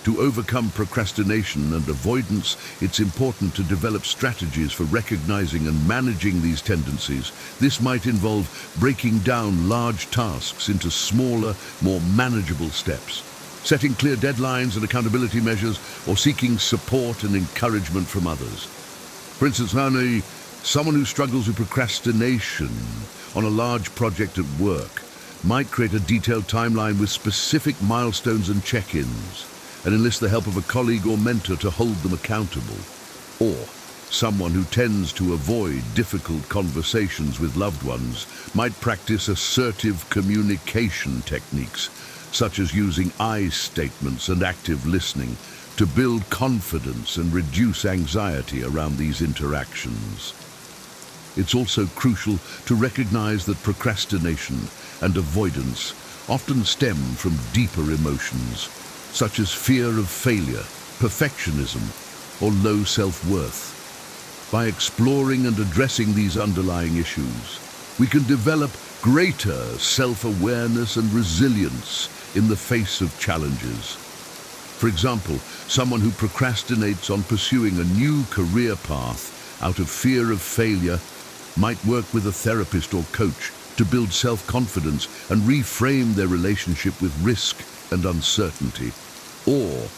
E: To overcome procrastination and avoidance, it's important to develop strategies for recognizing and managing these tendencies. This might involve breaking down large tasks into smaller, more manageable steps, setting clear deadlines and accountability measures, or seeking support and encouragement from others. For instance, someone who struggles with procrastination on a large project at work might create a detailed timeline with specific milestones and check-ins, and enlist the help of a colleague or mentor to hold them accountable. Or someone who tends to avoid difficult conversations with loved ones might practice assertive communication techniques, such as using I statements and active listening, to build confidence and reduce anxiety around these interactions. It's also crucial to recognize that procrastination and avoidance often stem from deeper emotions, such as fear of failure, perfectionism, or low self-worth. By exploring and addressing these underlying issues, we can develop greater self-awareness and resilience in the face of challenges. For example, someone who procrastinates on pursuing a new career path out of fear of failure might work with a therapist or coach to build self-confidence and reframe their relationship with risk and uncertainty. Or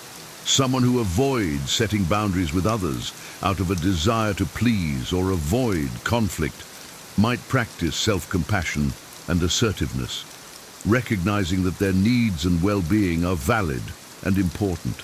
E: someone who avoids setting boundaries with others out of a desire to please or avoid conflict might practice self-compassion and assertiveness, recognizing that their needs and well-being are valid and important.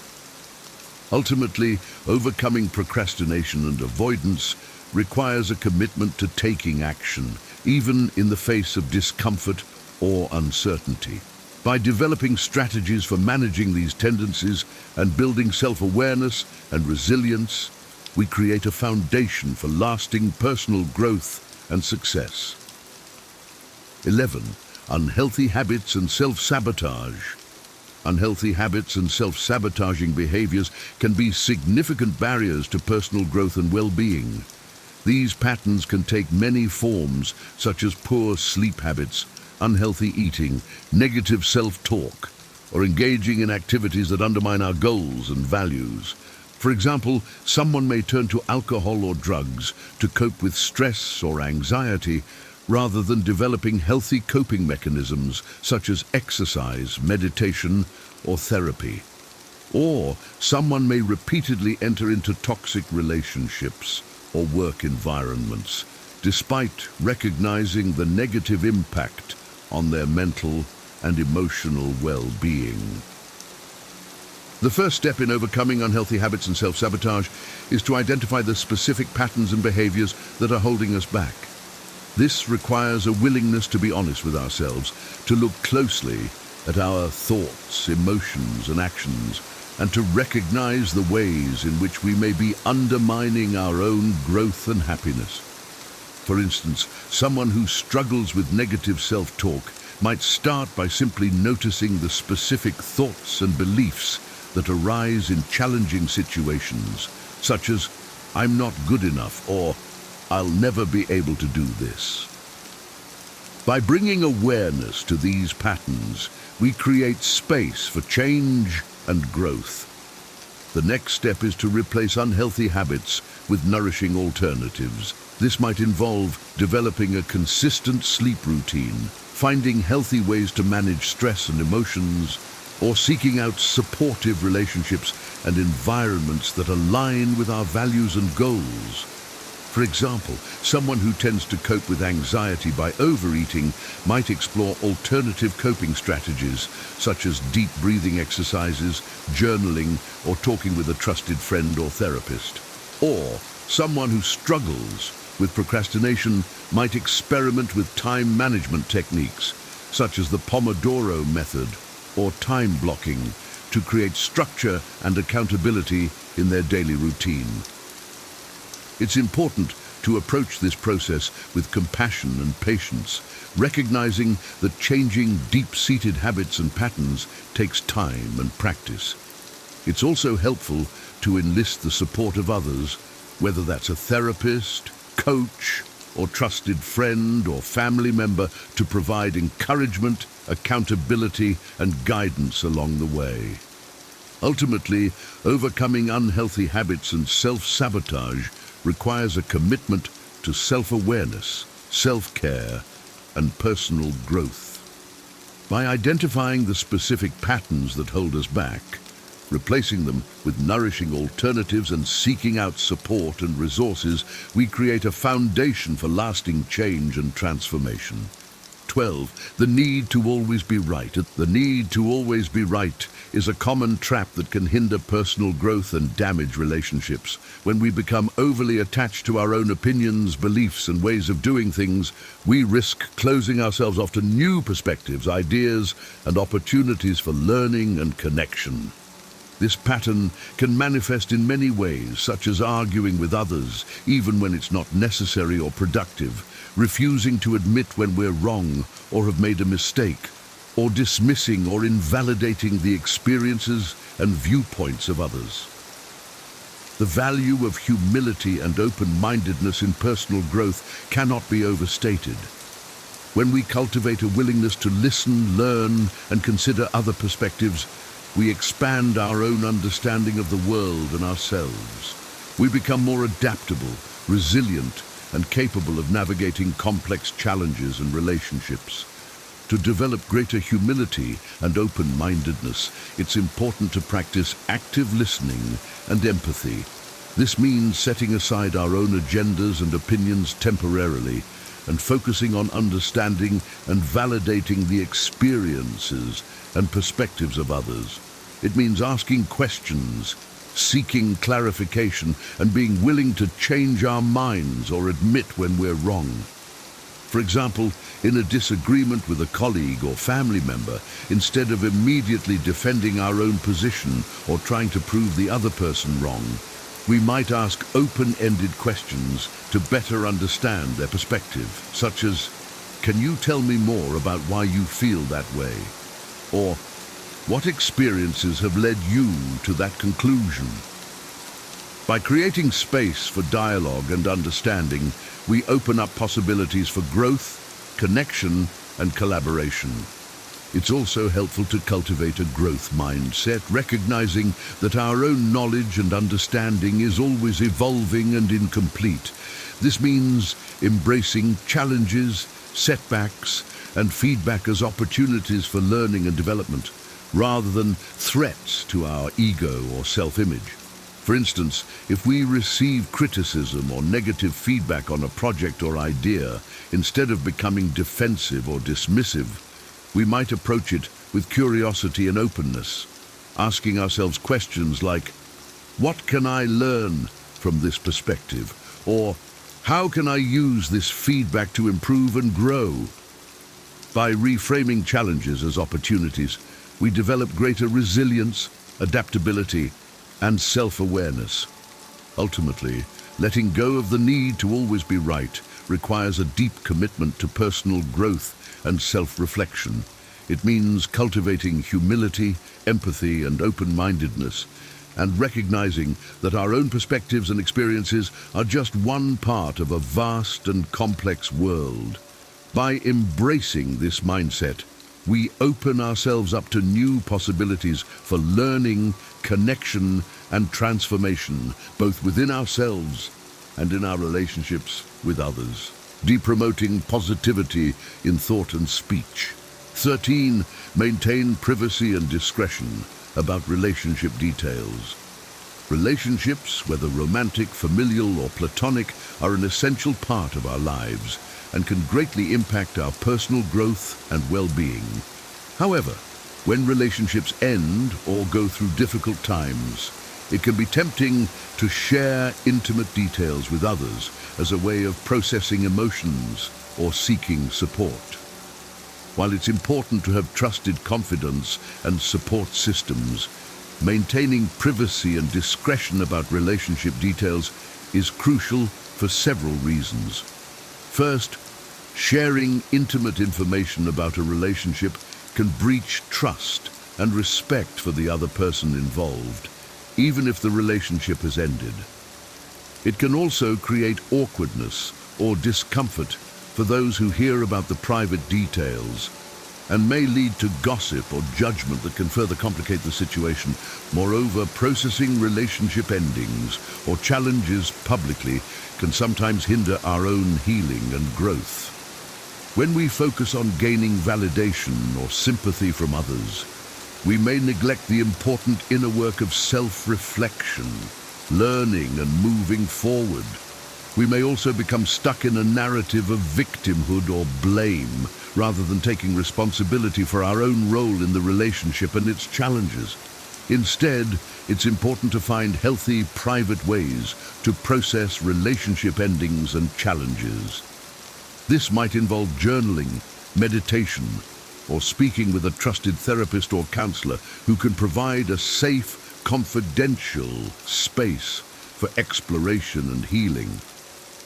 E: Ultimately, overcoming procrastination and avoidance requires a commitment to taking action, even in the face of discomfort or uncertainty. By developing strategies for managing these tendencies and building self-awareness and resilience, we create a foundation for lasting personal growth and success. 11. Unhealthy habits and self-sabotage. Unhealthy habits and self-sabotaging behaviors can be significant barriers to personal growth and well-being. These patterns can take many forms, such as poor sleep habits, unhealthy eating, negative self-talk, or engaging in activities that undermine our goals and values. For example, someone may turn to alcohol or drugs to cope with stress or anxiety, rather than developing healthy coping mechanisms such as exercise, meditation, or therapy. Or someone may repeatedly enter into toxic relationships or work environments, despite recognizing the negative impact on their mental and emotional well-being. The first step in overcoming unhealthy habits and self-sabotage is to identify the specific patterns and behaviors that are holding us back. This requires a willingness to be honest with ourselves, to look closely at our thoughts, emotions, and actions, and to recognize the ways in which we may be undermining our own growth and happiness. For instance, someone who struggles with negative self-talk might start by simply noticing the specific thoughts and beliefs that arise in challenging situations, such as, "I'm not good enough," or "I'll never be able to do this." By bringing awareness to these patterns, we create space for change and growth. The next step is to replace unhealthy habits with nourishing alternatives. This might involve developing a consistent sleep routine, finding healthy ways to manage stress and emotions, or seeking out supportive relationships and environments that align with our values and goals. For example, someone who tends to cope with anxiety by overeating might explore alternative coping strategies, such as deep breathing exercises, journaling, or talking with a trusted friend or therapist. Or someone who struggles with procrastination might experiment with time management techniques, such as the Pomodoro method or time blocking, to create structure and accountability in their daily routine. It's important to approach this process with compassion and patience, recognizing that changing deep-seated habits and patterns takes time and practice. It's also helpful to enlist the support of others, whether that's a therapist, coach, or trusted friend or family member, to provide encouragement, accountability, and guidance along the way. Ultimately, overcoming unhealthy habits and self-sabotage requires a commitment to self-awareness, self-care, and personal growth. By identifying the specific patterns that hold us back, replacing them with nourishing alternatives, and seeking out support and resources, we create a foundation for lasting change and transformation. 12. The need to always be right. The need to always be right is a common trap that can hinder personal growth and damage relationships. When we become overly attached to our own opinions, beliefs, and ways of doing things, we risk closing ourselves off to new perspectives, ideas, and opportunities for learning and connection. This pattern can manifest in many ways, such as arguing with others, even when it's not necessary or productive, refusing to admit when we're wrong or have made a mistake, or dismissing or invalidating the experiences and viewpoints of others. The value of humility and open-mindedness in personal growth cannot be overstated. When we cultivate a willingness to listen, learn, and consider other perspectives, we expand our own understanding of the world and ourselves. We become more adaptable, resilient, and capable of navigating complex challenges and relationships. To develop greater humility and open-mindedness, it's important to practice active listening and empathy. This means setting aside our own agendas and opinions temporarily and focusing on understanding and validating the experiences and perspectives of others. It means asking questions, seeking clarification, and being willing to change our minds or admit when we're wrong. For example, in a disagreement with a colleague or family member, instead of immediately defending our own position or trying to prove the other person wrong, we might ask open-ended questions to better understand their perspective, such as, "Can you tell me more about why you feel that way?" Or, "What experiences have led you to that conclusion?" By creating space for dialogue and understanding, we open up possibilities for growth, connection, and collaboration. It's also helpful to cultivate a growth mindset, recognizing that our own knowledge and understanding is always evolving and incomplete. This means embracing challenges, setbacks, and feedback as opportunities for learning and development, rather than threats to our ego or self-image. For instance, if we receive criticism or negative feedback on a project or idea, instead of becoming defensive or dismissive, we might approach it with curiosity and openness, asking ourselves questions like, what can I learn from this perspective? Or, how can I use this feedback to improve and grow? By reframing challenges as opportunities, we develop greater resilience, adaptability, and self-awareness. Ultimately, letting go of the need to always be right requires a deep commitment to personal growth and self-reflection. It means cultivating humility, empathy, and open-mindedness, and recognizing that our own perspectives and experiences are just one part of a vast and complex world. By embracing this mindset, we open ourselves up to new possibilities for learning, connection, and transformation, both within ourselves and in our relationships with others, promoting positivity in thought and speech. 13. Maintain privacy and discretion about relationship details. Relationships, whether romantic, familial, or platonic, are an essential part of our lives and can greatly impact our personal growth and well-being. However, when relationships end or go through difficult times, it can be tempting to share intimate details with others as a way of processing emotions or seeking support. While it's important to have trusted confidence and support systems, maintaining privacy and discretion about relationship details is crucial for several reasons. First, sharing intimate information about a relationship can breach trust and respect for the other person involved, even if the relationship has ended. It can also create awkwardness or discomfort for those who hear about the private details, and may lead to gossip or judgment that can further complicate the situation. Moreover, processing relationship endings or challenges publicly can sometimes hinder our own healing and growth. When we focus on gaining validation or sympathy from others, we may neglect the important inner work of self-reflection, learning and moving forward. We may also become stuck in a narrative of victimhood or blame, rather than taking responsibility for our own role in the relationship and its challenges. Instead, it's important to find healthy, private ways to process relationship endings and challenges. This might involve journaling, meditation, or speaking with a trusted therapist or counselor who can provide a safe, confidential space for exploration and healing.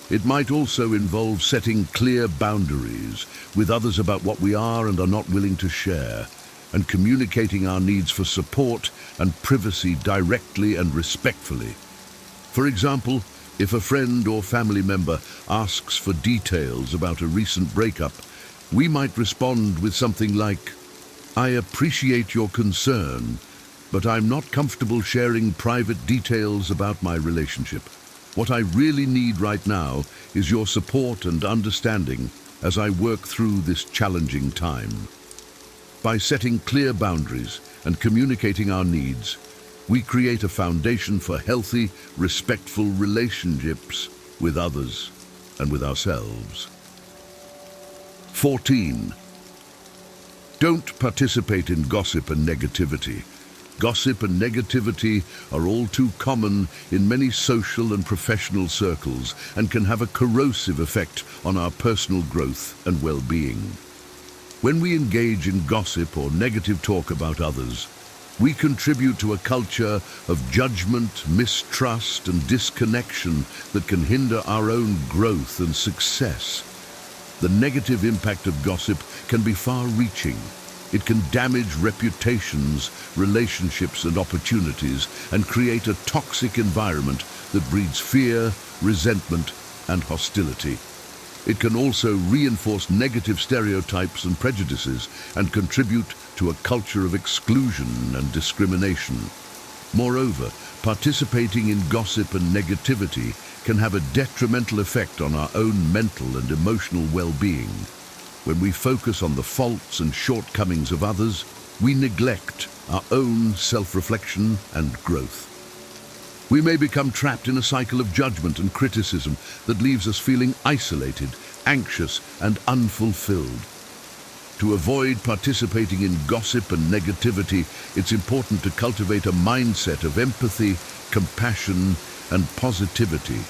E: It might also involve setting clear boundaries with others about what we are and are not willing to share, and communicating our needs for support and privacy directly and respectfully. For example, if a friend or family member asks for details about a recent breakup, we might respond with something like, "I appreciate your concern, but I'm not comfortable sharing private details about my relationship. What I really need right now is your support and understanding as I work through this challenging time." By setting clear boundaries and communicating our needs, we create a foundation for healthy, respectful relationships with others and with ourselves. 14. Don't participate in gossip and negativity. Gossip and negativity are all too common in many social and professional circles and can have a corrosive effect on our personal growth and well-being. When we engage in gossip or negative talk about others, we contribute to a culture of judgment, mistrust, and disconnection that can hinder our own growth and success. The negative impact of gossip can be far-reaching. It can damage reputations, relationships, and opportunities, and create a toxic environment that breeds fear, resentment, and hostility. It can also reinforce negative stereotypes and prejudices and contribute to a culture of exclusion and discrimination. Moreover, participating in gossip and negativity can have a detrimental effect on our own mental and emotional well-being. When we focus on the faults and shortcomings of others, we neglect our own self-reflection and growth. We may become trapped in a cycle of judgment and criticism that leaves us feeling isolated, anxious, and unfulfilled. To avoid participating in gossip and negativity, it's important to cultivate a mindset of empathy, compassion, and positivity.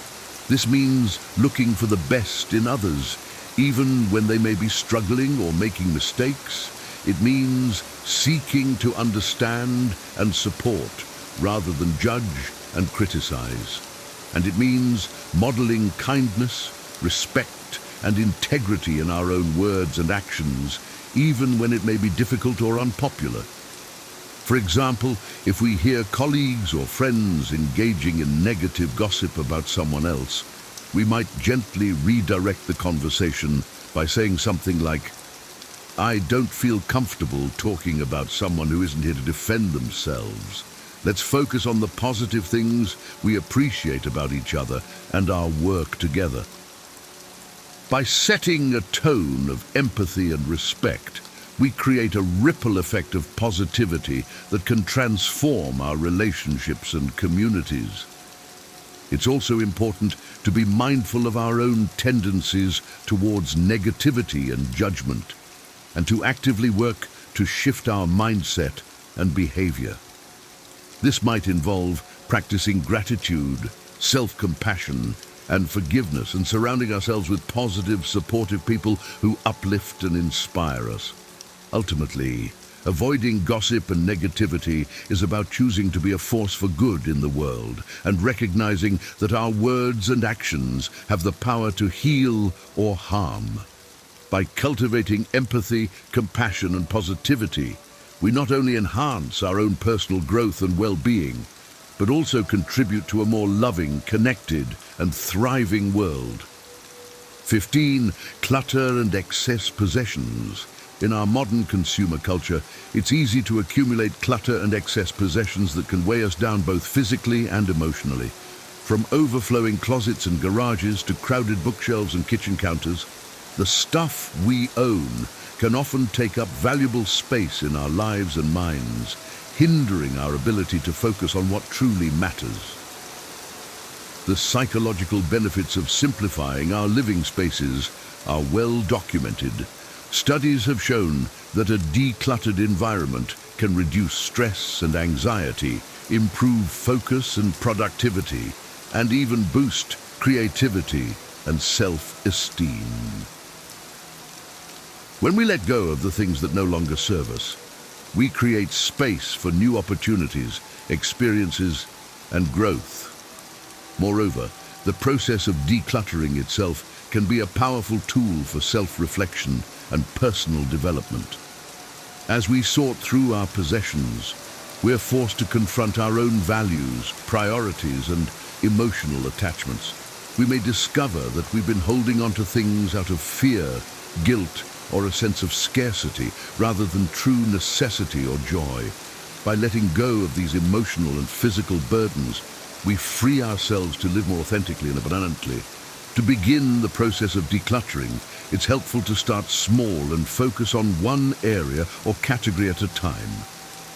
E: This means looking for the best in others, even when they may be struggling or making mistakes. It means seeking to understand and support rather than judge and criticize. And it means modeling kindness, respect, and integrity in our own words and actions, even when it may be difficult or unpopular. For example, if we hear colleagues or friends engaging in negative gossip about someone else, we might gently redirect the conversation by saying something like, "I don't feel comfortable talking about someone who isn't here to defend themselves. Let's focus on the positive things we appreciate about each other and our work together." By setting a tone of empathy and respect, we create a ripple effect of positivity that can transform our relationships and communities. It's also important to be mindful of our own tendencies towards negativity and judgment, and to actively work to shift our mindset and behavior. This might involve practicing gratitude, self-compassion, and forgiveness, and surrounding ourselves with positive, supportive people who uplift and inspire us. Ultimately, avoiding gossip and negativity is about choosing to be a force for good in the world and recognizing that our words and actions have the power to heal or harm. By cultivating empathy, compassion, and positivity, we not only enhance our own personal growth and well-being, but also contribute to a more loving, connected, and thriving world. 15. Clutter and excess possessions. In our modern consumer culture, it's easy to accumulate clutter and excess possessions that can weigh us down both physically and emotionally. From overflowing closets and garages to crowded bookshelves and kitchen counters, the stuff we own can often take up valuable space in our lives and minds, hindering our ability to focus on what truly matters. The psychological benefits of simplifying our living spaces are well documented. Studies have shown that a decluttered environment can reduce stress and anxiety, improve focus and productivity, and even boost creativity and self-esteem. When we let go of the things that no longer serve us, we create space for new opportunities, experiences, and growth. Moreover, the process of decluttering itself can be a powerful tool for self-reflection and personal development. As we sort through our possessions, we're forced to confront our own values, priorities, and emotional attachments. We may discover that we've been holding on to things out of fear, guilt, or a sense of scarcity rather than true necessity or joy. By letting go of these emotional and physical burdens, we free ourselves to live more authentically and abundantly. To begin the process of decluttering, it's helpful to start small and focus on one area or category at a time.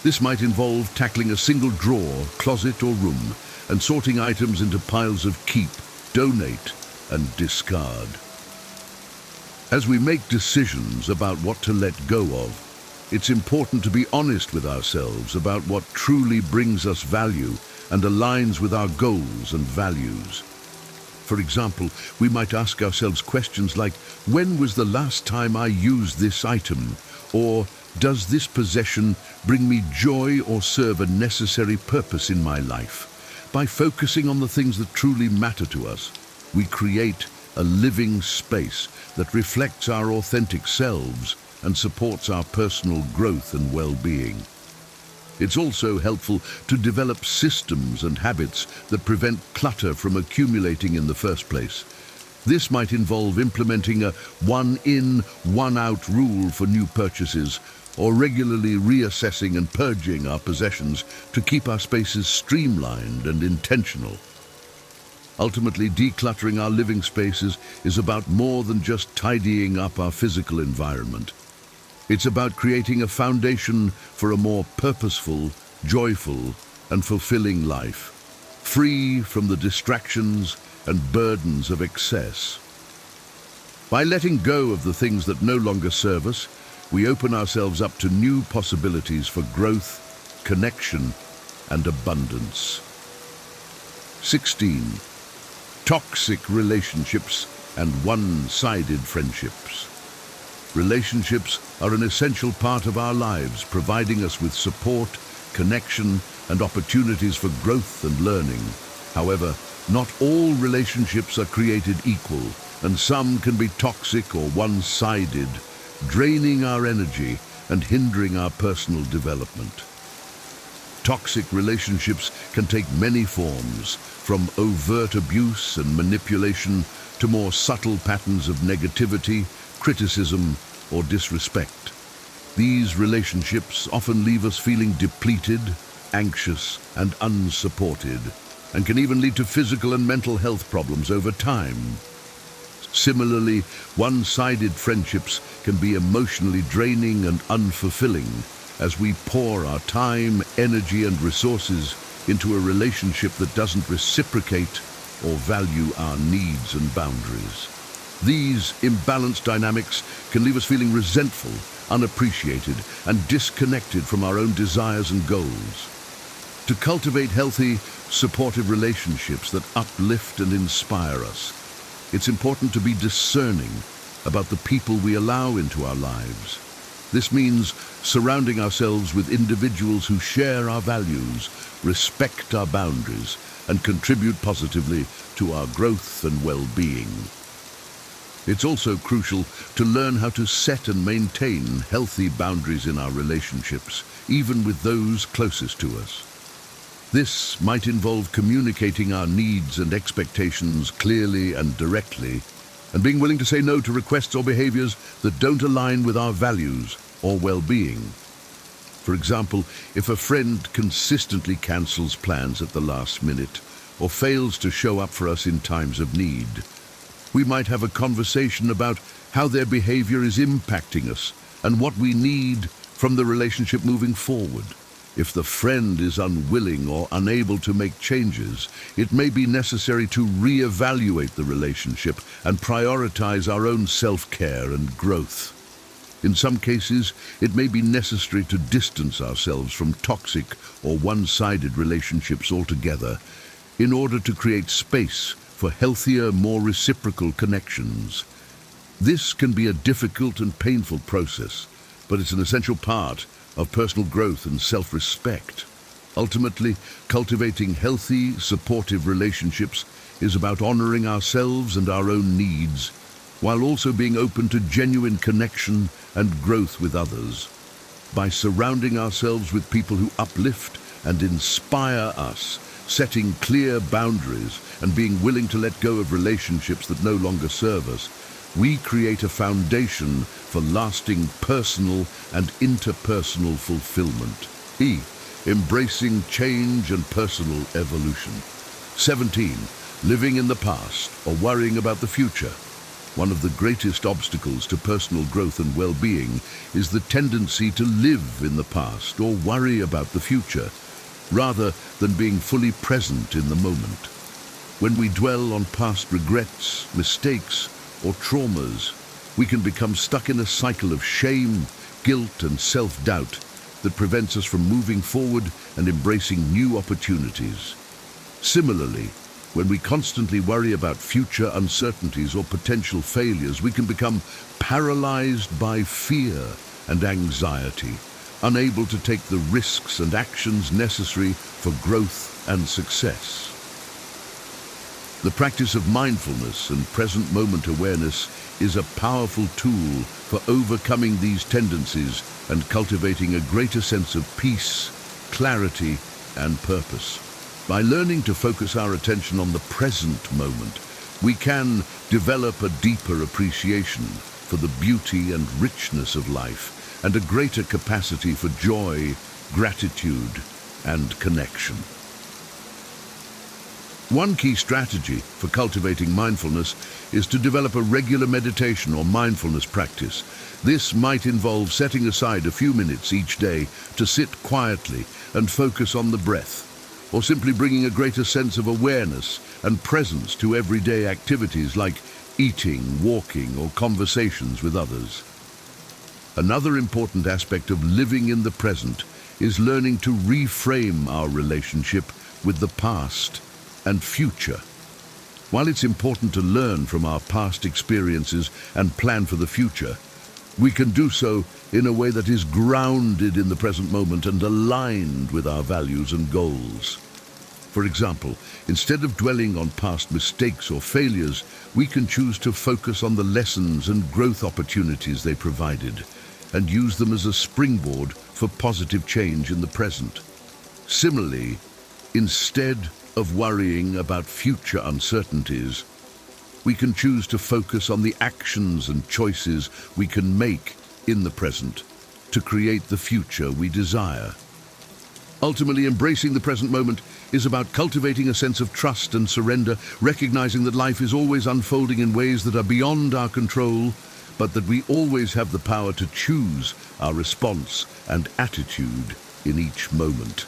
E: This might involve tackling a single drawer, closet, or room, and sorting items into piles of keep, donate, and discard. As we make decisions about what to let go of, it's important to be honest with ourselves about what truly brings us value and aligns with our goals and values. For example, we might ask ourselves questions like, when was the last time I used this item? Or, does this possession bring me joy or serve a necessary purpose in my life? By focusing on the things that truly matter to us, we create a living space that reflects our authentic selves and supports our personal growth and well-being. It's also helpful to develop systems and habits that prevent clutter from accumulating in the first place. This might involve implementing a one-in, one-out rule for new purchases, or regularly reassessing and purging our possessions to keep our spaces streamlined and intentional. Ultimately, decluttering our living spaces is about more than just tidying up our physical environment. It's about creating a foundation for a more purposeful, joyful, and fulfilling life. free from the distractions and burdens of excess. By letting go of the things that no longer serve us, we open ourselves up to new possibilities for growth, connection, and abundance. 16. Toxic relationships and one-sided friendships. Relationships are an essential part of our lives, providing us with support, connection, and opportunities for growth and learning. However, not all relationships are created equal, and some can be toxic or one-sided, draining our energy and hindering our personal development. Toxic relationships can take many forms, from overt abuse and manipulation to more subtle patterns of negativity, criticism, or disrespect. These relationships often leave us feeling depleted, anxious, and unsupported, and can even lead to physical and mental health problems over time. Similarly, one-sided friendships can be emotionally draining and unfulfilling as we pour our time, energy, and resources into a relationship that doesn't reciprocate or value our needs and boundaries. These imbalanced dynamics can leave us feeling resentful, unappreciated, and disconnected from our own desires and goals. To cultivate healthy, supportive relationships that uplift and inspire us, it's important to be discerning about the people we allow into our lives. This means surrounding ourselves with individuals who share our values, respect our boundaries, and contribute positively to our growth and well-being. It's also crucial to learn how to set and maintain healthy boundaries in our relationships, even with those closest to us. This might involve communicating our needs and expectations clearly and directly, and being willing to say no to requests or behaviors that don't align with our values or well-being. For example, if a friend consistently cancels plans at the last minute or fails to show up for us in times of need, we might have a conversation about how their behavior is impacting us and what we need from the relationship moving forward. If the friend is unwilling or unable to make changes, it may be necessary to reevaluate the relationship and prioritize our own self-care and growth. In some cases, it may be necessary to distance ourselves from toxic or one-sided relationships altogether in order to create space for healthier, more reciprocal connections. This can be a difficult and painful process, but it's an essential part of personal growth and self-respect. Ultimately, cultivating healthy, supportive relationships is about honoring ourselves and our own needs, while also being open to genuine connection and growth with others. By surrounding ourselves with people who uplift and inspire us, setting clear boundaries, and being willing to let go of relationships that no longer serve us, we create a foundation for lasting personal and interpersonal fulfillment. Embracing change and personal evolution. 17. Living in the past or worrying about the future. One of the greatest obstacles to personal growth and well-being is the tendency to live in the past or worry about the future, rather than being fully present in the moment. When we dwell on past regrets, mistakes, or traumas, we can become stuck in a cycle of shame, guilt, and self-doubt that prevents us from moving forward and embracing new opportunities. Similarly, when we constantly worry about future uncertainties or potential failures, we can become paralyzed by fear and anxiety, unable to take the risks and actions necessary for growth and success. The practice of mindfulness and present moment awareness is a powerful tool for overcoming these tendencies and cultivating a greater sense of peace, clarity, and purpose. By learning to focus our attention on the present moment, we can develop a deeper appreciation for the beauty and richness of life and a greater capacity for joy, gratitude, and connection. One key strategy for cultivating mindfulness is to develop a regular meditation or mindfulness practice. This might involve setting aside a few minutes each day to sit quietly and focus on the breath. or simply bringing a greater sense of awareness and presence to everyday activities like eating, walking, or conversations with others. Another important aspect of living in the present is learning to reframe our relationship with the past and future. While it's important to learn from our past experiences and plan for the future, we can do so in a way that is grounded in the present moment and aligned with our values and goals. For example, instead of dwelling on past mistakes or failures, we can choose to focus on the lessons and growth opportunities they provided and use them as a springboard for positive change in the present. Similarly, instead of worrying about future uncertainties, we can choose to focus on the actions and choices we can make in the present to create the future we desire. Ultimately, embracing the present moment is about cultivating a sense of trust and surrender, recognizing that life is always unfolding in ways that are beyond our control, but that we always have the power to choose our response and attitude in each moment.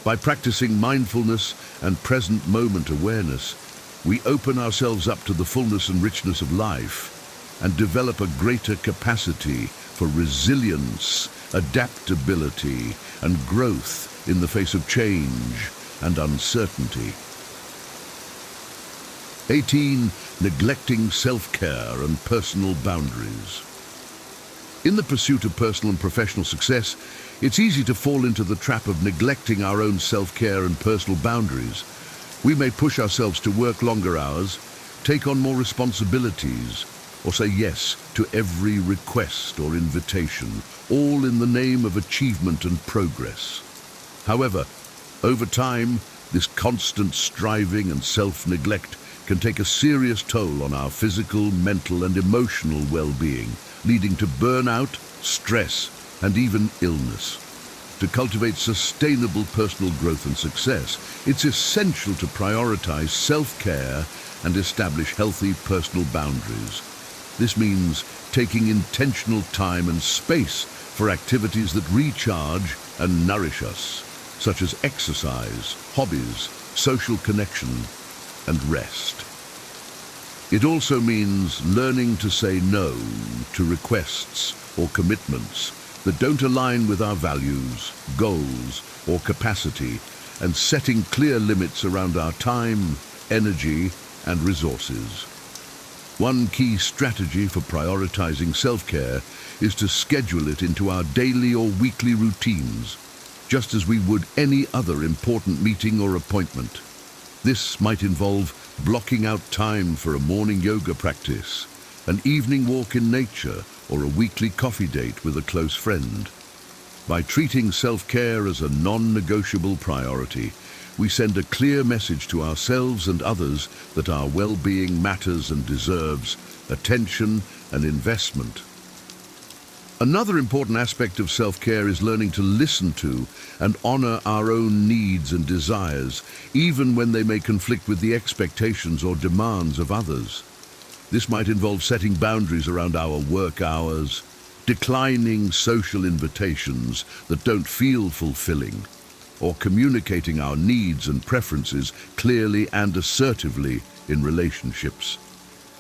E: By practicing mindfulness and present moment awareness, we open ourselves up to the fullness and richness of life and develop a greater capacity for resilience, adaptability, and growth in the face of change and uncertainty. 18. Neglecting self-care and personal boundaries. In the pursuit of personal and professional success, it's easy to fall into the trap of neglecting our own self-care and personal boundaries. We may push ourselves to work longer hours, take on more responsibilities, or say yes to every request or invitation, all in the name of achievement and progress. However, over time, this constant striving and self-neglect can take a serious toll on our physical, mental, and emotional well-being, leading to burnout, stress, and even illness. To cultivate sustainable personal growth and success, it's essential to prioritize self-care and establish healthy personal boundaries. This means taking intentional time and space for activities that recharge and nourish us, such as exercise, hobbies, social connection, and rest. It also means learning to say no to requests or commitments that don't align with our values, goals, or capacity, and setting clear limits around our time, energy, and resources. One key strategy for prioritizing self-care is to schedule it into our daily or weekly routines, just as we would any other important meeting or appointment. This might involve blocking out time for a morning yoga practice, an evening walk in nature, or a weekly coffee date with a close friend. By treating self-care as a non-negotiable priority, we send a clear message to ourselves and others that our well-being matters and deserves attention and investment. Another important aspect of self-care is learning to listen to and honor our own needs and desires, even when they may conflict with the expectations or demands of others. This might involve setting boundaries around our work hours, declining social invitations that don't feel fulfilling, or communicating our needs and preferences clearly and assertively in relationships.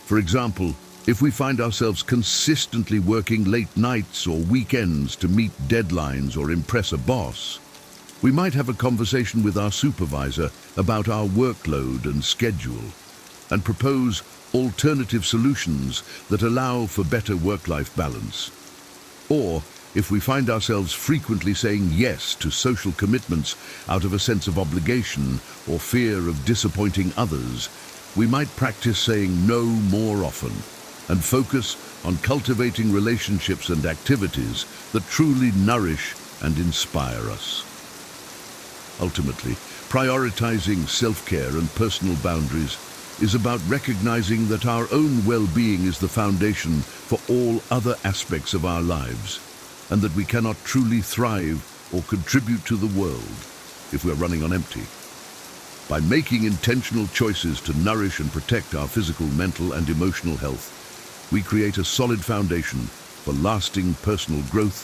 E: For example, if we find ourselves consistently working late nights or weekends to meet deadlines or impress a boss, we might have a conversation with our supervisor about our workload and schedule and propose alternative solutions that allow for better work-life balance. Or, if we find ourselves frequently saying yes to social commitments out of a sense of obligation or fear of disappointing others, we might practice saying no more often and focus on cultivating relationships and activities that truly nourish and inspire us. Ultimately, prioritizing self-care and personal boundaries is about recognizing that our own well-being is the foundation for all other aspects of our lives, and that we cannot truly thrive or contribute to the world if we're running on empty. By making intentional choices to nourish and protect our physical, mental, and emotional health, we create a solid foundation for lasting personal growth,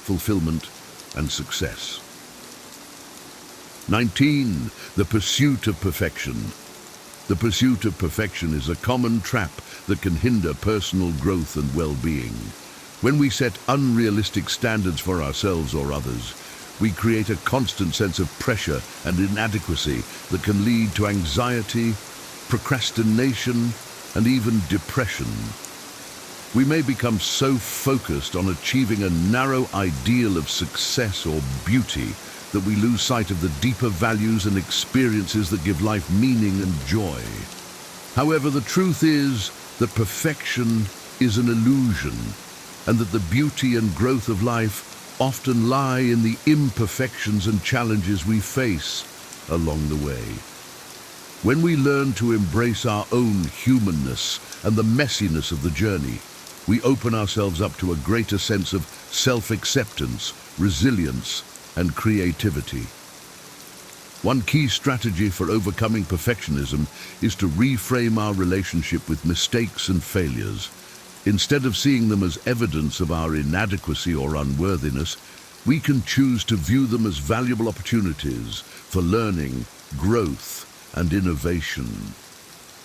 E: fulfillment, and success. 19. The pursuit of perfection. The pursuit of perfection is a common trap that can hinder personal growth and well-being. When we set unrealistic standards for ourselves or others, we create a constant sense of pressure and inadequacy that can lead to anxiety, procrastination, and even depression. We may become so focused on achieving a narrow ideal of success or beauty that we lose sight of the deeper values and experiences that give life meaning and joy. However, the truth is that perfection is an illusion, and that the beauty and growth of life often lie in the imperfections and challenges we face along the way. When we learn to embrace our own humanness and the messiness of the journey, we open ourselves up to a greater sense of self-acceptance, resilience, and creativity. One key strategy for overcoming perfectionism is to reframe our relationship with mistakes and failures. Instead of seeing them as evidence of our inadequacy or unworthiness, we can choose to view them as valuable opportunities for learning, growth, and innovation.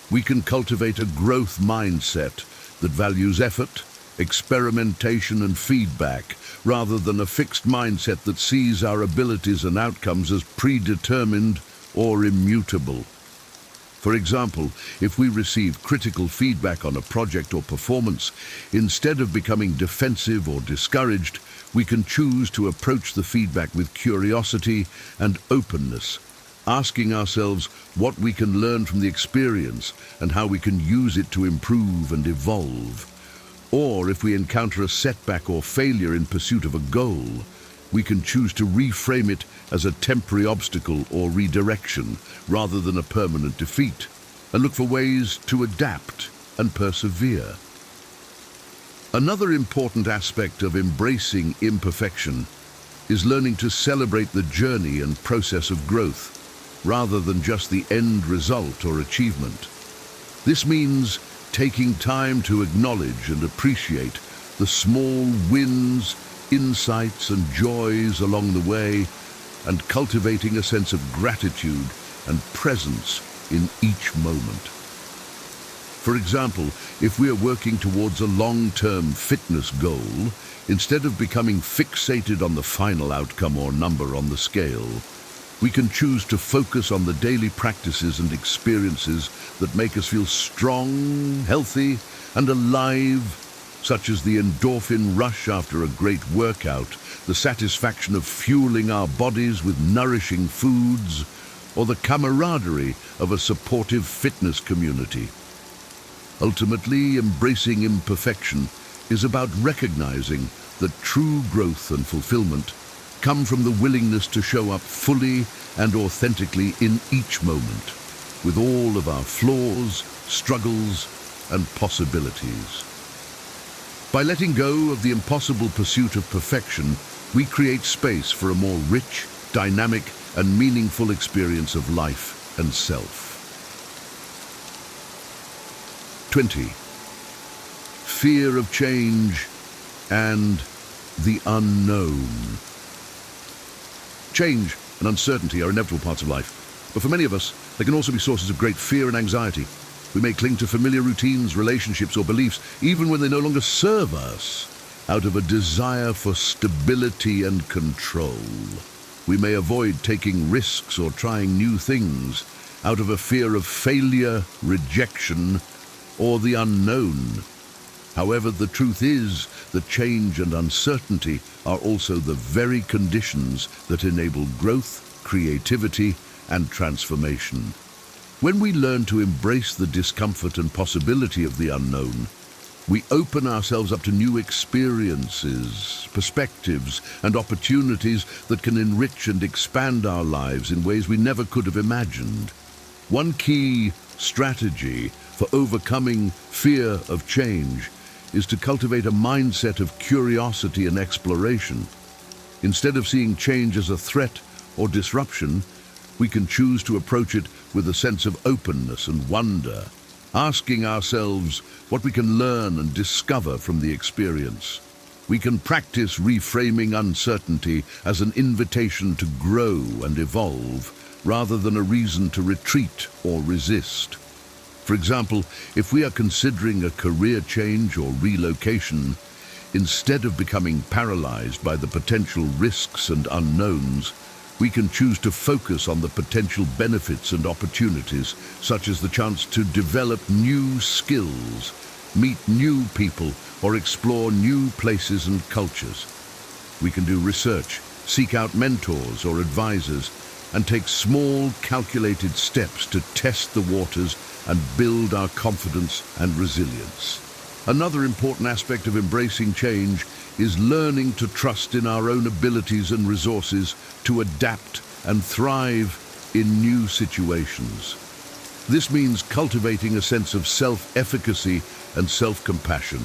E: We can cultivate a growth mindset that values effort, experimentation, and feedback, rather than a fixed mindset that sees our abilities and outcomes as predetermined or immutable. For example, if we receive critical feedback on a project or performance, instead of becoming defensive or discouraged, we can choose to approach the feedback with curiosity and openness, asking ourselves what we can learn from the experience and how we can use it to improve and evolve. Or if we encounter a setback or failure in pursuit of a goal, we can choose to reframe it as a temporary obstacle or redirection rather than a permanent defeat, and look for ways to adapt and persevere. Another important aspect of embracing imperfection is learning to celebrate the journey and process of growth, rather than just the end result or achievement. This means taking time to acknowledge and appreciate the small wins, insights, and joys along the way, and cultivating a sense of gratitude and presence in each moment. For example, if we are working towards a long-term fitness goal, instead of becoming fixated on the final outcome or number on the scale, we can choose to focus on the daily practices and experiences that make us feel strong, healthy, and alive, such as the endorphin rush after a great workout, the satisfaction of fueling our bodies with nourishing foods, or the camaraderie of a supportive fitness community. Ultimately, embracing imperfection is about recognizing that true growth and fulfillment come from the willingness to show up fully and authentically in each moment, with all of our flaws, struggles, and possibilities. By letting go of the impossible pursuit of perfection, we create space for a more rich, dynamic, and meaningful experience of life and self. 20. Fear of change and the unknown. Change and uncertainty are inevitable parts of life, but for many of us, they can also be sources of great fear and anxiety. We may cling to familiar routines, relationships, or beliefs, even when they no longer serve us, out of a desire for stability and control. We may avoid taking risks or trying new things out of a fear of failure, rejection, or the unknown. However, the truth is that change and uncertainty are also the very conditions that enable growth, creativity, and transformation. When we learn to embrace the discomfort and possibility of the unknown, we open ourselves up to new experiences, perspectives, and opportunities that can enrich and expand our lives in ways we never could have imagined. One key strategy for overcoming fear of change is to cultivate a mindset of curiosity and exploration. Instead of seeing change as a threat or disruption, we can choose to approach it with a sense of openness and wonder, asking ourselves what we can learn and discover from the experience. We can practice reframing uncertainty as an invitation to grow and evolve, rather than a reason to retreat or resist. For example, if we are considering a career change or relocation, instead of becoming paralyzed by the potential risks and unknowns, we can choose to focus on the potential benefits and opportunities, such as the chance to develop new skills, meet new people, or explore new places and cultures. We can do research, seek out mentors or advisors, and take small, calculated steps to test the waters and build our confidence and resilience. Another important aspect of embracing change is learning to trust in our own abilities and resources to adapt and thrive in new situations. This means cultivating a sense of self-efficacy and self-compassion,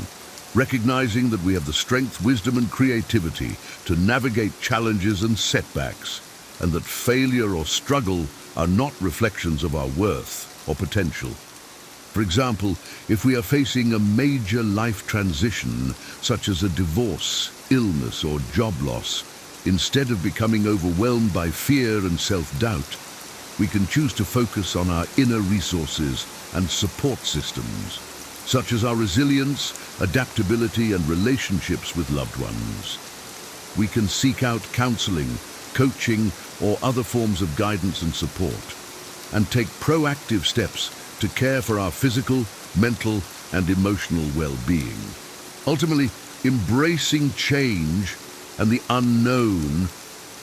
E: recognizing that we have the strength, wisdom, and creativity to navigate challenges and setbacks, and that failure or struggle are not reflections of our worth or potential. For example, if we are facing a major life transition, such as a divorce, illness, or job loss, instead of becoming overwhelmed by fear and self-doubt, we can choose to focus on our inner resources and support systems, such as our resilience, adaptability, and relationships with loved ones. We can seek out counseling, coaching, or other forms of guidance and support, and take proactive steps to care for our physical, mental, and emotional well-being. Ultimately, embracing change and the unknown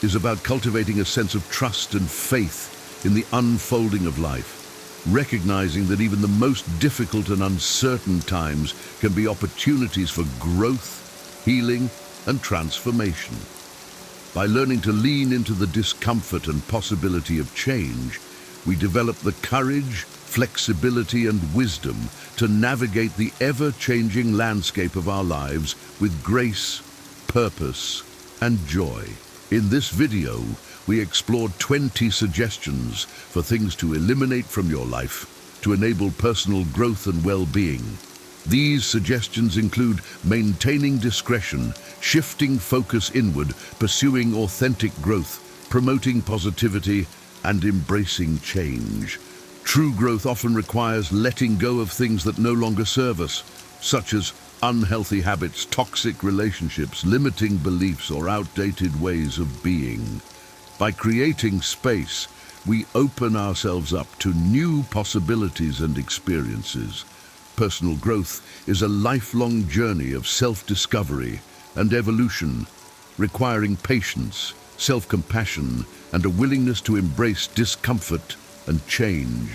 E: is about cultivating a sense of trust and faith in the unfolding of life, recognizing that even the most difficult and uncertain times can be opportunities for growth, healing, and transformation. By learning to lean into the discomfort and possibility of change, we develop the courage, flexibility, and wisdom to navigate the ever-changing landscape of our lives with grace, purpose, and joy. In this video, we explored 20 suggestions for things to eliminate from your life to enable personal growth and well-being. These suggestions include maintaining discretion, shifting focus inward, pursuing authentic growth, promoting positivity, and embracing change. True growth often requires letting go of things that no longer serve us, such as unhealthy habits, toxic relationships, limiting beliefs, or outdated ways of being. By creating space, we open ourselves up to new possibilities and experiences. Personal growth is a lifelong journey of self-discovery and evolution, requiring patience, self-compassion, and a willingness to embrace discomfort and change.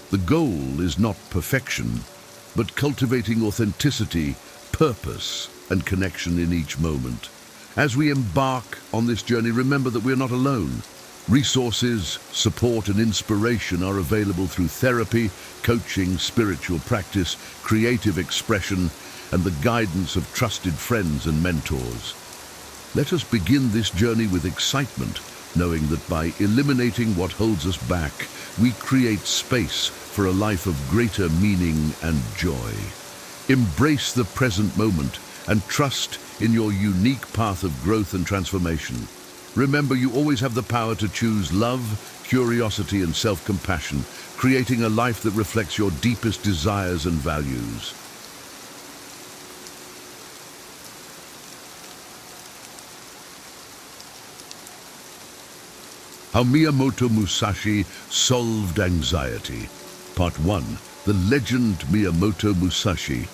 E: The goal is not perfection, but cultivating authenticity, purpose, and connection in each moment. As we embark on this journey, remember that we're not alone. Resources, support, and inspiration are available through therapy, coaching, spiritual practice, creative expression, and the guidance of trusted friends and mentors. Let us begin this journey with excitement, knowing that by eliminating what holds us back, we create space for a life of greater meaning and joy. Embrace the present moment and trust in your unique path of growth and transformation. Remember, you always have the power to choose love, curiosity, and self-compassion, creating a life that reflects your deepest desires and values. How Miyamoto Musashi Solved Anxiety. Part 1. The Legend Miyamoto Musashi.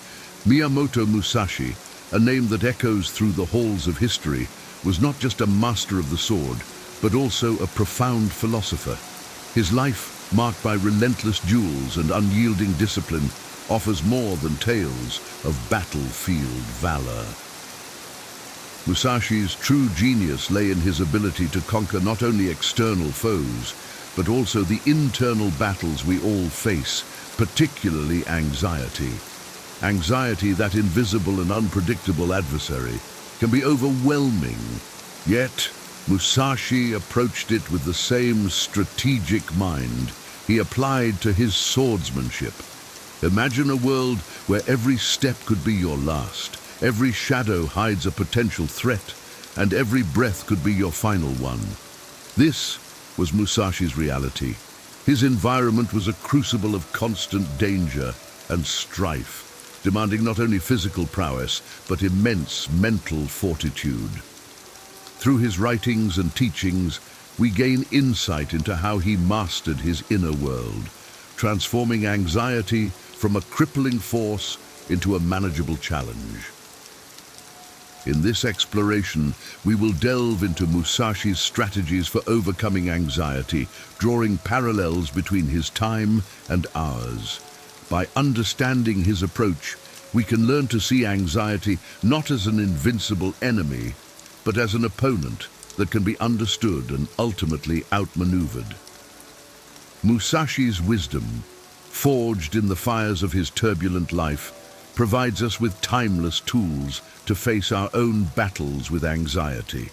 E: Miyamoto Musashi, a name that echoes through the halls of history, was not just a master of the sword, but also a profound philosopher. His life, marked by relentless duels and unyielding discipline, offers more than tales of battlefield valor. Musashi's true genius lay in his ability to conquer not only external foes, but also the internal battles we all face, particularly anxiety. Anxiety, that invisible and unpredictable adversary, can be overwhelming. Yet, Musashi approached it with the same strategic mind he applied to his swordsmanship. Imagine a world where every step could be your last, Every shadow hides a potential threat, and every breath could be your final one. This was Musashi's reality. His environment was a crucible of constant danger and strife, demanding not only physical prowess, but immense mental fortitude. Through his writings and teachings, we gain insight into how he mastered his inner world, transforming anxiety from a crippling force into a manageable challenge. In this exploration, we will delve into Musashi's strategies for overcoming anxiety, drawing parallels between his time and ours. By understanding his approach, we can learn to see anxiety not as an invincible enemy, but as an opponent that can be understood and ultimately outmaneuvered. Musashi's wisdom, forged in the fires of his turbulent life, provides us with timeless tools to face our own battles with anxiety.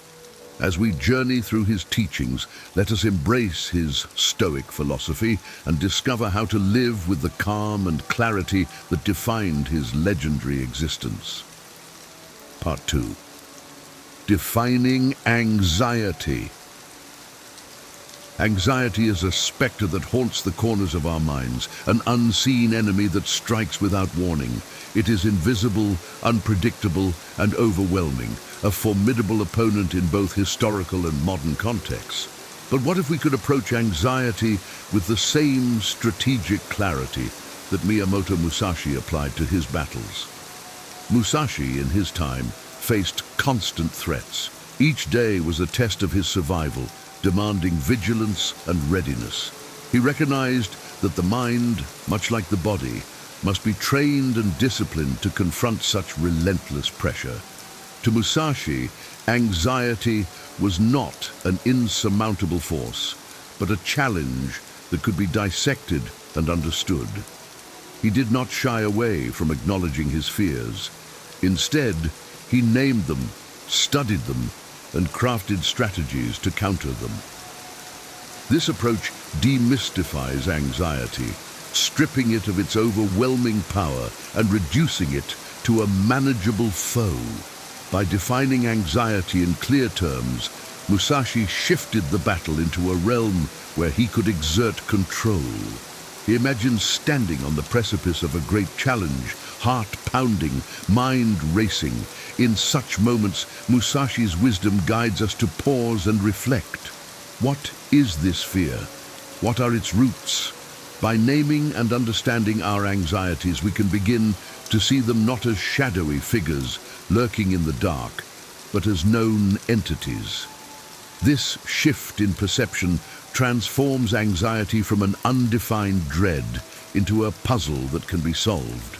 E: As we journey through his teachings, let us embrace his Stoic philosophy and discover how to live with the calm and clarity that defined his legendary existence. Part 2. Defining anxiety. Anxiety is a specter that haunts the corners of our minds, an unseen enemy that strikes without warning. It is invisible, unpredictable, and overwhelming, a formidable opponent in both historical and modern contexts. But what if we could approach anxiety with the same strategic clarity that Miyamoto Musashi applied to his battles? Musashi, in his time, faced constant threats. Each day was a test of his survival, demanding vigilance and readiness. He recognized that the mind, much like the body, must be trained and disciplined to confront such relentless pressure. To Musashi, anxiety was not an insurmountable force, but a challenge that could be dissected and understood. He did not shy away from acknowledging his fears. Instead, he named them, studied them, and crafted strategies to counter them. This approach demystifies anxiety, stripping it of its overwhelming power and reducing it to a manageable foe. By defining anxiety in clear terms, Musashi shifted the battle into a realm where he could exert control. He imagined standing on the precipice of a great challenge, heart pounding, mind racing. In such moments, Musashi's wisdom guides us to pause and reflect. What is this fear? What are its roots? By naming and understanding our anxieties, we can begin to see them not as shadowy figures lurking in the dark, but as known entities. This shift in perception transforms anxiety from an undefined dread into a puzzle that can be solved.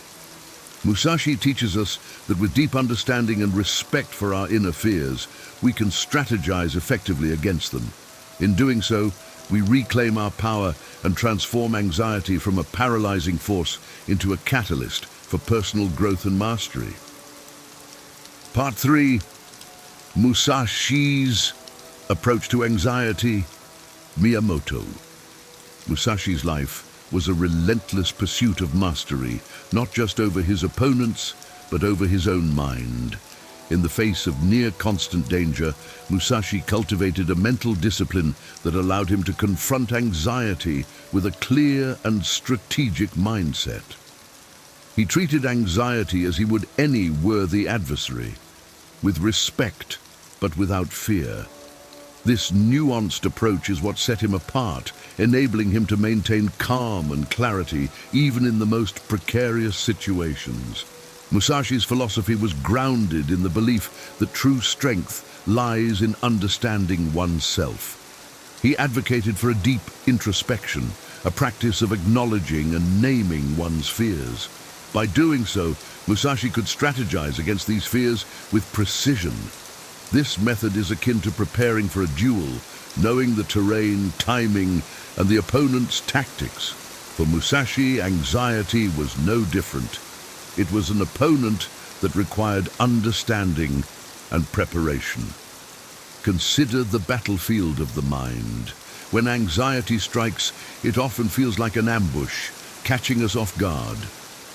E: Musashi teaches us that with deep understanding and respect for our inner fears, we can strategize effectively against them. In doing so, we reclaim our power and transform anxiety from a paralyzing force into a catalyst for personal growth and mastery. Part 3. Musashi's approach to anxiety. Miyamoto. Musashi's life was a relentless pursuit of mastery, not just over his opponents, but over his own mind. In the face of near-constant danger, Musashi cultivated a mental discipline that allowed him to confront anxiety with a clear and strategic mindset. He treated anxiety as he would any worthy adversary, with respect, but without fear. This nuanced approach is what set him apart, enabling him to maintain calm and clarity even in the most precarious situations. Musashi's philosophy was grounded in the belief that true strength lies in understanding oneself. He advocated for a deep introspection, a practice of acknowledging and naming one's fears. By doing so, Musashi could strategize against these fears with precision. This method is akin to preparing for a duel, knowing the terrain, timing, and the opponent's tactics. For Musashi, anxiety was no different. It was an opponent that required understanding and preparation. Consider the battlefield of the mind. When anxiety strikes, it often feels like an ambush, catching us off guard.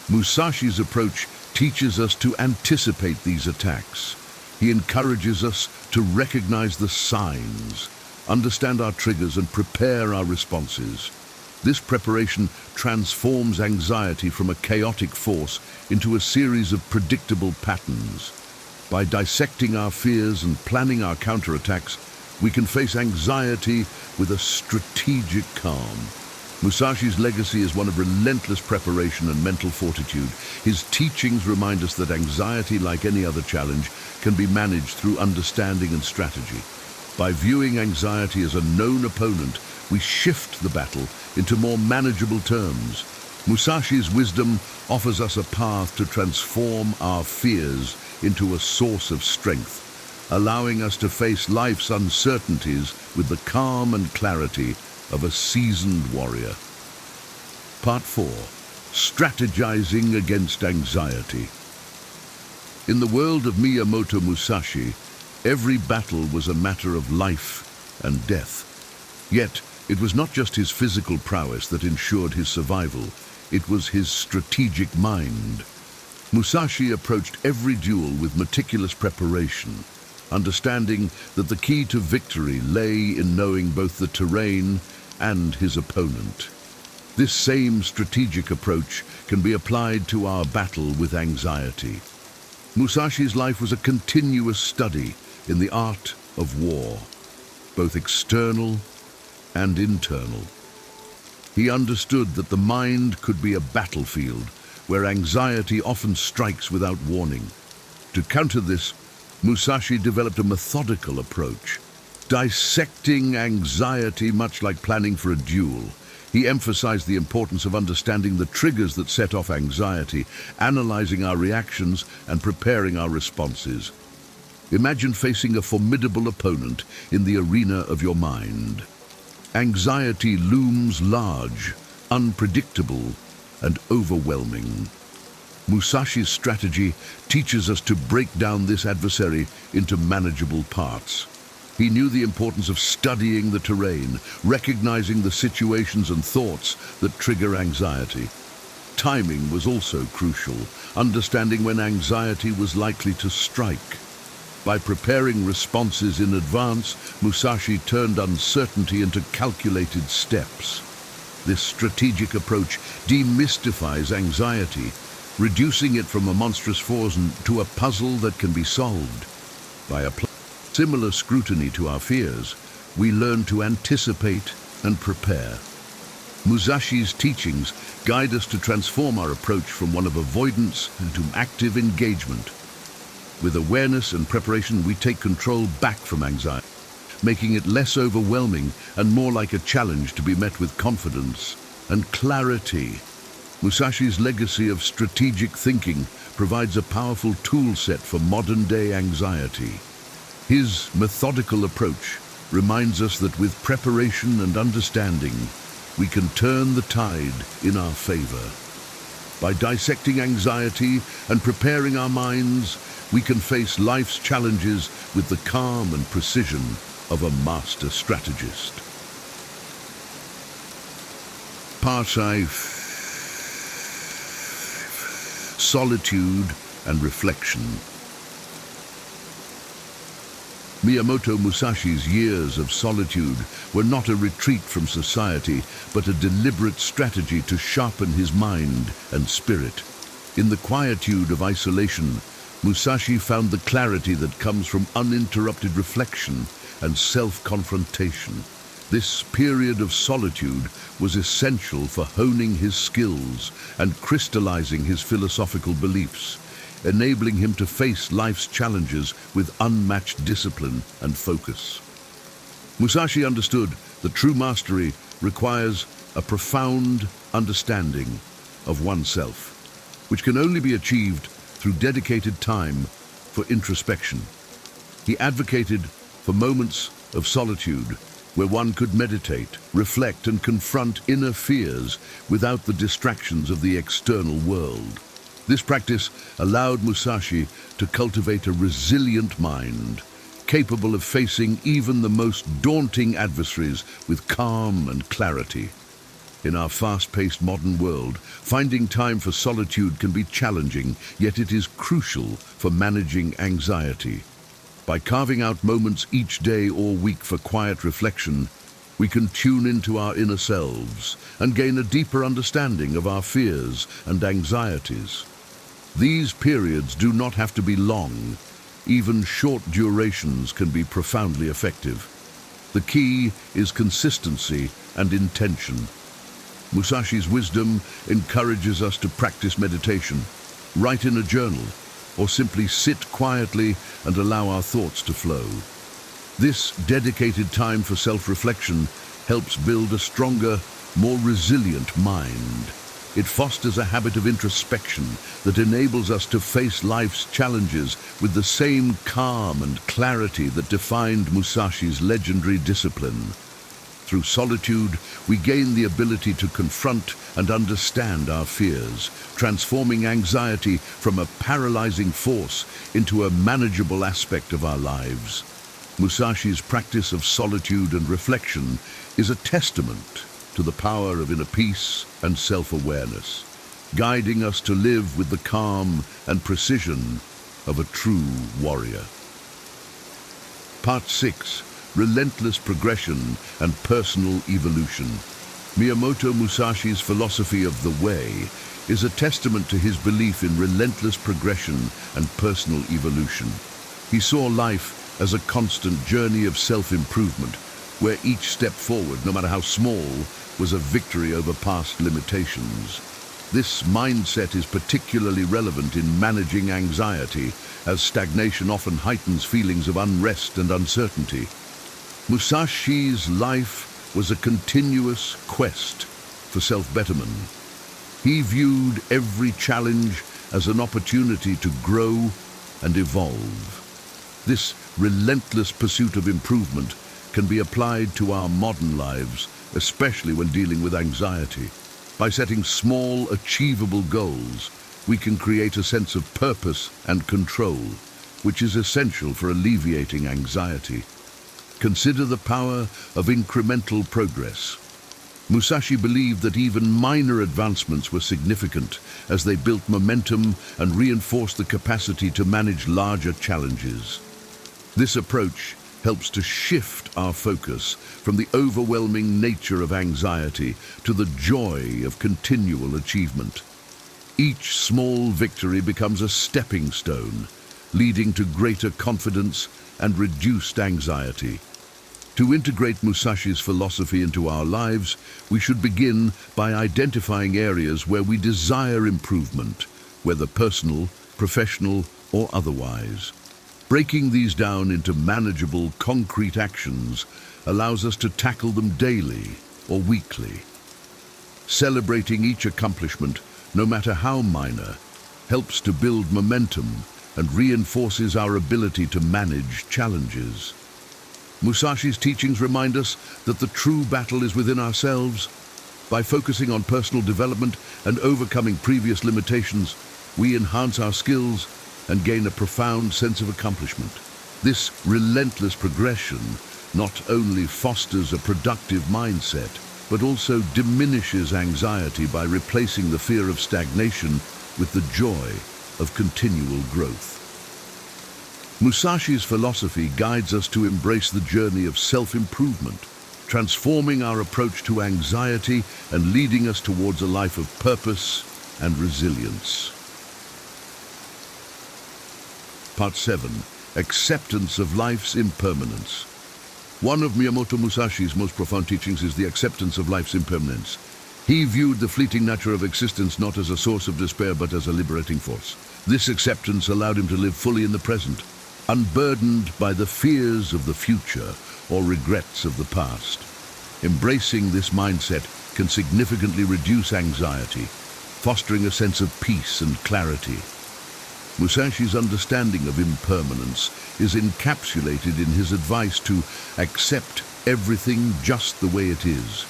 E: Musashi's approach teaches us to anticipate these attacks. He encourages us to recognize the signs, understand our triggers, and prepare our responses. This preparation transforms anxiety from a chaotic force into a series of predictable patterns. By dissecting our fears and planning our counterattacks, we can face anxiety with a strategic calm. Musashi's legacy is one of relentless preparation and mental fortitude. His teachings remind us that anxiety, like any other challenge, can be managed through understanding and strategy. By viewing anxiety as a known opponent, we shift the battle into more manageable terms. Musashi's wisdom offers us a path to transform our fears into a source of strength, allowing us to face life's uncertainties with the calm and clarity of a seasoned warrior. Part 4. Strategizing against anxiety. In the world of Miyamoto Musashi, every battle was a matter of life and death. Yet, it was not just his physical prowess that ensured his survival, it was his strategic mind. Musashi approached every duel with meticulous preparation, understanding that the key to victory lay in knowing both the terrain and his opponent. This same strategic approach can be applied to our battle with anxiety. Musashi's life was a continuous study in the art of war, both external and internal. He understood that the mind could be a battlefield where anxiety often strikes without warning. To counter this, Musashi developed a methodical approach, dissecting anxiety much like planning for a duel. He emphasized the importance of understanding the triggers that set off anxiety, analyzing our reactions, and preparing our responses. Imagine facing a formidable opponent in the arena of your mind. Anxiety looms large, unpredictable, and overwhelming. Musashi's strategy teaches us to break down this adversary into manageable parts. He knew the importance of studying the terrain, recognizing the situations and thoughts that trigger anxiety. Timing was also crucial, understanding when anxiety was likely to strike. By preparing responses in advance, Musashi turned uncertainty into calculated steps. This strategic approach demystifies anxiety, reducing it from a monstrous force to a puzzle that can be solved. By applying similar scrutiny to our fears, we learn to anticipate and prepare. Musashi's teachings guide us to transform our approach from one of avoidance into active engagement. With awareness and preparation, we take control back from anxiety, making it less overwhelming and more like a challenge to be met with confidence and clarity. Musashi's legacy of strategic thinking provides a powerful tool set for modern-day anxiety. His methodical approach reminds us that with preparation and understanding, we can turn the tide in our favor. By dissecting anxiety and preparing our minds, we can face life's challenges with the calm and precision of a master strategist. Part 5. Solitude and reflection. Miyamoto Musashi's years of solitude were not a retreat from society, but a deliberate strategy to sharpen his mind and spirit. In the quietude of isolation, Musashi found the clarity that comes from uninterrupted reflection and self-confrontation. This period of solitude was essential for honing his skills and crystallizing his philosophical beliefs, enabling him to face life's challenges with unmatched discipline and focus. Musashi understood that true mastery requires a profound understanding of oneself, which can only be achieved through dedicated time for introspection. He advocated for moments of solitude where one could meditate, reflect, and confront inner fears without the distractions of the external world. This practice allowed Musashi to cultivate a resilient mind, capable of facing even the most daunting adversaries with calm and clarity. In our fast-paced modern world, finding time for solitude can be challenging, yet it is crucial for managing anxiety. By carving out moments each day or week for quiet reflection, we can tune into our inner selves and gain a deeper understanding of our fears and anxieties. These periods do not have to be long. Even short durations can be profoundly effective. The key is consistency and intention. Musashi's wisdom encourages us to practice meditation, write in a journal, or simply sit quietly and allow our thoughts to flow. This dedicated time for self-reflection helps build a stronger, more resilient mind. It fosters a habit of introspection that enables us to face life's challenges with the same calm and clarity that defined Musashi's legendary discipline. Through solitude, we gain the ability to confront and understand our fears, transforming anxiety from a paralyzing force into a manageable aspect of our lives. Musashi's practice of solitude and reflection is a testament to the power of inner peace and self-awareness, guiding us to live with the calm and precision of a true warrior. Part 6. Relentless progression and personal evolution. Miyamoto Musashi's philosophy of the way is a testament to his belief in relentless progression and personal evolution. He saw life as a constant journey of self-improvement, where each step forward, no matter how small, was a victory over past limitations. This mindset is particularly relevant in managing anxiety, as stagnation often heightens feelings of unrest and uncertainty. Musashi's life was a continuous quest for self-betterment. He viewed every challenge as an opportunity to grow and evolve. This relentless pursuit of improvement can be applied to our modern lives, especially when dealing with anxiety. By setting small, achievable goals, we can create a sense of purpose and control, which is essential for alleviating anxiety. Consider the power of incremental progress. Musashi believed that even minor advancements were significant, as they built momentum and reinforced the capacity to manage larger challenges. This approach helps to shift our focus from the overwhelming nature of anxiety to the joy of continual achievement. Each small victory becomes a stepping stone, leading to greater confidence and reduced anxiety. To integrate Musashi's philosophy into our lives, we should begin by identifying areas where we desire improvement, whether personal, professional, or otherwise. Breaking these down into manageable, concrete actions allows us to tackle them daily or weekly. Celebrating each accomplishment, no matter how minor, helps to build momentum and reinforces our ability to manage challenges. Musashi's teachings remind us that the true battle is within ourselves. By focusing on personal development and overcoming previous limitations, we enhance our skills and gain a profound sense of accomplishment. This relentless progression not only fosters a productive mindset, but also diminishes anxiety by replacing the fear of stagnation with the joy of continual growth. Musashi's philosophy guides us to embrace the journey of self-improvement, transforming our approach to anxiety and leading us towards a life of purpose and resilience. Part 7. Acceptance of life's impermanence. One of Miyamoto Musashi's most profound teachings is the acceptance of life's impermanence. He viewed the fleeting nature of existence not as a source of despair but as a liberating force. This acceptance allowed him to live fully in the present, unburdened by the fears of the future or regrets of the past. Embracing this mindset can significantly reduce anxiety, fostering a sense of peace and clarity. Musashi's understanding of impermanence is encapsulated in his advice to accept everything just the way it is.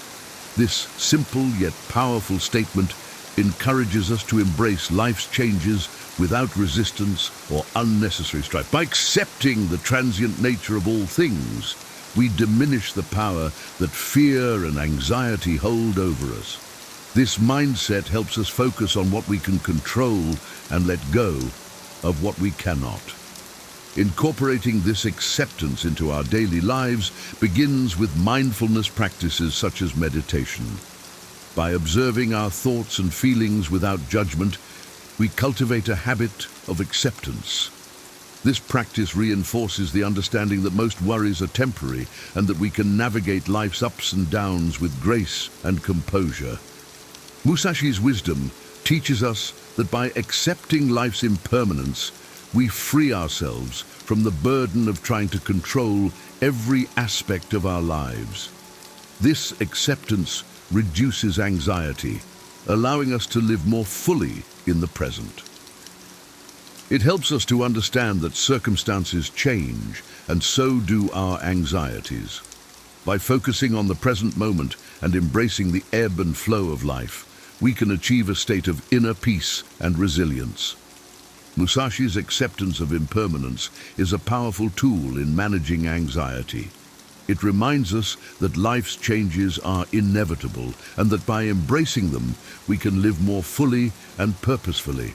E: This simple yet powerful statement encourages us to embrace life's changes without resistance or unnecessary strife. By accepting the transient nature of all things, we diminish the power that fear and anxiety hold over us. This mindset helps us focus on what we can control and let go of what we cannot. Incorporating this acceptance into our daily lives begins with mindfulness practices such as meditation. By observing our thoughts and feelings without judgment, we cultivate a habit of acceptance. This practice reinforces the understanding that most worries are temporary and that we can navigate life's ups and downs with grace and composure. Musashi's wisdom teaches us that by accepting life's impermanence, we free ourselves from the burden of trying to control every aspect of our lives. This acceptance reduces anxiety, allowing us to live more fully in the present. It helps us to understand that circumstances change, and so do our anxieties. By focusing on the present moment and embracing the ebb and flow of life, we can achieve a state of inner peace and resilience. Musashi's acceptance of impermanence is a powerful tool in managing anxiety. It reminds us that life's changes are inevitable and that by embracing them, we can live more fully and purposefully.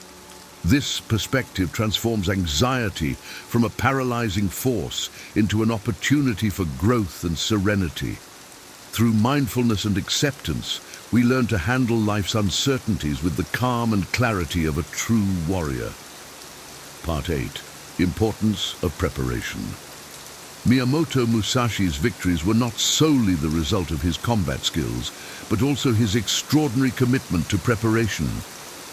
E: This perspective transforms anxiety from a paralyzing force into an opportunity for growth and serenity. Through mindfulness and acceptance, we learn to handle life's uncertainties with the calm and clarity of a true warrior. Part 8. Importance of preparation. Miyamoto Musashi's victories were not solely the result of his combat skills, but also his extraordinary commitment to preparation.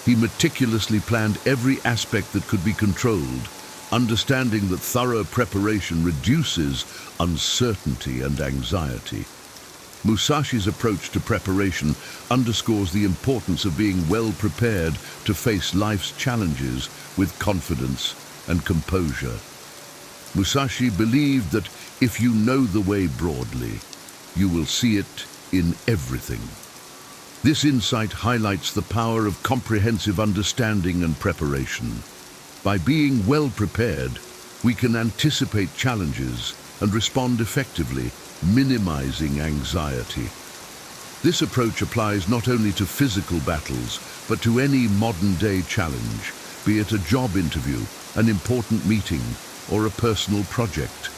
E: He meticulously planned every aspect that could be controlled, understanding that thorough preparation reduces uncertainty and anxiety. Musashi's approach to preparation underscores the importance of being well prepared to face life's challenges with confidence and composure. Musashi believed that if you know the way broadly, you will see it in everything. This insight highlights the power of comprehensive understanding and preparation. By being well prepared, we can anticipate challenges and respond effectively, minimizing anxiety. This approach applies not only to physical battles, but to any modern-day challenge, be it a job interview, an important meeting, or a personal project.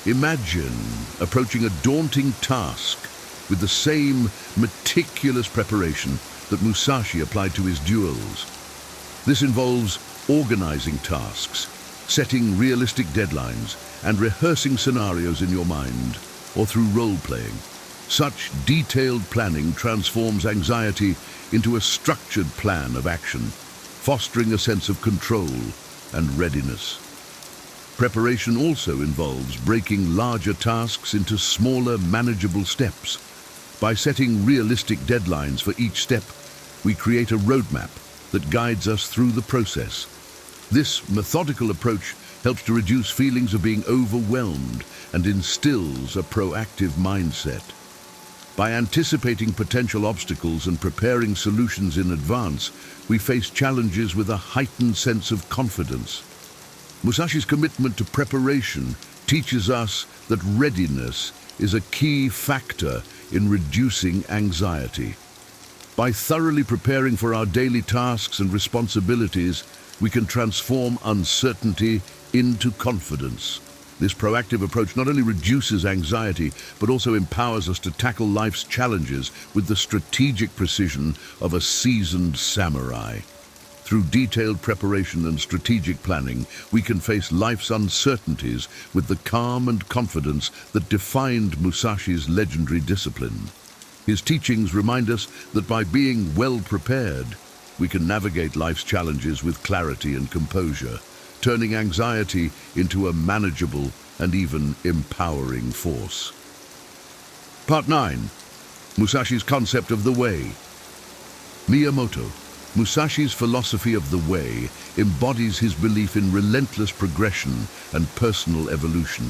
E: Imagine approaching a daunting task with the same meticulous preparation that Musashi applied to his duels. This involves organizing tasks, setting realistic deadlines, and rehearsing scenarios in your mind or through role-playing. Such detailed planning transforms anxiety into a structured plan of action, fostering a sense of control and readiness. Preparation also involves breaking larger tasks into smaller, manageable steps. By setting realistic deadlines for each step, we create a roadmap that guides us through the process. This methodical approach helps to reduce feelings of being overwhelmed and instills a proactive mindset. By anticipating potential obstacles and preparing solutions in advance, we face challenges with a heightened sense of confidence. Musashi's commitment to preparation teaches us that readiness is a key factor in reducing anxiety. By thoroughly preparing for our daily tasks and responsibilities, we can transform uncertainty into confidence. This proactive approach not only reduces anxiety, but also empowers us to tackle life's challenges with the strategic precision of a seasoned samurai. Through detailed preparation and strategic planning, we can face life's uncertainties with the calm and confidence that defined Musashi's legendary discipline. His teachings remind us that by being well prepared, we can navigate life's challenges with clarity and composure, turning anxiety into a manageable and even empowering force. Part 9. Musashi's concept of the way. Miyamoto. Musashi's philosophy of the way embodies his belief in relentless progression and personal evolution.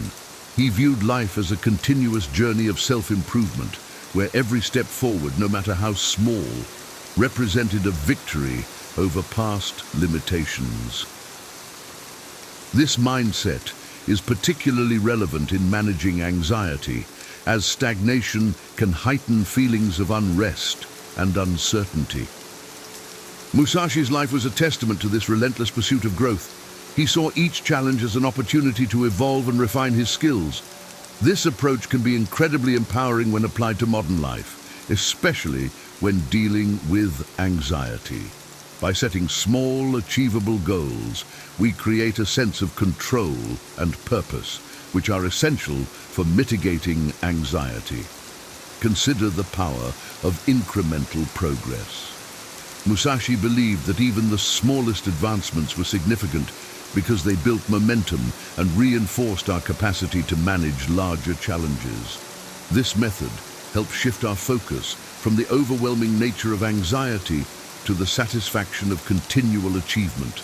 E: He viewed life as a continuous journey of self-improvement, where every step forward, no matter how small, represented a victory over past limitations. This mindset is particularly relevant in managing anxiety, as stagnation can heighten feelings of unrest and uncertainty. Musashi's life was a testament to this relentless pursuit of growth. He saw each challenge as an opportunity to evolve and refine his skills. This approach can be incredibly empowering when applied to modern life, especially when dealing with anxiety. By setting small, achievable goals, we create a sense of control and purpose, which are essential for mitigating anxiety. Consider the power of incremental progress. Musashi believed that even the smallest advancements were significant because they built momentum and reinforced our capacity to manage larger challenges. This method helps shift our focus from the overwhelming nature of anxiety to the satisfaction of continual achievement.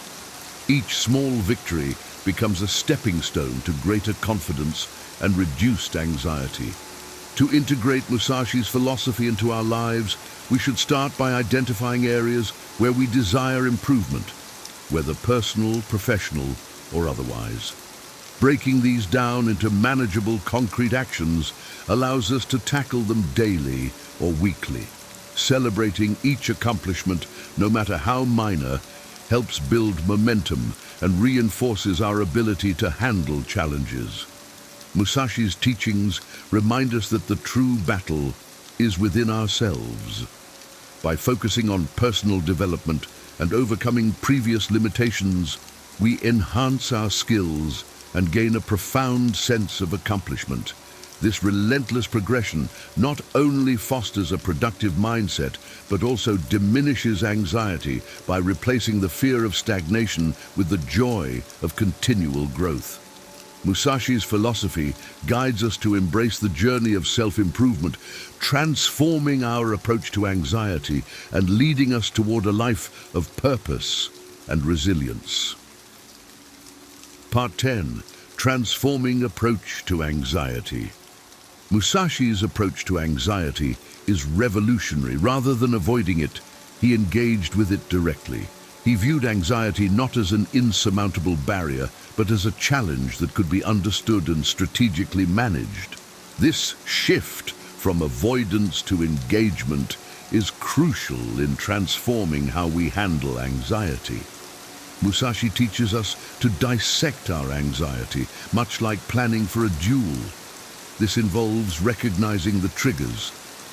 E: Each small victory becomes a stepping stone to greater confidence and reduced anxiety. To integrate Musashi's philosophy into our lives, we should start by identifying areas where we desire improvement, whether personal, professional, or otherwise. Breaking these down into manageable, concrete actions allows us to tackle them daily or weekly. Celebrating each accomplishment, no matter how minor, helps build momentum and reinforces our ability to handle challenges. Musashi's teachings remind us that the true battle is within ourselves. By focusing on personal development and overcoming previous limitations, we enhance our skills and gain a profound sense of accomplishment. This relentless progression not only fosters a productive mindset, but also diminishes anxiety by replacing the fear of stagnation with the joy of continual growth. Musashi's philosophy guides us to embrace the journey of self-improvement, transforming our approach to anxiety and leading us toward a life of purpose and resilience. Part 10. Transforming approach to anxiety. Musashi's approach to anxiety is revolutionary. Rather than avoiding it, he engaged with it directly. He viewed anxiety not as an insurmountable barrier, but as a challenge that could be understood and strategically managed. This shift from avoidance to engagement is crucial in transforming how we handle anxiety. Musashi teaches us to dissect our anxiety, much like planning for a duel. This involves recognizing the triggers,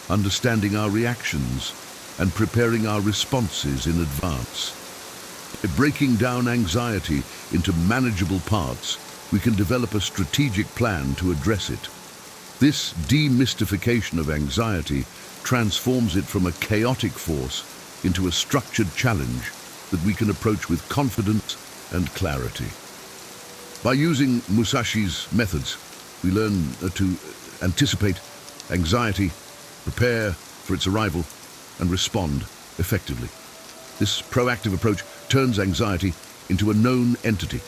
E: understanding our reactions, and preparing our responses in advance. By breaking down anxiety into manageable parts, we can develop a strategic plan to address it. This demystification of anxiety transforms it from a chaotic force into a structured challenge that we can approach with confidence and clarity. By using Musashi's methods, we learn to anticipate anxiety, prepare for its arrival, and respond effectively. This proactive approach turns anxiety into a known entity,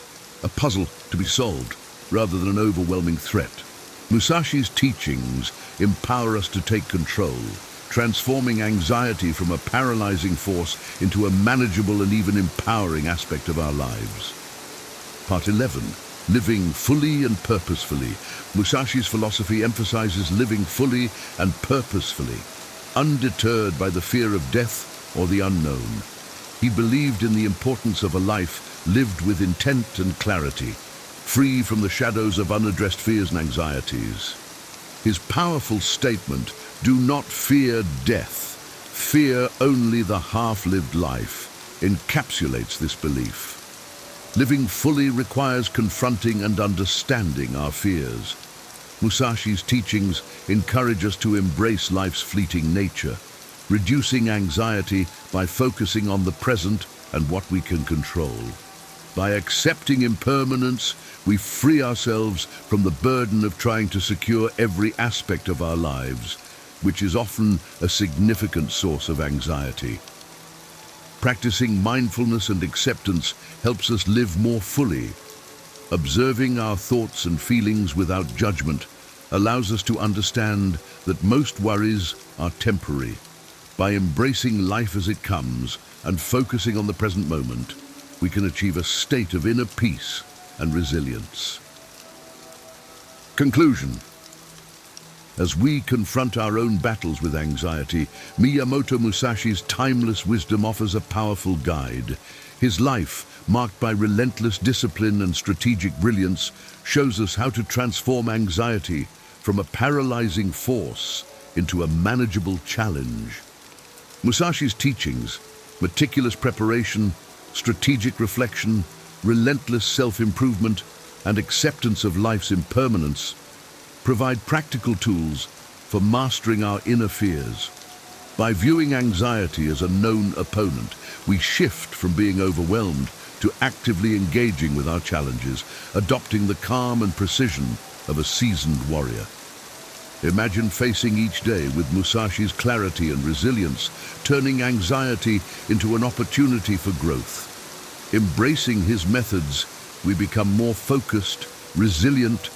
E: a puzzle to be solved, rather than an overwhelming threat. Musashi's teachings empower us to take control, transforming anxiety from a paralyzing force into a manageable and even empowering aspect of our lives. Part 11. Living fully and purposefully. Musashi's philosophy emphasizes living fully and purposefully, undeterred by the fear of death or the unknown. He believed in the importance of a life lived with intent and clarity, free from the shadows of unaddressed fears and anxieties. His powerful statement, "Do not fear death, fear only the half-lived life," encapsulates this belief. Living fully requires confronting and understanding our fears. Musashi's teachings encourage us to embrace life's fleeting nature, reducing anxiety by focusing on the present and what we can control. By accepting impermanence, we free ourselves from the burden of trying to secure every aspect of our lives, which is often a significant source of anxiety. Practicing mindfulness and acceptance helps us live more fully. Observing our thoughts and feelings without judgment allows us to understand that most worries are temporary. By embracing life as it comes and focusing on the present moment, we can achieve a state of inner peace and resilience. Conclusion. As we confront our own battles with anxiety, Miyamoto Musashi's timeless wisdom offers a powerful guide. His life, marked by relentless discipline and strategic brilliance, shows us how to transform anxiety from a paralyzing force into a manageable challenge. Musashi's teachings, meticulous preparation, strategic reflection, relentless self-improvement, and acceptance of life's impermanence, provide practical tools for mastering our inner fears. By viewing anxiety as a known opponent, we shift from being overwhelmed to actively engaging with our challenges, adopting the calm and precision of a seasoned warrior. Imagine facing each day with Musashi's clarity and resilience, turning anxiety into an opportunity for growth. Embracing his methods, we become more focused, resilient,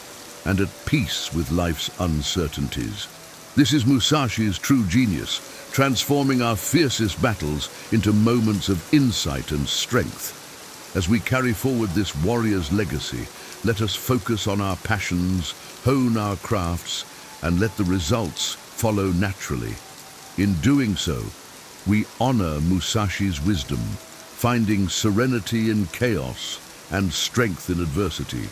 E: and at peace with life's uncertainties. This is Musashi's true genius, transforming our fiercest battles into moments of insight and strength. As we carry forward this warrior's legacy, let us focus on our passions, hone our crafts, and let the results follow naturally. In doing so, we honor Musashi's wisdom, finding serenity in chaos and strength in adversity.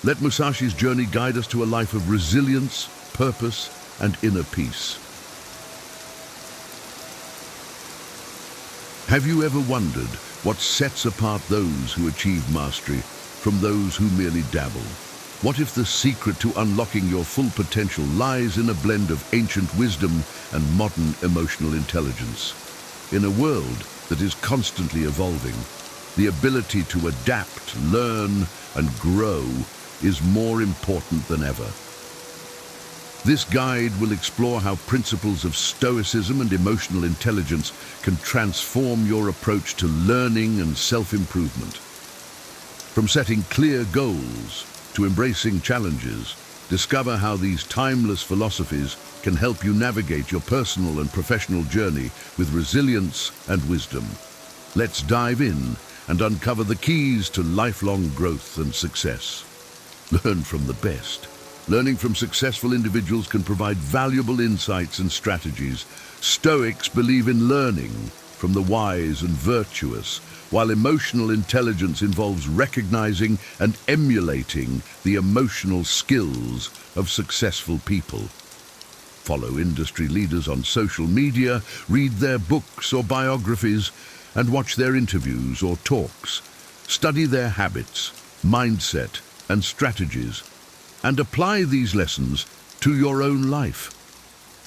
E: Let Musashi's journey guide us to a life of resilience, purpose, and inner peace. Have you ever wondered what sets apart those who achieve mastery from those who merely dabble? What if the secret to unlocking your full potential lies in a blend of ancient wisdom and modern emotional intelligence? In a world that is constantly evolving, the ability to adapt, learn, and grow is more important than ever. This guide will explore how principles of stoicism and emotional intelligence can transform your approach to learning and self-improvement. From setting clear goals to embracing challenges, discover how these timeless philosophies can help you navigate your personal and professional journey with resilience and wisdom. Let's dive in and uncover the keys to lifelong growth and success. Learn from the best. Learning from successful individuals can provide valuable insights and strategies. Stoics believe in learning from the wise and virtuous, while emotional intelligence involves recognizing and emulating the emotional skills of successful people. Follow industry leaders on social media, read their books or biographies, and watch their interviews or talks. Study their habits, mindset, and strategies, and apply these lessons to your own life.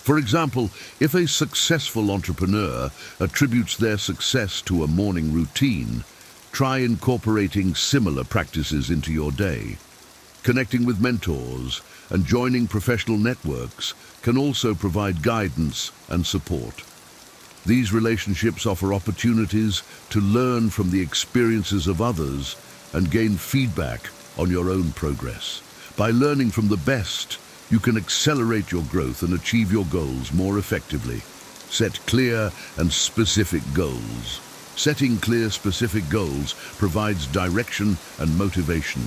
E: For example, if a successful entrepreneur attributes their success to a morning routine, try incorporating similar practices into your day. Connecting with mentors and joining professional networks can also provide guidance and support. These relationships offer opportunities to learn from the experiences of others and gain feedback on your own progress. By learning from the best, you can accelerate your growth and achieve your goals more effectively. Set clear and specific goals. Setting clear, specific goals provides direction and motivation.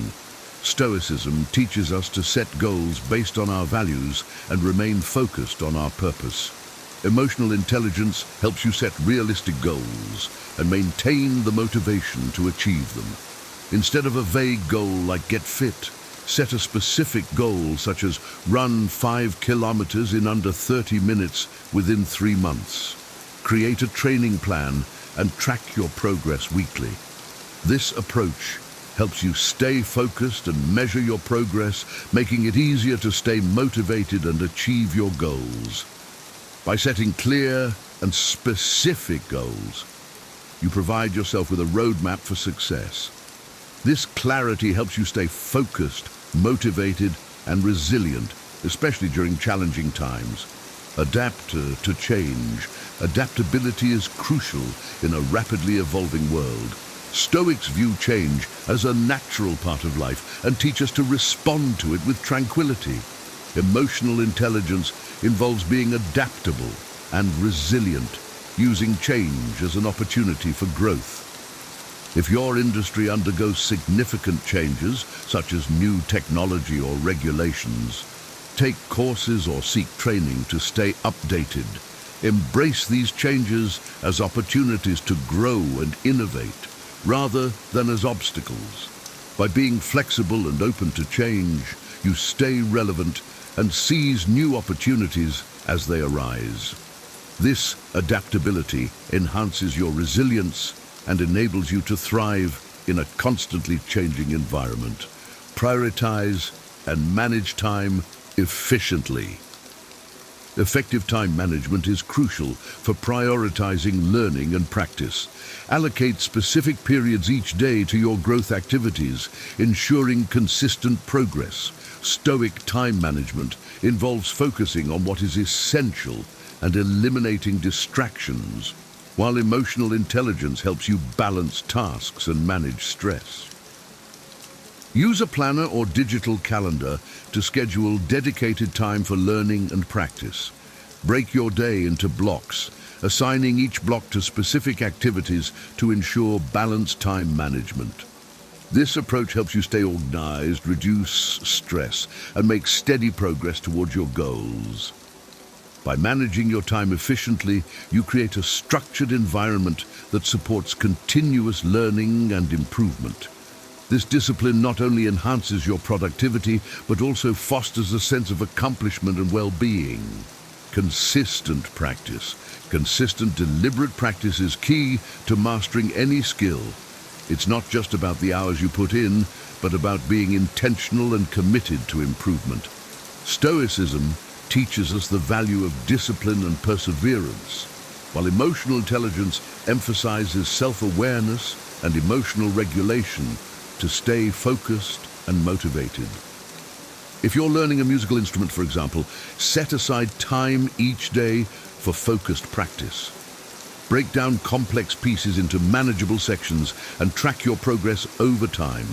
E: Stoicism teaches us to set goals based on our values and remain focused on our purpose. Emotional intelligence helps you set realistic goals and maintain the motivation to achieve them. Instead of a vague goal like get fit, set a specific goal such as run 5 kilometers in under 30 minutes within 3 months. Create a training plan and track your progress weekly. This approach helps you stay focused and measure your progress, making it easier to stay motivated and achieve your goals. By setting clear and specific goals, you provide yourself with a roadmap for success. This clarity helps you stay focused, motivated, and resilient, especially during challenging times. Adapt to change. Adaptability is crucial in a rapidly evolving world. Stoics view change as a natural part of life and teach us to respond to it with tranquility. Emotional intelligence involves being adaptable and resilient, using change as an opportunity for growth. If your industry undergoes significant changes, such as new technology or regulations, take courses or seek training to stay updated. Embrace these changes as opportunities to grow and innovate, rather than as obstacles. By being flexible and open to change, you stay relevant and seize new opportunities as they arise. This adaptability enhances your resilience and enables you to thrive in a constantly changing environment. Prioritize and manage time efficiently. Effective time management is crucial for prioritizing learning and practice. Allocate specific periods each day to your growth activities, ensuring consistent progress. Stoic time management involves focusing on what is essential and eliminating distractions, while emotional intelligence helps you balance tasks and manage stress. Use a planner or digital calendar to schedule dedicated time for learning and practice. Break your day into blocks, assigning each block to specific activities to ensure balanced time management. This approach helps you stay organized, reduce stress, and make steady progress towards your goals. By managing your time efficiently, you create a structured environment that supports continuous learning and improvement. This discipline not only enhances your productivity, but also fosters a sense of accomplishment and well-being. Consistent deliberate practice is key to mastering any skill. It's not just about the hours you put in, but about being intentional and committed to improvement. Stoicism teaches us the value of discipline and perseverance, while emotional intelligence emphasizes self-awareness and emotional regulation to stay focused and motivated. If you're learning a musical instrument, for example, set aside time each day for focused practice. Break down complex pieces into manageable sections and track your progress over time.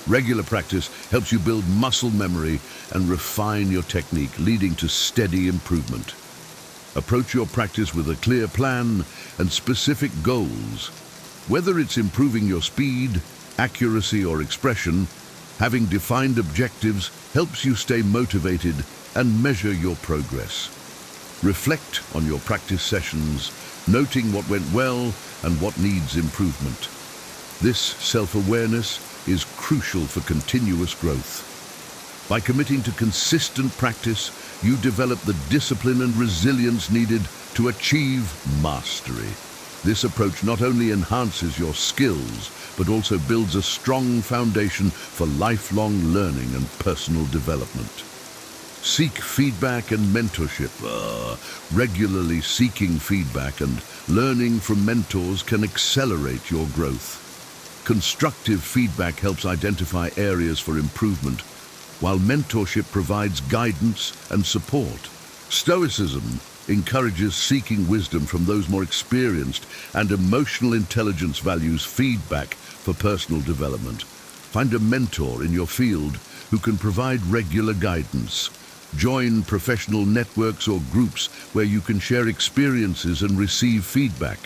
E: Regular practice helps you build muscle memory and refine your technique, leading to steady improvement. Approach your practice with a clear plan and specific goals. Whether it's improving your speed, accuracy, or expression, having defined objectives helps you stay motivated and measure your progress. Reflect on your practice sessions, noting what went well and what needs improvement. This self-awareness is crucial for continuous growth. By committing to consistent practice, you develop the discipline and resilience needed to achieve mastery. This approach not only enhances your skills, but also builds a strong foundation for lifelong learning and personal development. Seek feedback and mentorship. Regularly seeking feedback and learning from mentors can accelerate your growth. Constructive feedback helps identify areas for improvement, while mentorship provides guidance and support. Stoicism encourages seeking wisdom from those more experienced, and emotional intelligence values feedback for personal development. Find a mentor in your field who can provide regular guidance. Join professional networks or groups where you can share experiences and receive feedback.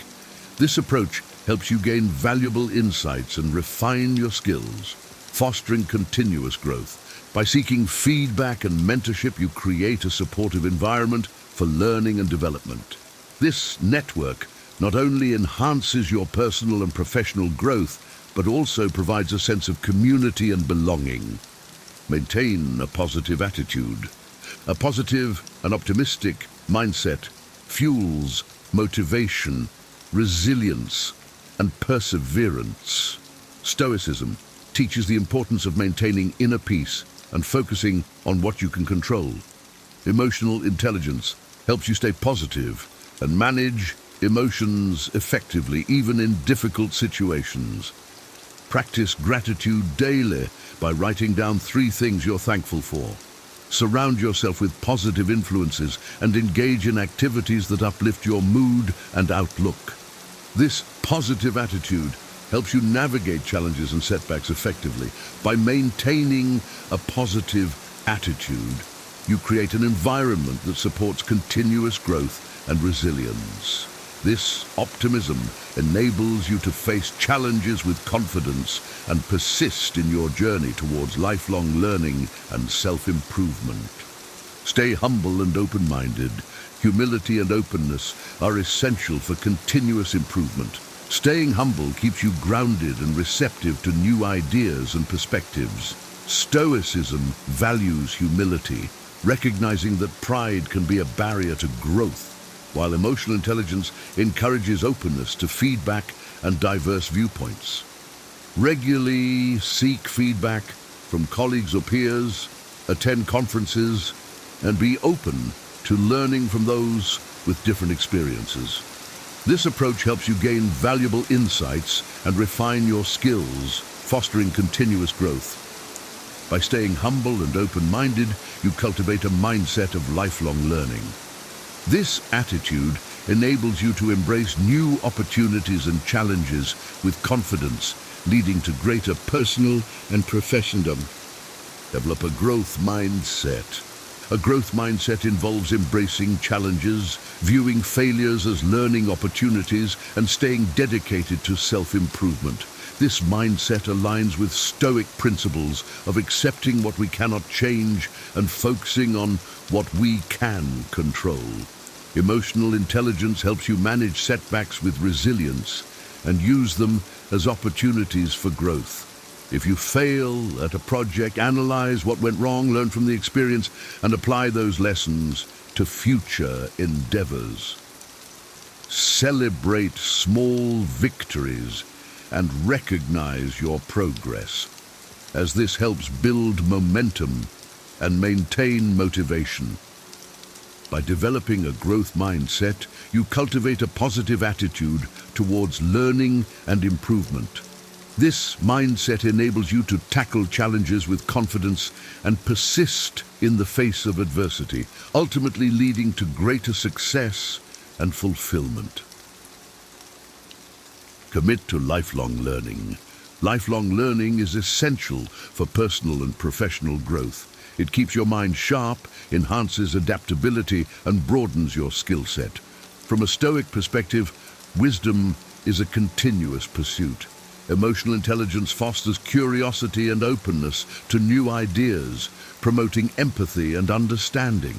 E: This approach helps you gain valuable insights and refine your skills, fostering continuous growth. By seeking feedback and mentorship, you create a supportive environment for learning and development. This network not only enhances your personal and professional growth, but also provides a sense of community and belonging. Maintain a positive attitude. A positive and optimistic mindset fuels motivation, resilience, and perseverance. Stoicism teaches the importance of maintaining inner peace and focusing on what you can control. Emotional intelligence helps you stay positive and manage emotions effectively, even in difficult situations. Practice gratitude daily by writing down 3 things you're thankful for. Surround yourself with positive influences and engage in activities that uplift your mood and outlook. This positive attitude helps you navigate challenges and setbacks effectively. By maintaining a positive attitude, you create an environment that supports continuous growth and resilience. This optimism enables you to face challenges with confidence and persist in your journey towards lifelong learning and self-improvement. Stay humble and open-minded. Humility and openness are essential for continuous improvement. Staying humble keeps you grounded and receptive to new ideas and perspectives. Stoicism values humility, recognizing that pride can be a barrier to growth, while emotional intelligence encourages openness to feedback and diverse viewpoints. Regularly seek feedback from colleagues or peers, attend conferences, and be open to learning from those with different experiences. This approach helps you gain valuable insights and refine your skills, fostering continuous growth. By staying humble and open-minded, you cultivate a mindset of lifelong learning. This attitude enables you to embrace new opportunities and challenges with confidence, leading to greater personal and professional. Develop a growth mindset. A growth mindset involves embracing challenges, viewing failures as learning opportunities, and staying dedicated to self-improvement. This mindset aligns with Stoic principles of accepting what we cannot change and focusing on what we can control. Emotional intelligence helps you manage setbacks with resilience and use them as opportunities for growth. If you fail at a project, analyze what went wrong, learn from the experience, and apply those lessons to future endeavors. Celebrate small victories and recognize your progress, as this helps build momentum and maintain motivation. By developing a growth mindset, you cultivate a positive attitude towards learning and improvement. This mindset enables you to tackle challenges with confidence and persist in the face of adversity, ultimately leading to greater success and fulfillment. Commit to lifelong learning. Lifelong learning is essential for personal and professional growth. It keeps your mind sharp, enhances adaptability, and broadens your skill set. From a Stoic perspective, wisdom is a continuous pursuit. Emotional intelligence fosters curiosity and openness to new ideas, promoting empathy and understanding.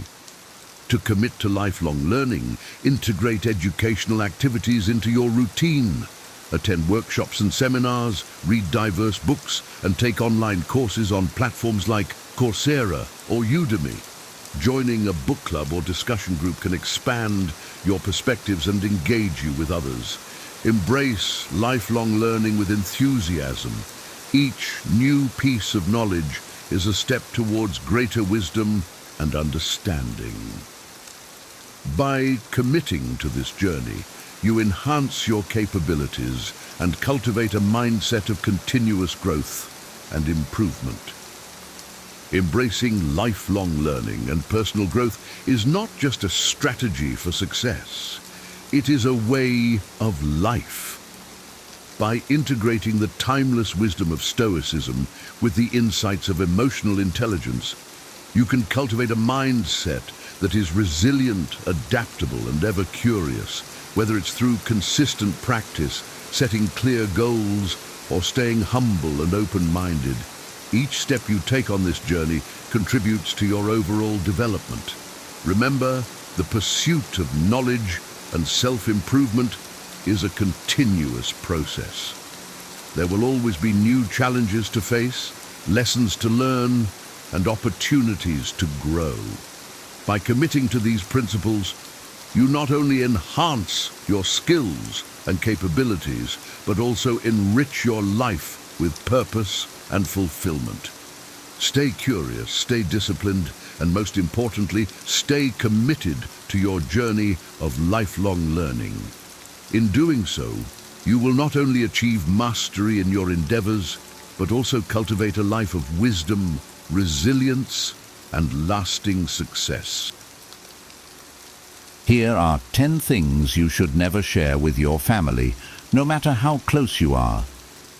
E: To commit to lifelong learning, integrate educational activities into your routine. Attend workshops and seminars, read diverse books, and take online courses on platforms like Coursera or Udemy. Joining a book club or discussion group can expand your perspectives and engage you with others. Embrace lifelong learning with enthusiasm. Each new piece of knowledge is a step towards greater wisdom and understanding. By committing to this journey, you enhance your capabilities and cultivate a mindset of continuous growth and improvement. Embracing lifelong learning and personal growth is not just a strategy for success. It is a way of life. By integrating the timeless wisdom of Stoicism with the insights of emotional intelligence, you can cultivate a mindset that is resilient, adaptable, and ever curious, whether it's through consistent practice, setting clear goals, or staying humble and open-minded. Each step you take on this journey contributes to your overall development. Remember, the pursuit of knowledge and self-improvement is a continuous process. There will always be new challenges to face, lessons to learn, and opportunities to grow. By committing to these principles, you not only enhance your skills and capabilities, but also enrich your life with purpose and fulfillment. Stay curious, stay disciplined, and most importantly, stay committed to your journey of lifelong learning. In doing so, you will not only achieve mastery in your endeavors, but also cultivate a life of wisdom, resilience, and lasting success.
C: Here are 10 things you should never share with your family, no matter how close you are.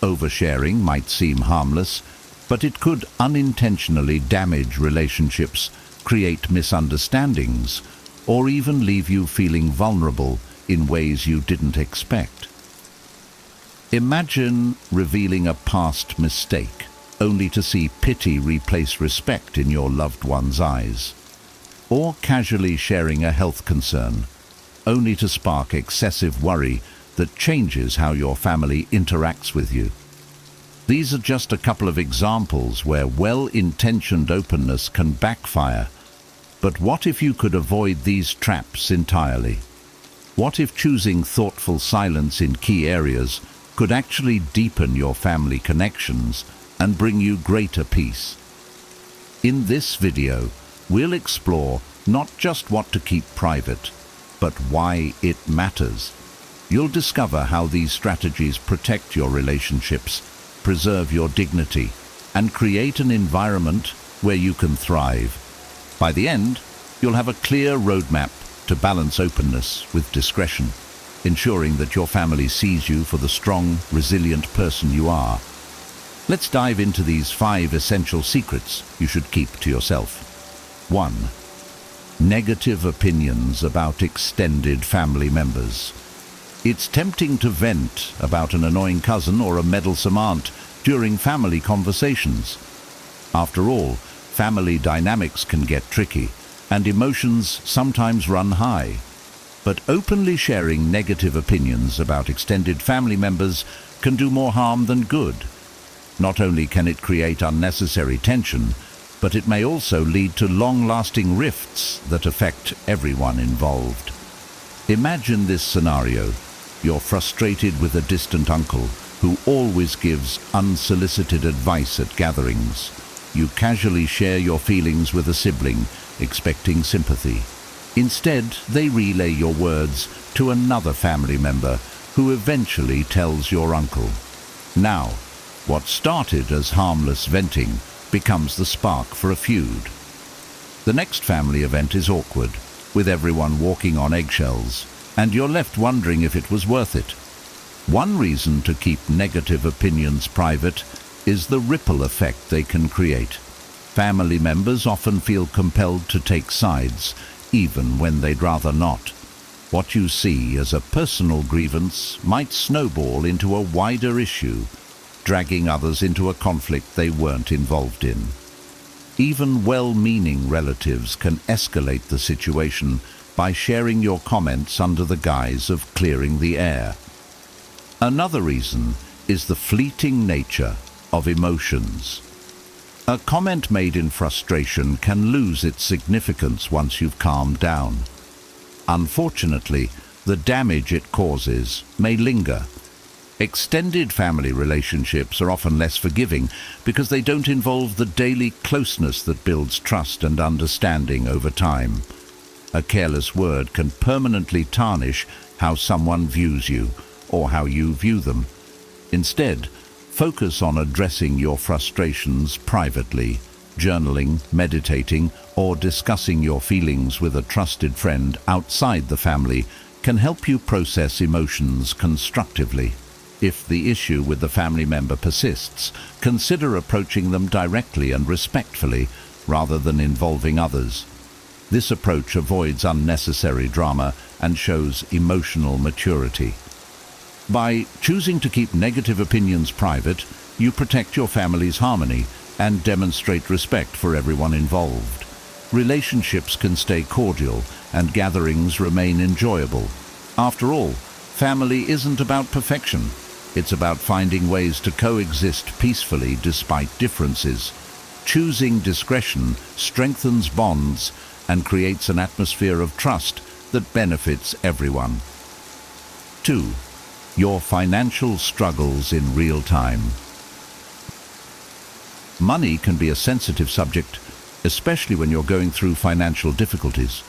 C: Oversharing might seem harmless, but it could unintentionally damage relationships, create misunderstandings, or even leave you feeling vulnerable in ways you didn't expect. Imagine revealing a past mistake, only to see pity replace respect in your loved one's eyes. Or casually sharing a health concern, only to spark excessive worry that changes how your family interacts with you. These are just a couple of examples where well-intentioned openness can backfire. But what if you could avoid these traps entirely? What if choosing thoughtful silence in key areas could actually deepen your family connections and bring you greater peace? In this video, we'll explore not just what to keep private, but why it matters. You'll discover how these strategies protect your relationships, preserve your dignity, and create an environment where you can thrive. By the end, you'll have a clear roadmap to balance openness with discretion, ensuring that your family sees you for the strong, resilient person you are. Let's dive into these 5 essential secrets you should keep to yourself. 1. Negative opinions about extended family members. It's tempting to vent about an annoying cousin or a meddlesome aunt during family conversations. After all, family dynamics can get tricky, and emotions sometimes run high. But openly sharing negative opinions about extended family members can do more harm than good. Not only can it create unnecessary tension, but it may also lead to long-lasting rifts that affect everyone involved. Imagine this scenario. You're frustrated with a distant uncle who always gives unsolicited advice at gatherings. You casually share your feelings with a sibling, expecting sympathy. Instead, they relay your words to another family member who eventually tells your uncle. Now, what started as harmless venting becomes the spark for a feud. The next family event is awkward, with everyone walking on eggshells, and you're left wondering if it was worth it. One reason to keep negative opinions private is the ripple effect they can create. Family members often feel compelled to take sides, even when they'd rather not. What you see as a personal grievance might snowball into a wider issue, dragging others into a conflict they weren't involved in. Even well-meaning relatives can escalate the situation by sharing your comments under the guise of clearing the air. Another reason is the fleeting nature of emotions. A comment made in frustration can lose its significance once you've calmed down. Unfortunately, the damage it causes may linger. Extended family relationships are often less forgiving because they don't involve the daily closeness that builds trust and understanding over time. A careless word can permanently tarnish how someone views you or how you view them. Instead, focus on addressing your frustrations privately. Journaling, meditating, or discussing your feelings with a trusted friend outside the family can help you process emotions constructively. If the issue with the family member persists, consider approaching them directly and respectfully rather than involving others. This approach avoids unnecessary drama and shows emotional maturity. By choosing to keep negative opinions private, you protect your family's harmony and demonstrate respect for everyone involved. Relationships can stay cordial and gatherings remain enjoyable. After all, family isn't about perfection. It's about finding ways to coexist peacefully despite differences. Choosing discretion strengthens bonds and creates an atmosphere of trust that benefits everyone. 2. Your financial struggles in real time. Money can be a sensitive subject, especially when you're going through financial difficulties.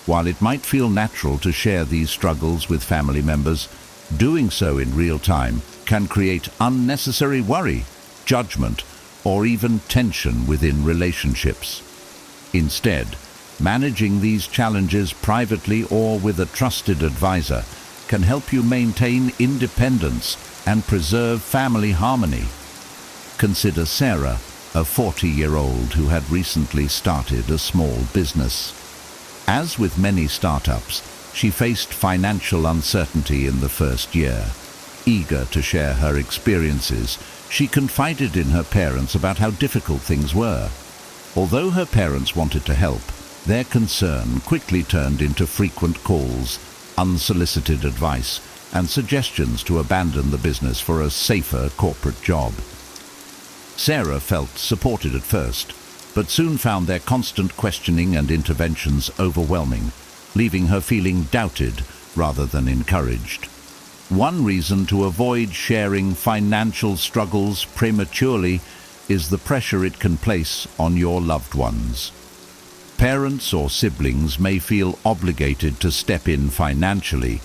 C: While it might feel natural to share these struggles with family members, doing so in real time can create unnecessary worry, judgment, or even tension within relationships. Instead, managing these challenges privately or with a trusted advisor can help you maintain independence and preserve family harmony. Consider Sarah, a 40-year-old who had recently started a small business. As with many startups, She faced financial uncertainty in the first year. Eager to share her experiences, she confided in her parents about how difficult things were. Although her parents wanted to help, their concern quickly turned into frequent calls, unsolicited advice, and suggestions to abandon the business for a safer corporate job. Sarah felt supported at first, but soon found their constant questioning and interventions overwhelming, leaving her feeling doubted rather than encouraged. One reason to avoid sharing financial struggles prematurely is the pressure it can place on your loved ones. Parents or siblings may feel obligated to step in financially,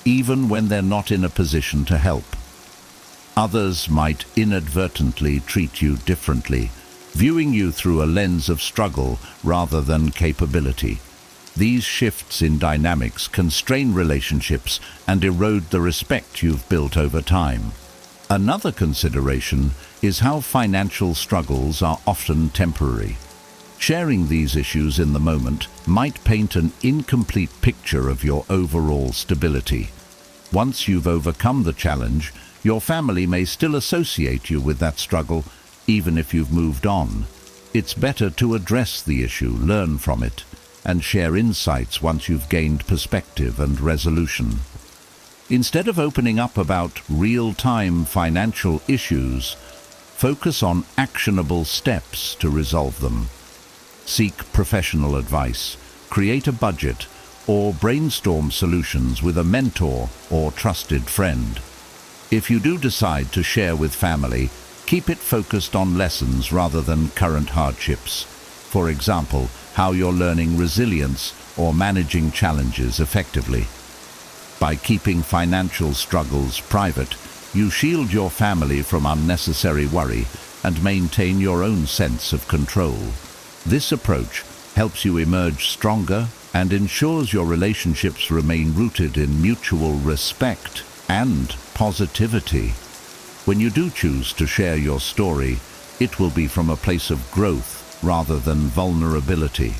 C: even when they're not in a position to help. Others might inadvertently treat you differently, viewing you through a lens of struggle rather than capability. These shifts in dynamics can strain relationships and erode the respect you've built over time. Another consideration is how financial struggles are often temporary. Sharing these issues in the moment might paint an incomplete picture of your overall stability. Once you've overcome the challenge, your family may still associate you with that struggle, even if you've moved on. It's better to address the issue, learn from it, and share insights once you've gained perspective and resolution. Instead of opening up about real-time financial issues, focus on actionable steps to resolve them. Seek professional advice, create a budget, or brainstorm solutions with a mentor or trusted friend. If you do decide to share with family, keep it focused on lessons rather than current hardships. For example, how you're learning resilience or managing challenges effectively. By keeping financial struggles private, you shield your family from unnecessary worry and maintain your own sense of control. This approach helps you emerge stronger and ensures your relationships remain rooted in mutual respect and positivity. When you do choose to share your story, it will be from a place of growth rather than vulnerability.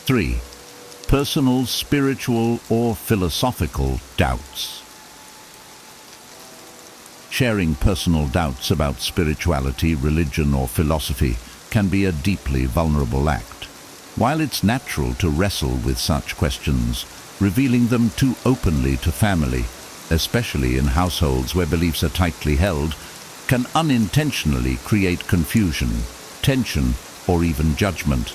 C: 3. Personal, spiritual, or philosophical doubts. Sharing personal doubts about spirituality, religion, or philosophy can be a deeply vulnerable act. While it's natural to wrestle with such questions, revealing them too openly to family, especially in households where beliefs are tightly held, can unintentionally create confusion, tension, or even judgment.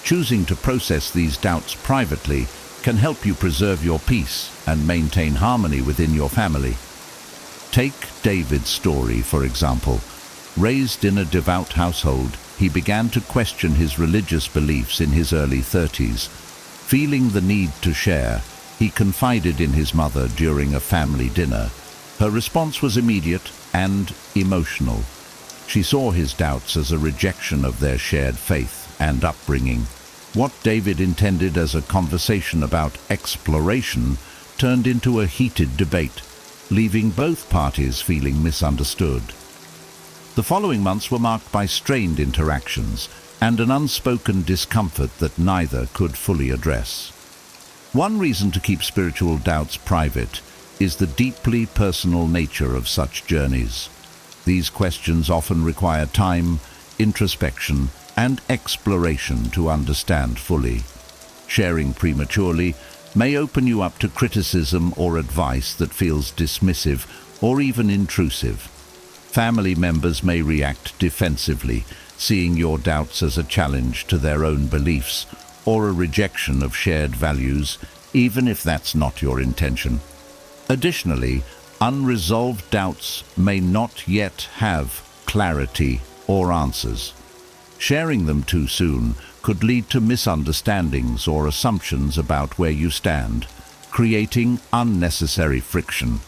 C: Choosing to process these doubts privately can help you preserve your peace and maintain harmony within your family. Take David's story, for example. Raised in a devout household, he began to question his religious beliefs in his early 30s. Feeling the need to share, he confided in his mother during a family dinner. Her response was immediate and emotional. She saw his doubts as a rejection of their shared faith and upbringing. What David intended as a conversation about exploration turned into a heated debate, leaving both parties feeling misunderstood. The following months were marked by strained interactions and an unspoken discomfort that neither could fully address. One reason to keep spiritual doubts private is the deeply personal nature of such journeys. These questions often require time, introspection, and exploration to understand fully. Sharing prematurely may open you up to criticism or advice that feels dismissive or even intrusive. Family members may react defensively, seeing your doubts as a challenge to their own beliefs or a rejection of shared values, even if that's not your intention. Additionally, unresolved doubts may not yet have clarity or answers. Sharing them too soon could lead to misunderstandings or assumptions about where you stand, creating unnecessary friction.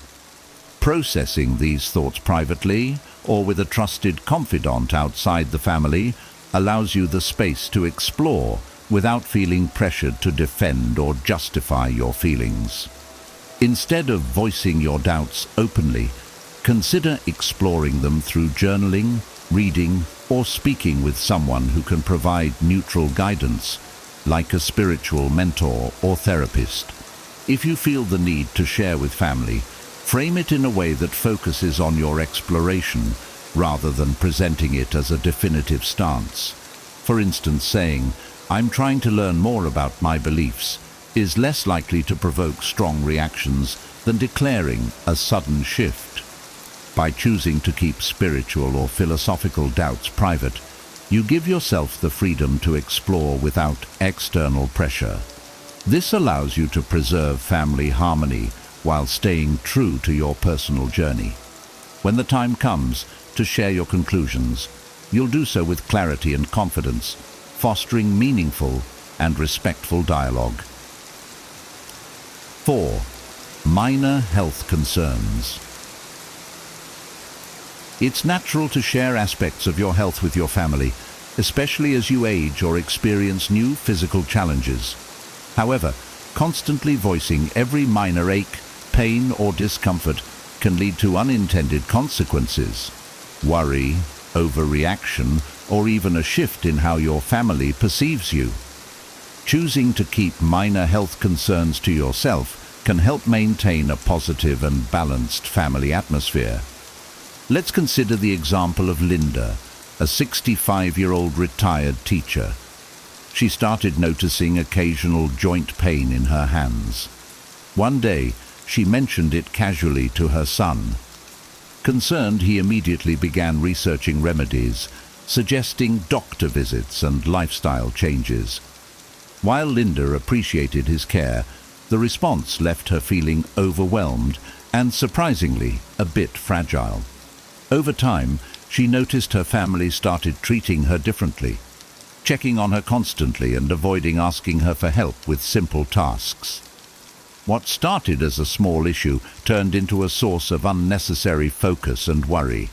C: Processing these thoughts privately or with a trusted confidant outside the family allows you the space to explore without feeling pressured to defend or justify your feelings. Instead of voicing your doubts openly, consider exploring them through journaling, reading, or speaking with someone who can provide neutral guidance. like a spiritual mentor or therapist. If you feel the need to share with family, frame it in a way that focuses on your exploration rather than presenting it as a definitive stance. For instance, saying, "I'm trying to learn more about my beliefs," is less likely to provoke strong reactions than declaring a sudden shift. By choosing to keep spiritual or philosophical doubts private, you give yourself the freedom to explore without external pressure. This allows you to preserve family harmony while staying true to your personal journey. When the time comes to share your conclusions, you'll do so with clarity and confidence, fostering meaningful and respectful dialogue. 4. Minor health concerns. It's natural to share aspects of your health with your family, especially as you age or experience new physical challenges. However, constantly voicing every minor ache, pain, or discomfort can lead to unintended consequences. Worry, overreaction, or even a shift in how your family perceives you. Choosing to keep minor health concerns to yourself can help maintain a positive and balanced family atmosphere. Let's consider the example of Linda, a 65-year-old retired teacher. She started noticing occasional joint pain in her hands. One day, she mentioned it casually to her son. Concerned, he immediately began researching remedies, suggesting doctor visits and lifestyle changes. While Linda appreciated his care, the response left her feeling overwhelmed and, surprisingly, a bit fragile. Over time, she noticed her family started treating her differently, checking on her constantly and avoiding asking her for help with simple tasks. What started as a small issue turned into a source of unnecessary focus and worry.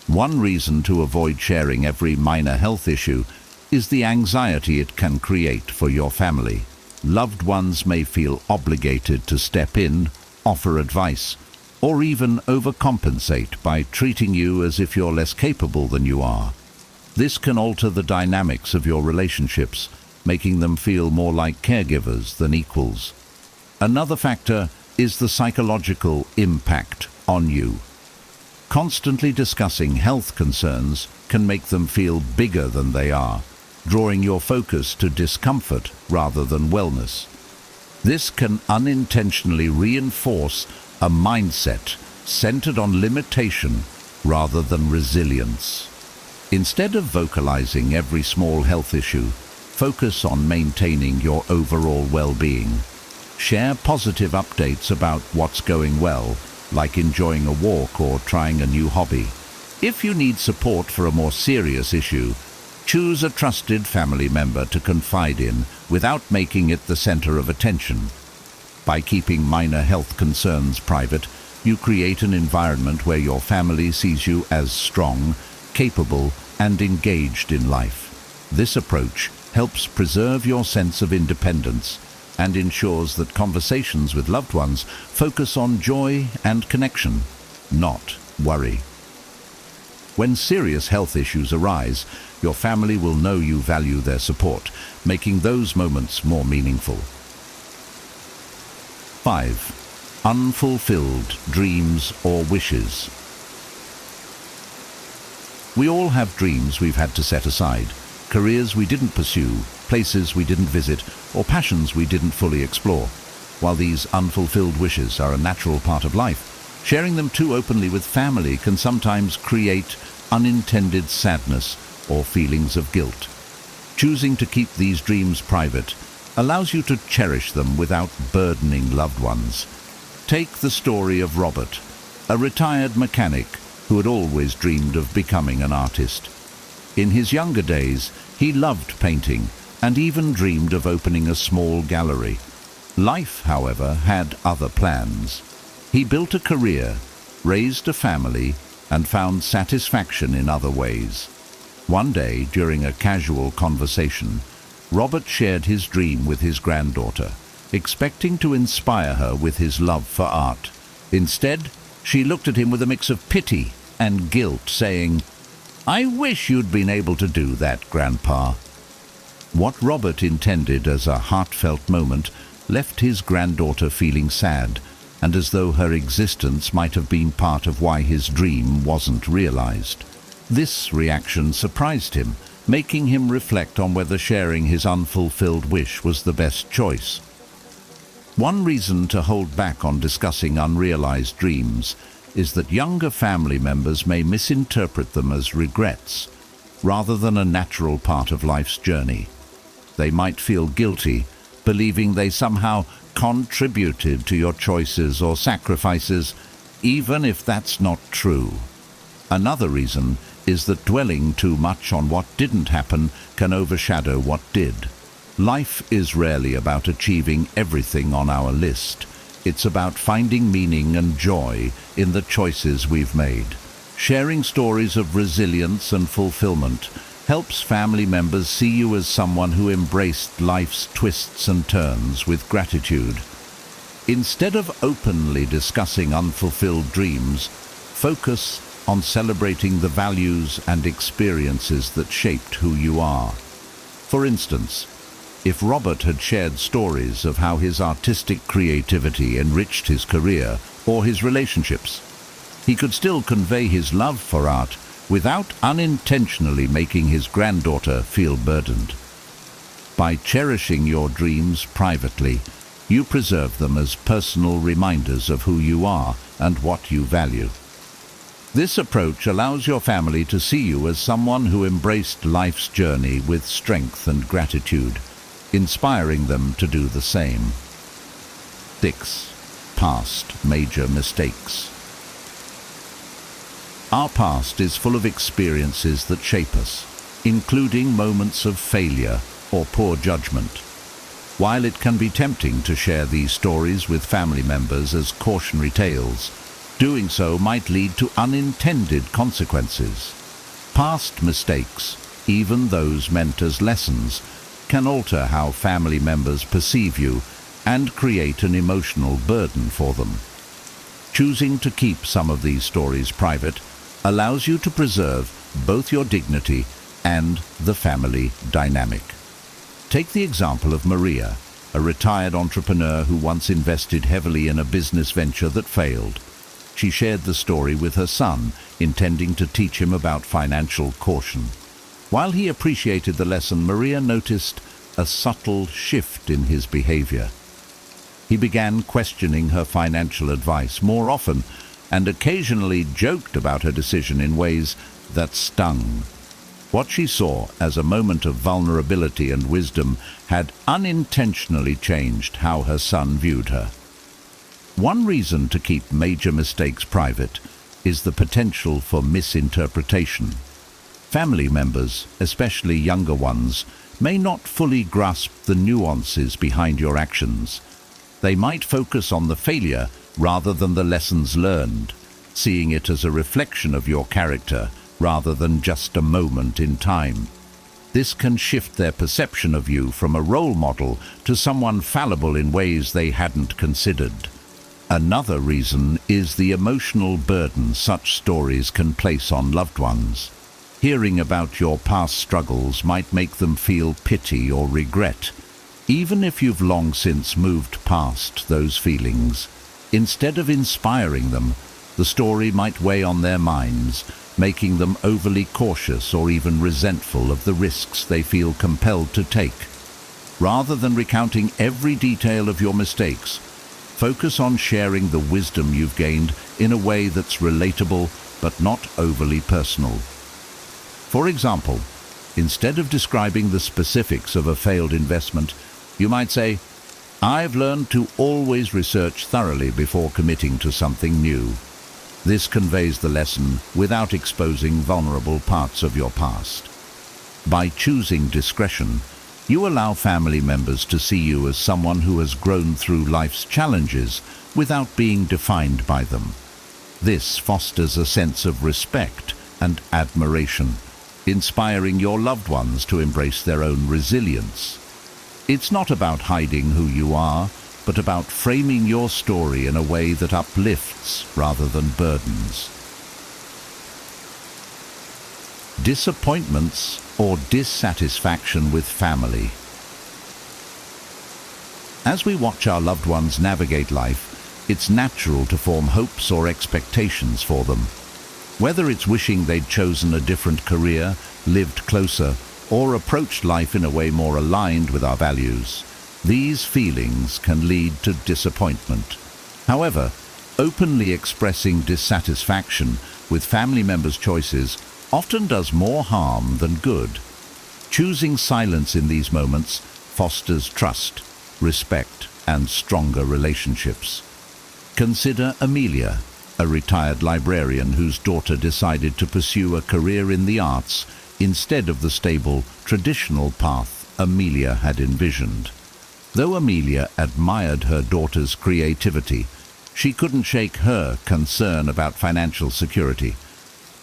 C: One reason to avoid sharing every minor health issue is the anxiety it can create for your family. Loved ones may feel obligated to step in, offer advice, or even overcompensate by treating you as if you're less capable than you are. This can alter the dynamics of your relationships, making them feel more like caregivers than equals. Another factor is the psychological impact on you. Constantly discussing health concerns can make them feel bigger than they are, drawing your focus to discomfort rather than wellness. This can unintentionally reinforce a mindset centered on limitation rather than resilience. Instead of vocalizing every small health issue, focus on maintaining your overall well-being. Share positive updates about what's going well, like enjoying a walk or trying a new hobby. If you need support for a more serious issue, choose a trusted family member to confide in without making it the center of attention. By keeping minor health concerns private, you create an environment where your family sees you as strong, capable, and engaged in life. This approach helps preserve your sense of independence and ensures that conversations with loved ones focus on joy and connection, not worry. When serious health issues arise, your family will know you value their support, making those moments more meaningful. 5. Unfulfilled dreams or wishes. We all have dreams we've had to set aside, careers we didn't pursue, places we didn't visit, or passions we didn't fully explore. While these unfulfilled wishes are a natural part of life, sharing them too openly with family can sometimes create unintended sadness or feelings of guilt. Choosing to keep these dreams private allows you to cherish them without burdening loved ones. Take the story of Robert, a retired mechanic who had always dreamed of becoming an artist. In his younger days, he loved painting and even dreamed of opening a small gallery. Life, however, had other plans. He built a career, raised a family, and found satisfaction in other ways. One day, during a casual conversation, Robert shared his dream with his granddaughter, expecting to inspire her with his love for art. Instead, she looked at him with a mix of pity and guilt, saying, "I wish you'd been able to do that, Grandpa." What Robert intended as a heartfelt moment left his granddaughter feeling sad, and as though her existence might have been part of why his dream wasn't realized. This reaction surprised him, making him reflect on whether sharing his unfulfilled wish was the best choice. One reason to hold back on discussing unrealized dreams is that younger family members may misinterpret them as regrets, rather than a natural part of life's journey. They might feel guilty, believing they somehow contributed to your choices or sacrifices, even if that's not true. Another reason is that dwelling too much on what didn't happen can overshadow what did. Life is rarely about achieving everything on our list. It's about finding meaning and joy in the choices we've made. Sharing stories of resilience and fulfillment helps family members see you as someone who embraced life's twists and turns with gratitude. Instead of openly discussing unfulfilled dreams, focus on celebrating the values and experiences that shaped who you are. For instance, if Robert had shared stories of how his artistic creativity enriched his career or his relationships, he could still convey his love for art without unintentionally making his granddaughter feel burdened. By cherishing your dreams privately, you preserve them as personal reminders of who you are and what you value. This approach allows your family to see you as someone who embraced life's journey with strength and gratitude, inspiring them to do the same. 6. Past major mistakes. Our past is full of experiences that shape us, including moments of failure or poor judgment. While it can be tempting to share these stories with family members as cautionary tales, doing so might lead to unintended consequences. Past mistakes, even those meant as lessons, can alter how family members perceive you and create an emotional burden for them. Choosing to keep some of these stories private allows you to preserve both your dignity and the family dynamic. Take the example of Maria, a retired entrepreneur who once invested heavily in a business venture that failed. She shared the story with her son, intending to teach him about financial caution. While he appreciated the lesson, Maria noticed a subtle shift in his behavior. He began questioning her financial advice more often and occasionally joked about her decision in ways that stung. What she saw as a moment of vulnerability and wisdom had unintentionally changed how her son viewed her. One reason to keep major mistakes private is the potential for misinterpretation. Family members, especially younger ones, may not fully grasp the nuances behind your actions. They might focus on the failure rather than the lessons learned, seeing it as a reflection of your character rather than just a moment in time. This can shift their perception of you from a role model to someone fallible in ways they hadn't considered. Another reason is the emotional burden such stories can place on loved ones. Hearing about your past struggles might make them feel pity or regret, even if you've long since moved past those feelings. Instead of inspiring them, the story might weigh on their minds, making them overly cautious or even resentful of the risks they feel compelled to take. Rather than recounting every detail of your mistakes, focus on sharing the wisdom you've gained in a way that's relatable but not overly personal. For example, instead of describing the specifics of a failed investment, you might say, "I've learned to always research thoroughly before committing to something new." This conveys the lesson without exposing vulnerable parts of your past. By choosing discretion, you allow family members to see you as someone who has grown through life's challenges without being defined by them. This fosters a sense of respect and admiration, inspiring your loved ones to embrace their own resilience. It's not about hiding who you are, but about framing your story in a way that uplifts rather than burdens. Disappointments or dissatisfaction with family. As we watch our loved ones navigate life, it's natural to form hopes or expectations for them. Whether it's wishing they'd chosen a different career, lived closer, or approached life in a way more aligned with our values, these feelings can lead to disappointment. However, openly expressing dissatisfaction with family members' choices often does more harm than good. Choosing silence in these moments fosters trust, respect, and stronger relationships. Consider Amelia, a retired librarian whose daughter decided to pursue a career in the arts instead of the stable, traditional path Amelia had envisioned. Though Amelia admired her daughter's creativity, she couldn't shake her concern about financial security.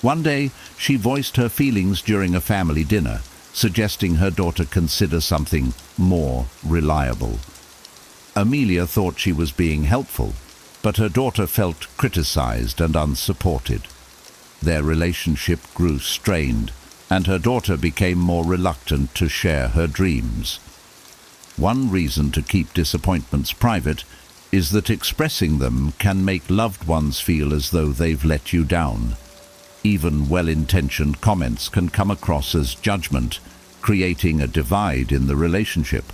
C: One day, she voiced her feelings during a family dinner, suggesting her daughter consider something more reliable. Amelia thought she was being helpful, but her daughter felt criticized and unsupported. Their relationship grew strained, and her daughter became more reluctant to share her dreams. One reason to keep disappointments private is that expressing them can make loved ones feel as though they've let you down. Even well-intentioned comments can come across as judgment, creating a divide in the relationship.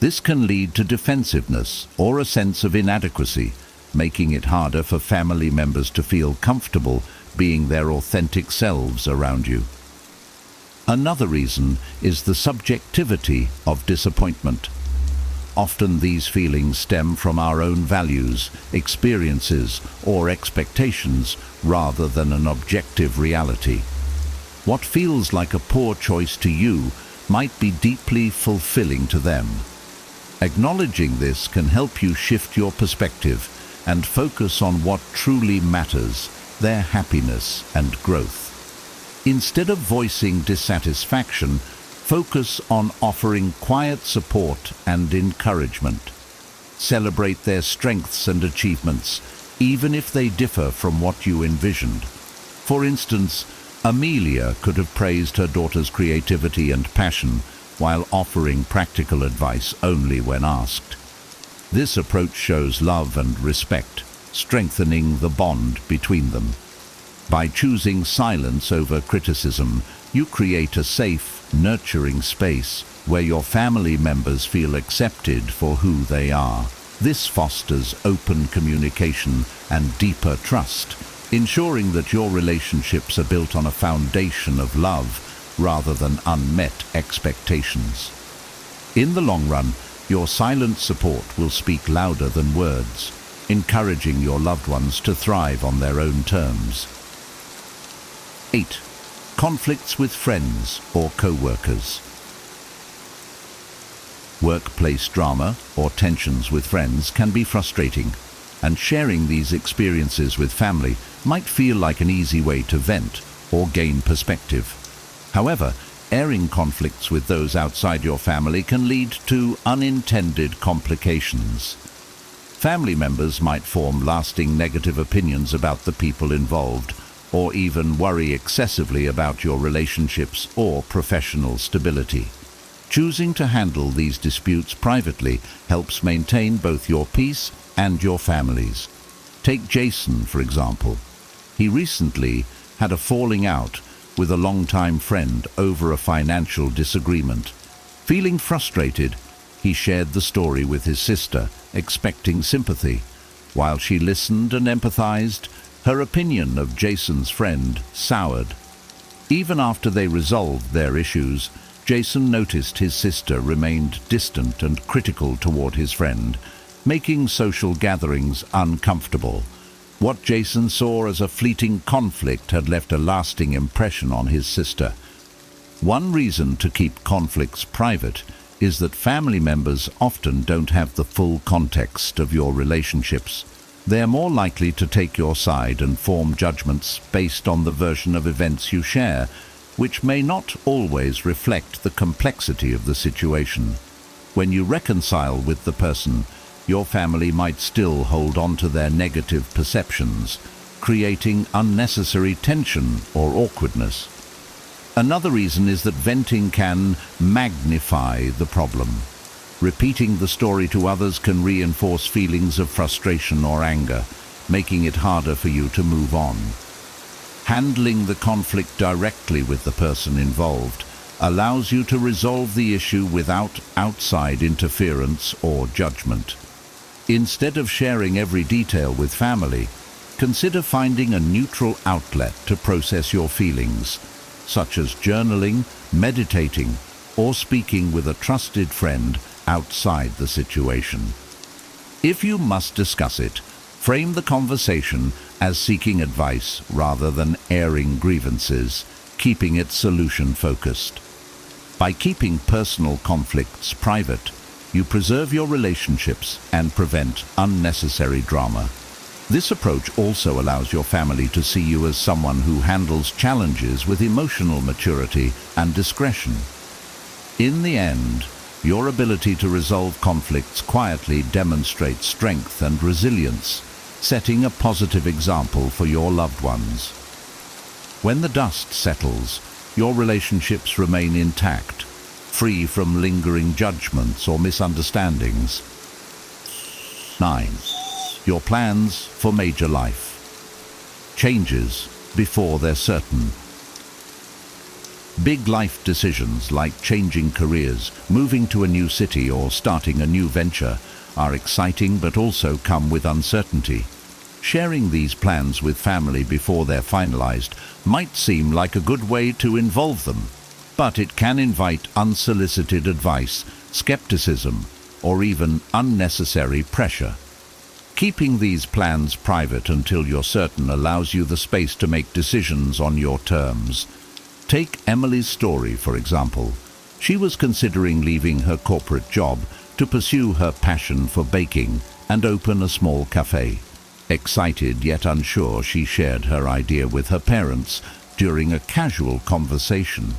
C: This can lead to defensiveness or a sense of inadequacy, making it harder for family members to feel comfortable being their authentic selves around you. Another reason is the subjectivity of disappointment. Often these feelings stem from our own values, experiences, or expectations rather than an objective reality. What feels like a poor choice to you might be deeply fulfilling to them. Acknowledging this can help you shift your perspective and focus on what truly matters, their happiness and growth. Instead of voicing dissatisfaction, focus on offering quiet support and encouragement. Celebrate their strengths and achievements, even if they differ from what you envisioned. For instance, Amelia could have praised her daughter's creativity and passion while offering practical advice only when asked. This approach shows love and respect, strengthening the bond between them. By choosing silence over criticism, you create a safe, nurturing space where your family members feel accepted for who they are. This fosters open communication and deeper trust, ensuring that your relationships are built on a foundation of love rather than unmet expectations. In the long run, your silent support will speak louder than words, encouraging your loved ones to thrive on their own terms. 8. Conflicts with friends or co-workers. Workplace drama or tensions with friends can be frustrating, and sharing these experiences with family might feel like an easy way to vent or gain perspective. However, airing conflicts with those outside your family can lead to unintended complications. Family members might form lasting negative opinions about the people involved, or even worry excessively about your relationships or professional stability. Choosing to handle these disputes privately helps maintain both your peace and your family's. Take Jason, for example. He recently had a falling out with a longtime friend over a financial disagreement. Feeling frustrated, he shared the story with his sister, expecting sympathy. While she listened and empathized, her opinion of Jason's friend soured. Even after they resolved their issues, Jason noticed his sister remained distant and critical toward his friend, making social gatherings uncomfortable. What Jason saw as a fleeting conflict had left a lasting impression on his sister. One reason to keep conflicts private is that family members often don't have the full context of your relationships. They are more likely to take your side and form judgments based on the version of events you share, which may not always reflect the complexity of the situation. When you reconcile with the person, your family might still hold on to their negative perceptions, creating unnecessary tension or awkwardness. Another reason is that venting can magnify the problem. Repeating the story to others can reinforce feelings of frustration or anger, making it harder for you to move on. Handling the conflict directly with the person involved allows you to resolve the issue without outside interference or judgment. Instead of sharing every detail with family, consider finding a neutral outlet to process your feelings, such as journaling, meditating, or speaking with a trusted friend outside the situation. If you must discuss it, frame the conversation as seeking advice rather than airing grievances, keeping it solution-focused. By keeping personal conflicts private, you preserve your relationships and prevent unnecessary drama. This approach also allows your family to see you as someone who handles challenges with emotional maturity and discretion. In the end, your ability to resolve conflicts quietly demonstrates strength and resilience, setting a positive example for your loved ones. When the dust settles, your relationships remain intact, free from lingering judgments or misunderstandings. 9. Your plans for major life. Changes before they're certain. Big life decisions like changing careers, moving to a new city, or starting a new venture are exciting but also come with uncertainty. Sharing these plans with family before they're finalized might seem like a good way to involve them, but it can invite unsolicited advice, skepticism, or even unnecessary pressure. Keeping these plans private until you're certain allows you the space to make decisions on your terms. Take Emily's story, for example. She was considering leaving her corporate job to pursue her passion for baking and open a small cafe. Excited yet unsure, she shared her idea with her parents during a casual conversation.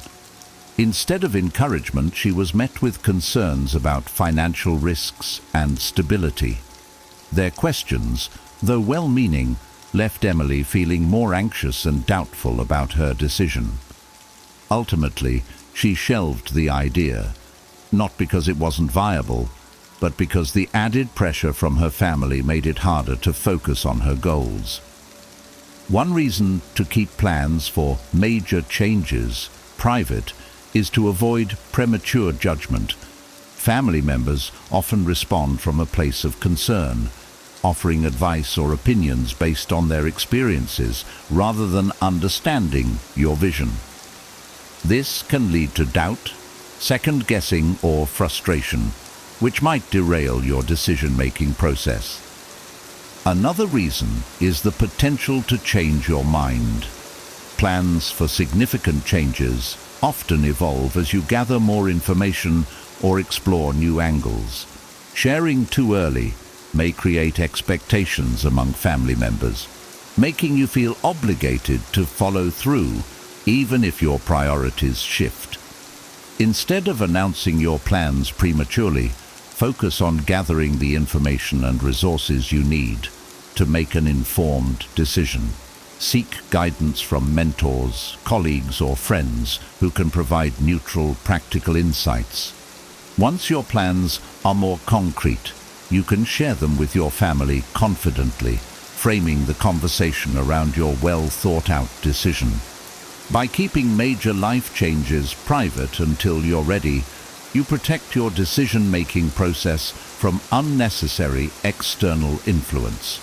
C: Instead of encouragement, she was met with concerns about financial risks and stability. Their questions, though well-meaning, left Emily feeling more anxious and doubtful about her decision. Ultimately, she shelved the idea, not because it wasn't viable, but because the added pressure from her family made it harder to focus on her goals. One reason to keep plans for major changes private is to avoid premature judgment. Family members often respond from a place of concern, offering advice or opinions based on their experiences rather than understanding your vision. This can lead to doubt, second-guessing, or frustration, which might derail your decision-making process. Another reason is the potential to change your mind. Plans for significant changes often evolve as you gather more information or explore new angles. Sharing too early may create expectations among family members, making you feel obligated to follow through even if your priorities shift. Instead of announcing your plans prematurely, focus on gathering the information and resources you need to make an informed decision. Seek guidance from mentors, colleagues, or friends who can provide neutral, practical insights. Once your plans are more concrete, you can share them with your family confidently, framing the conversation around your well-thought-out decision. By keeping major life changes private until you're ready, you protect your decision-making process from unnecessary external influence.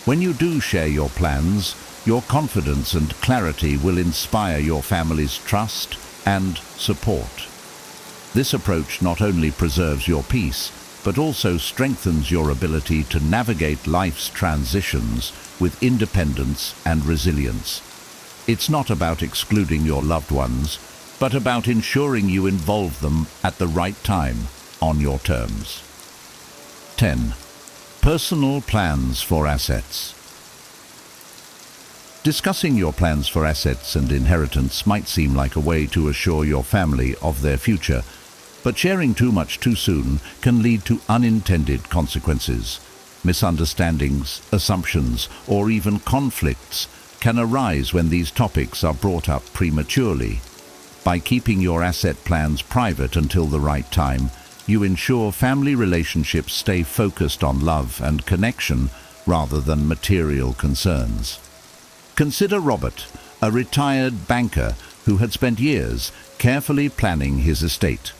C: When you do share your plans, your confidence and clarity will inspire your family's trust and support. This approach not only preserves your peace, but also strengthens your ability to navigate life's transitions with independence and resilience. It's not about excluding your loved ones, but about ensuring you involve them at the right time on your terms. 10. Personal plans for assets. Discussing your plans for assets and inheritance might seem like a way to assure your family of their future, but sharing too much too soon can lead to unintended consequences. Misunderstandings, assumptions, or even conflicts can arise when these topics are brought up prematurely. By keeping your asset plans private until the right time, you ensure family relationships stay focused on love and connection rather than material concerns. Consider Robert, a retired banker who had spent years carefully planning his estate.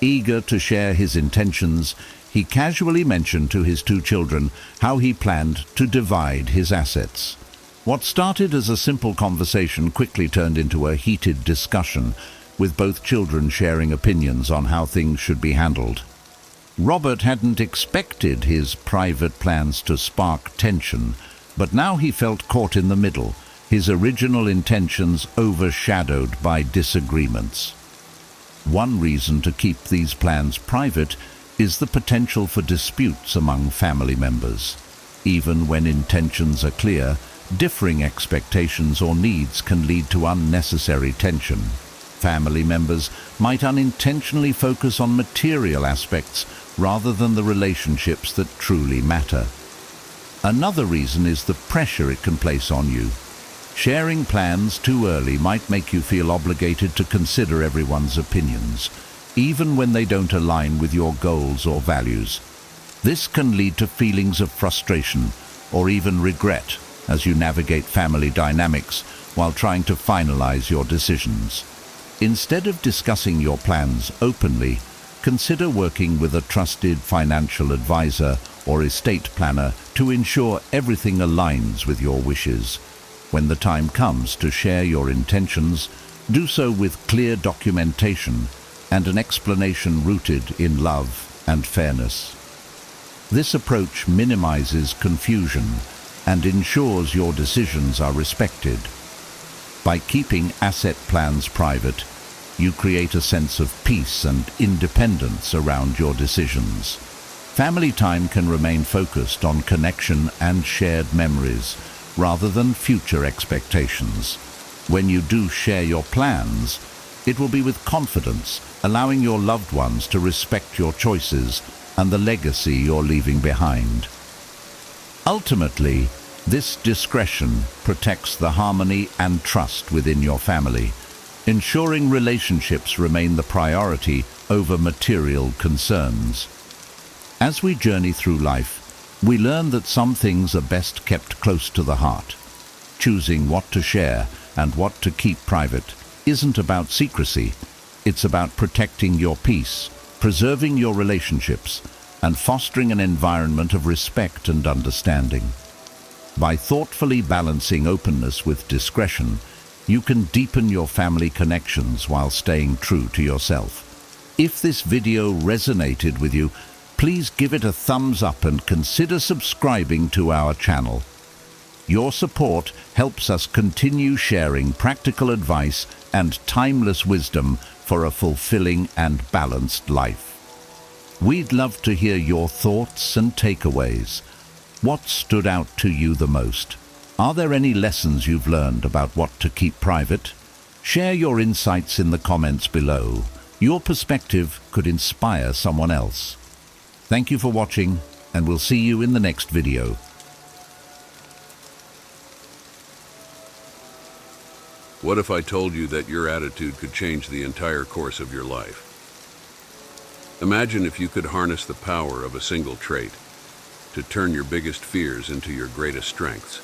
C: Eager to share his intentions, he casually mentioned to his two children how he planned to divide his assets. What started as a simple conversation quickly turned into a heated discussion, with both children sharing opinions on how things should be handled. Robert hadn't expected his private plans to spark tension, but now he felt caught in the middle, his original intentions overshadowed by disagreements. One reason to keep these plans private is the potential for disputes among family members. Even when intentions are clear, differing expectations or needs can lead to unnecessary tension. Family members might unintentionally focus on material aspects rather than the relationships that truly matter. Another reason is the pressure it can place on you. Sharing plans too early might make you feel obligated to consider everyone's opinions, even when they don't align with your goals or values. This can lead to feelings of frustration or even regret as you navigate family dynamics while trying to finalize your decisions. Instead of discussing your plans openly, consider working with a trusted financial advisor or estate planner to ensure everything aligns with your wishes. When the time comes to share your intentions, do so with clear documentation and an explanation rooted in love and fairness. This approach minimizes confusion and ensures your decisions are respected. By keeping asset plans private, you create a sense of peace and independence around your decisions. Family time can remain focused on connection and shared memories rather than future expectations. When you do share your plans, it will be with confidence, allowing your loved ones to respect your choices and the legacy you're leaving behind. Ultimately, this discretion protects the harmony and trust within your family, ensuring relationships remain the priority over material concerns. As we journey through life, we learn that some things are best kept close to the heart. Choosing what to share and what to keep private isn't about secrecy. It's about protecting your peace, preserving your relationships, and fostering an environment of respect and understanding. By thoughtfully balancing openness with discretion, you can deepen your family connections while staying true to yourself. If this video resonated with you, please give it a thumbs up and consider subscribing to our channel. Your support helps us continue sharing practical advice and timeless wisdom for a fulfilling and balanced life. We'd love to hear your thoughts and takeaways. What stood out to you the most? Are there any lessons you've learned about what to keep private? Share your insights in the comments below. Your perspective could inspire someone else. Thank you for watching, and we'll see you in the next video.
E: What if I told you that your attitude could change the entire course of your life? Imagine if you could harness the power of a single trait to turn your biggest fears into your greatest strengths.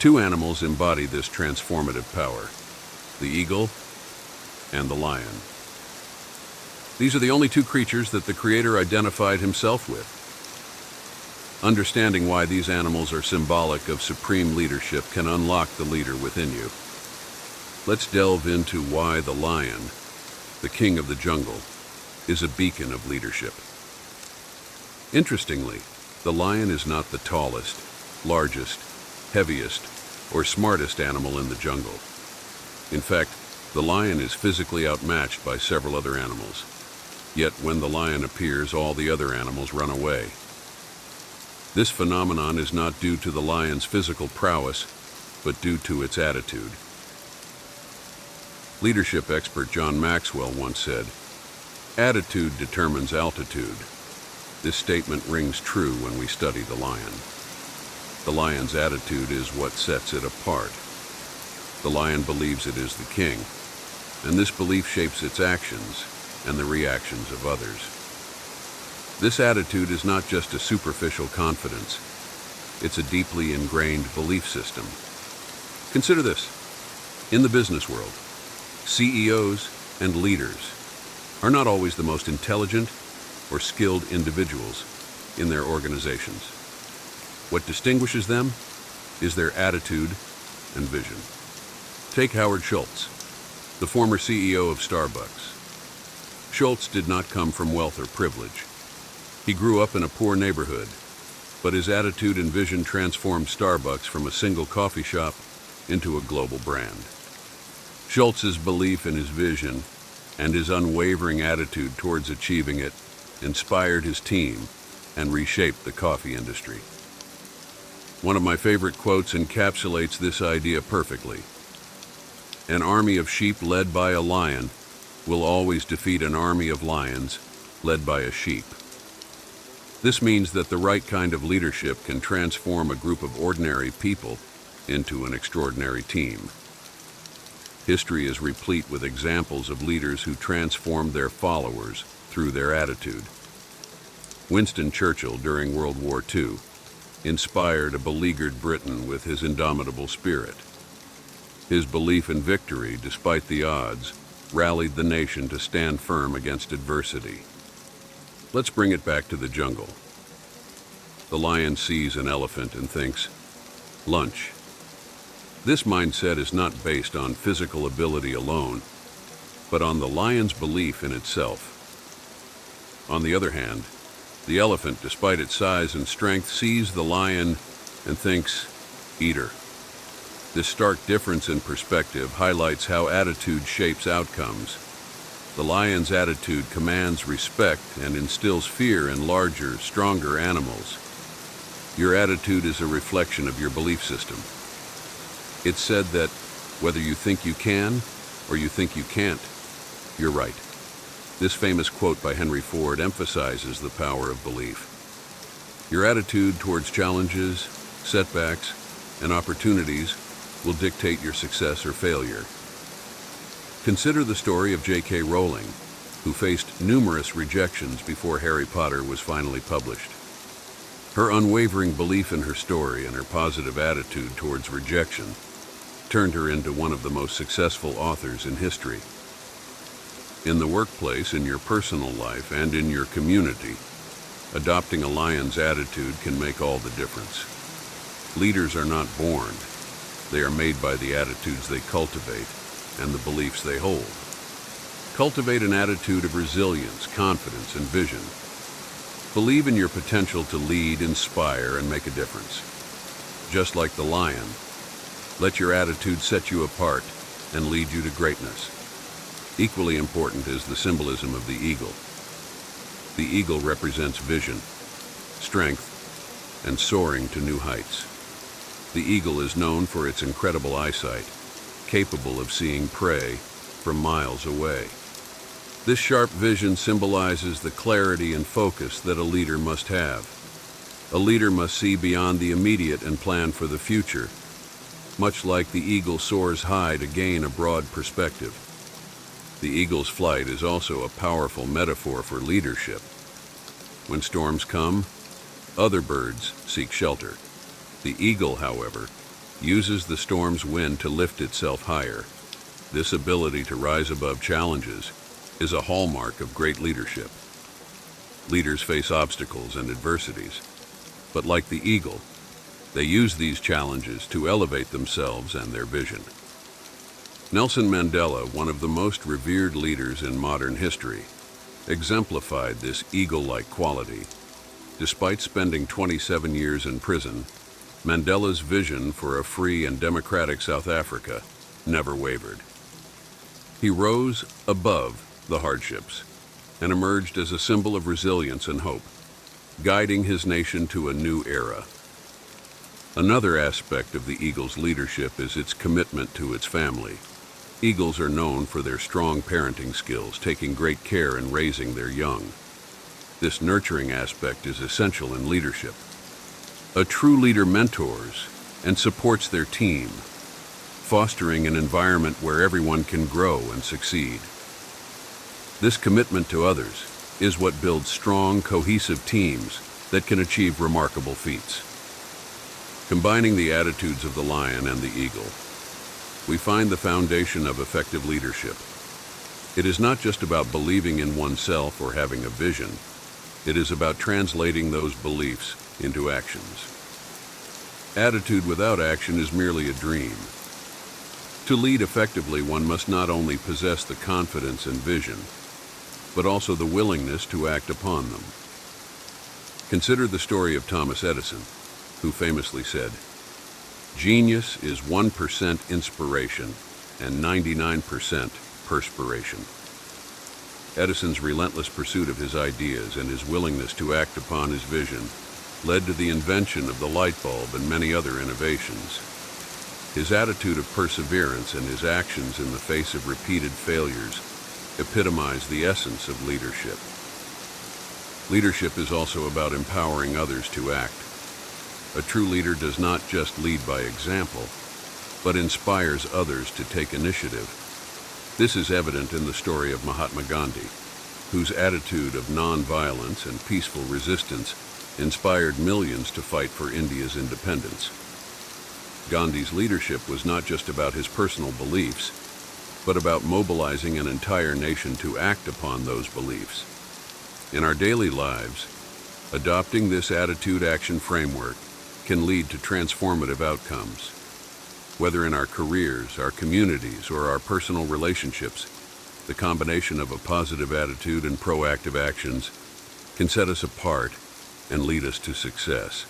E: Two animals embody this transformative power: the eagle and the lion. These are the only two creatures that the Creator identified himself with. Understanding why these animals are symbolic of supreme leadership can unlock the leader within you. Let's delve into why the lion, the king of the jungle, is a beacon of leadership. Interestingly, the lion is not the tallest, largest, heaviest, or smartest animal in the jungle. In fact, the lion is physically outmatched by several other animals. Yet when the lion appears, all the other animals run away. This phenomenon is not due to the lion's physical prowess, but due to its attitude. Leadership expert John Maxwell once said, "Attitude determines altitude." This statement rings true when we study the lion. The lion's attitude is what sets it apart.
F: The lion believes it is the king, and this belief shapes its actions and the reactions of others. This attitude is not just a superficial confidence, it's a deeply ingrained belief system. Consider this. In the business world, CEOs and leaders are not always the most intelligent or skilled individuals in their organizations. What distinguishes them is their attitude and vision. Take Howard Schultz, the former CEO of Starbucks. Schultz did not come from wealth or privilege. He grew up in a poor neighborhood, but his attitude and vision transformed Starbucks from a single coffee shop into a global brand. Schultz's belief in his vision and his unwavering attitude towards achieving it inspired his team and reshaped the coffee industry. One of my favorite quotes encapsulates this idea perfectly. An army of sheep led by a lion will always defeat an army of lions led by a sheep. This means that the right kind of leadership can transform a group of ordinary people into an extraordinary team. History is replete with examples of leaders who transformed their followers through their attitude. Winston Churchill, during World War II, inspired a beleaguered Britain with his indomitable spirit. His belief in victory, despite the odds, rallied the nation to stand firm against adversity. Let's bring it back to the jungle. The lion sees an elephant and thinks, lunch. This mindset is not based on physical ability alone, but on the lion's belief in itself. On the other hand, the elephant, despite its size and strength, sees the lion and thinks, eater. This stark difference in perspective highlights how attitude shapes outcomes. The lion's attitude commands respect and instills fear in larger, stronger animals. Your attitude is a reflection of your belief system. It's said that whether you think you can or you think you can't, you're right. This famous quote by Henry Ford emphasizes the power of belief. Your attitude towards challenges, setbacks, and opportunities will dictate your success or failure. Consider the story of J.K. Rowling, who faced numerous rejections before Harry Potter was finally published. Her unwavering belief in her story and her positive attitude towards rejection turned her into one of the most successful authors in history. In the workplace, in your personal life, and in your community, adopting a lion's attitude can make all the difference. Leaders are not born. They are made by the attitudes they cultivate and the beliefs they hold. Cultivate an attitude of resilience, confidence, and vision. Believe in your potential to lead, inspire, and make a difference. Just like the lion, let your attitude set you apart and lead you to greatness. Equally important is the symbolism of the eagle. The eagle represents vision, strength, and soaring to new heights. The eagle is known for its incredible eyesight, capable of seeing prey from miles away. This sharp vision symbolizes the clarity and focus that a leader must have. A leader must see beyond the immediate and plan for the future, much like the eagle soars high to gain a broad perspective. The eagle's flight is also a powerful metaphor for leadership. When storms come, other birds seek shelter. The eagle, however, uses the storm's wind to lift itself higher. This ability to rise above challenges is a hallmark of great leadership. Leaders face obstacles and adversities, but like the eagle, they use these challenges to elevate themselves and their vision. Nelson Mandela, one of the most revered leaders in modern history, exemplified this eagle-like quality. Despite spending 27 years in prison, Mandela's vision for a free and democratic South Africa never wavered. He rose above the hardships and emerged as a symbol of resilience and hope, guiding his nation to a new era. Another aspect of the eagle's leadership is its commitment to its family. Eagles are known for their strong parenting skills, taking great care in raising their young. This nurturing aspect is essential in leadership. A true leader mentors and supports their team, fostering an environment where everyone can grow and succeed. This commitment to others is what builds strong, cohesive teams that can achieve remarkable feats. Combining the attitudes of the lion and the eagle, we find the foundation of effective leadership. It is not just about believing in oneself or having a vision. It is about translating those beliefs into actions. Attitude without action is merely a dream. To lead effectively, one must not only possess the confidence and vision, but also the willingness to act upon them. Consider the story of Thomas Edison, who famously said, "Genius is 1% inspiration and 99% perspiration." Edison's relentless pursuit of his ideas and his willingness to act upon his vision led to the invention of the light bulb and many other innovations. His attitude of perseverance and his actions in the face of repeated failures epitomize the essence of leadership. Leadership is also about empowering others to act. A true leader does not just lead by example, but inspires others to take initiative. This is evident in the story of Mahatma Gandhi, whose attitude of non-violence and peaceful resistance inspired millions to fight for India's independence. Gandhi's leadership was not just about his personal beliefs, but about mobilizing an entire nation to act upon those beliefs. In our daily lives, adopting this attitude-action framework can lead to transformative outcomes. Whether in our careers, our communities, or our personal relationships, the combination of a positive attitude and proactive actions can set us apart and lead us to success.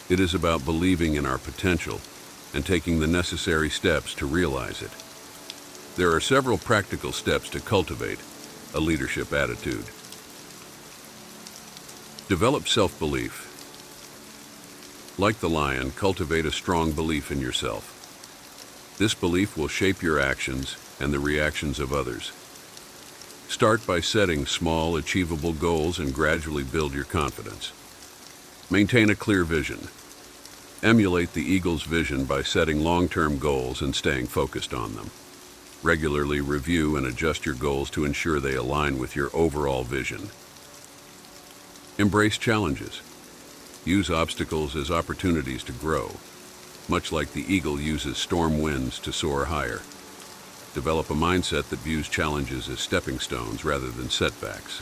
F: It is about believing in our potential and taking the necessary steps to realize it. There are several practical steps to cultivate a leadership attitude. Develop self-belief. Like the lion, cultivate a strong belief in yourself. This belief will shape your actions and the reactions of others. Start by setting small, achievable goals and gradually build your confidence. Maintain a clear vision. Emulate the eagle's vision by setting long-term goals and staying focused on them. Regularly review and adjust your goals to ensure they align with your overall vision. Embrace challenges. Use obstacles as opportunities to grow, much like the eagle uses storm winds to soar higher. Develop a mindset that views challenges as stepping stones rather than setbacks.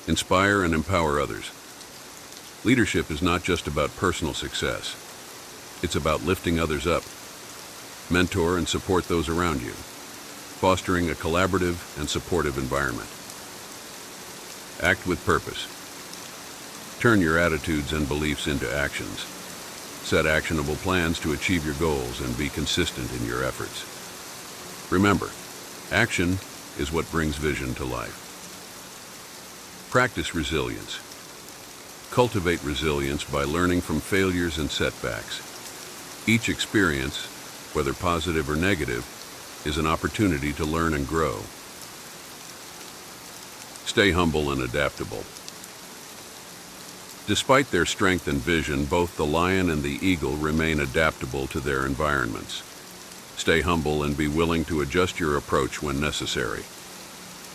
F: Inspire and empower others. Leadership is not just about personal success. It's about lifting others up. Mentor and support those around you, fostering a collaborative and supportive environment. Act with purpose. Turn your attitudes and beliefs into actions. Set actionable plans to achieve your goals and be consistent in your efforts. Remember, action is what brings vision to life. Practice resilience. Cultivate resilience by learning from failures and setbacks. Each experience, whether positive or negative, is an opportunity to learn and grow. Stay humble and adaptable. Despite their strength and vision, both the lion and the eagle remain adaptable to their environments. Stay humble and be willing to adjust your approach when necessary.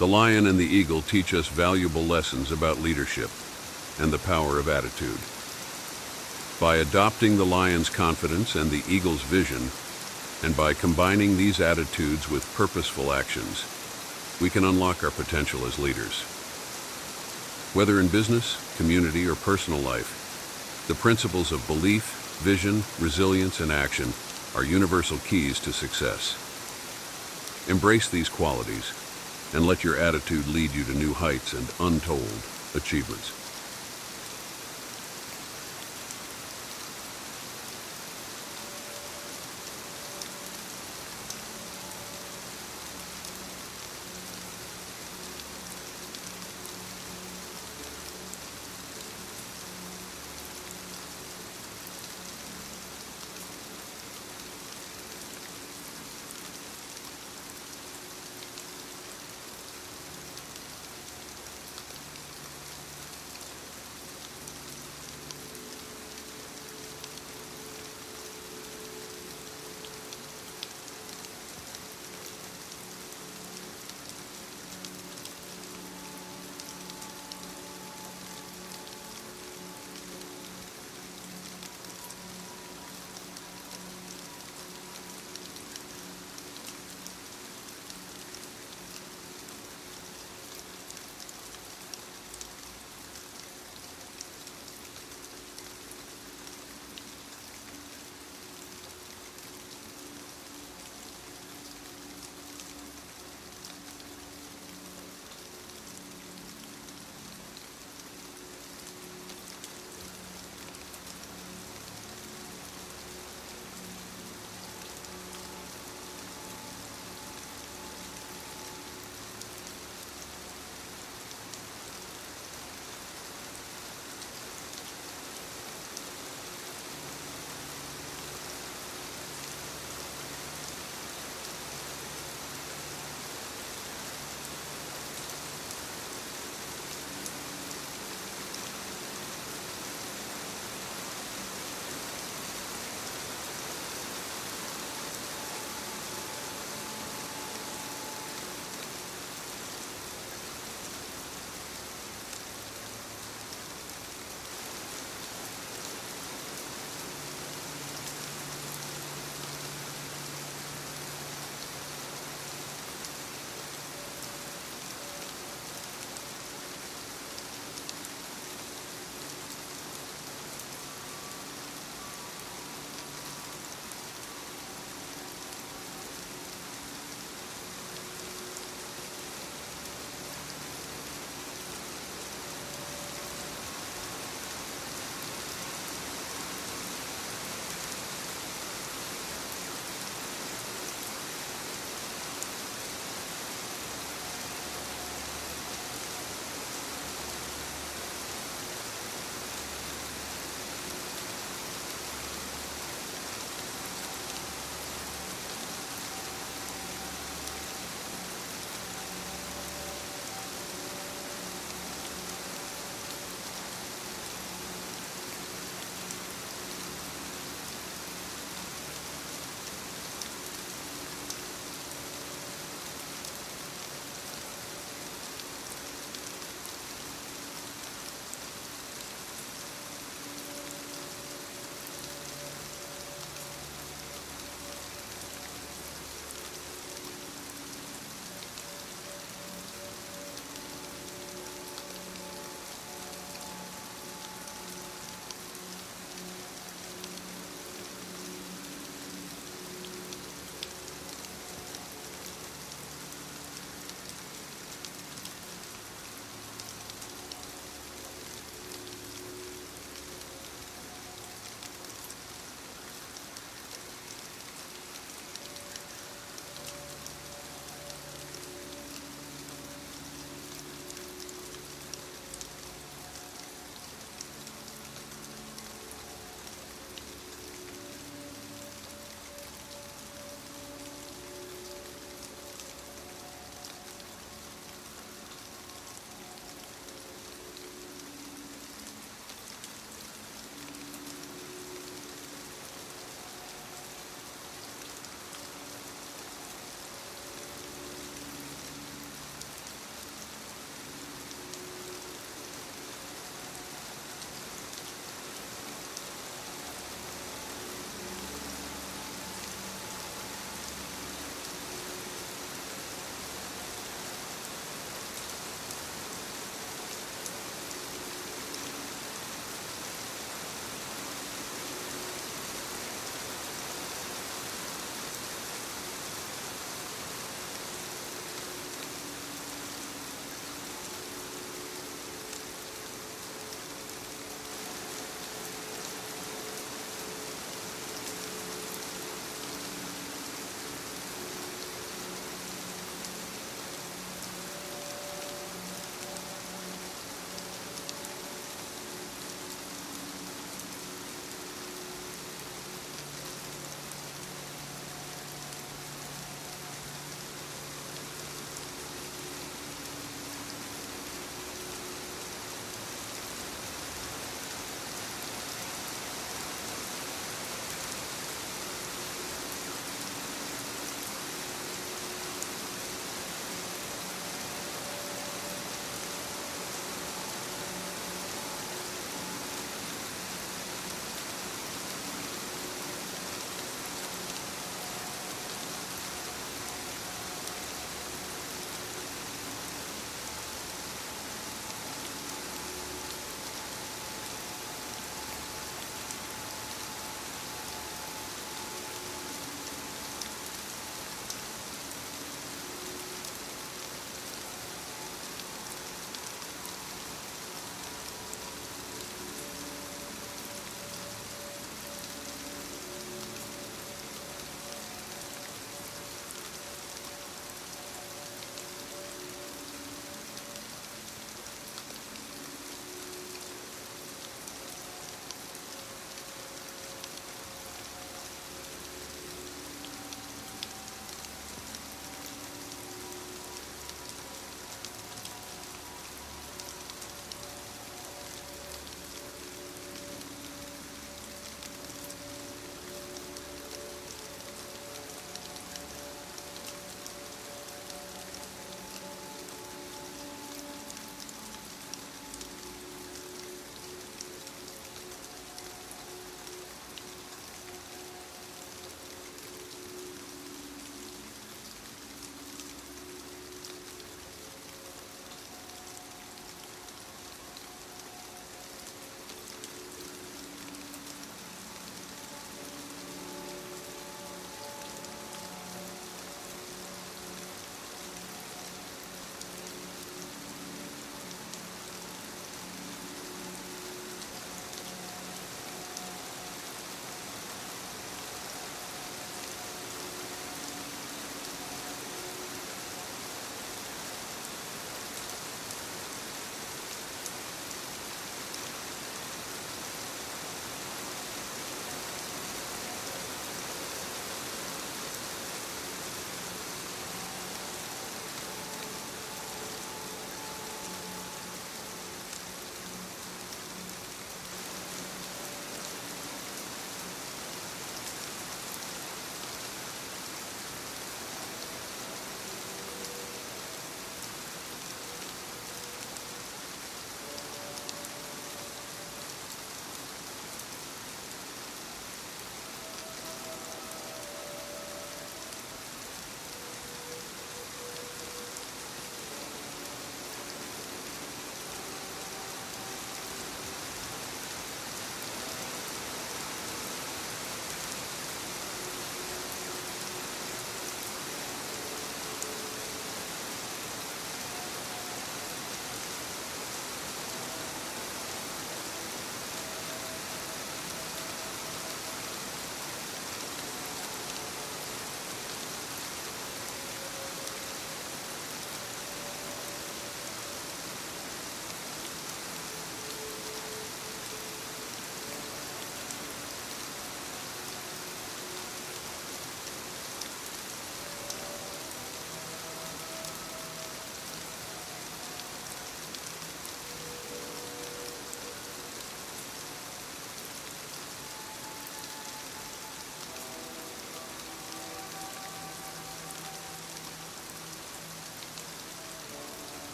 F: The lion and the eagle teach us valuable lessons about leadership and the power of attitude. By adopting the lion's confidence and the eagle's vision, and by combining these attitudes with purposeful actions, we can unlock our potential as leaders. Whether in business, community, or personal life, the principles of belief, vision, resilience, and action are universal keys to success. Embrace these qualities and let your attitude lead you to new heights and untold achievements.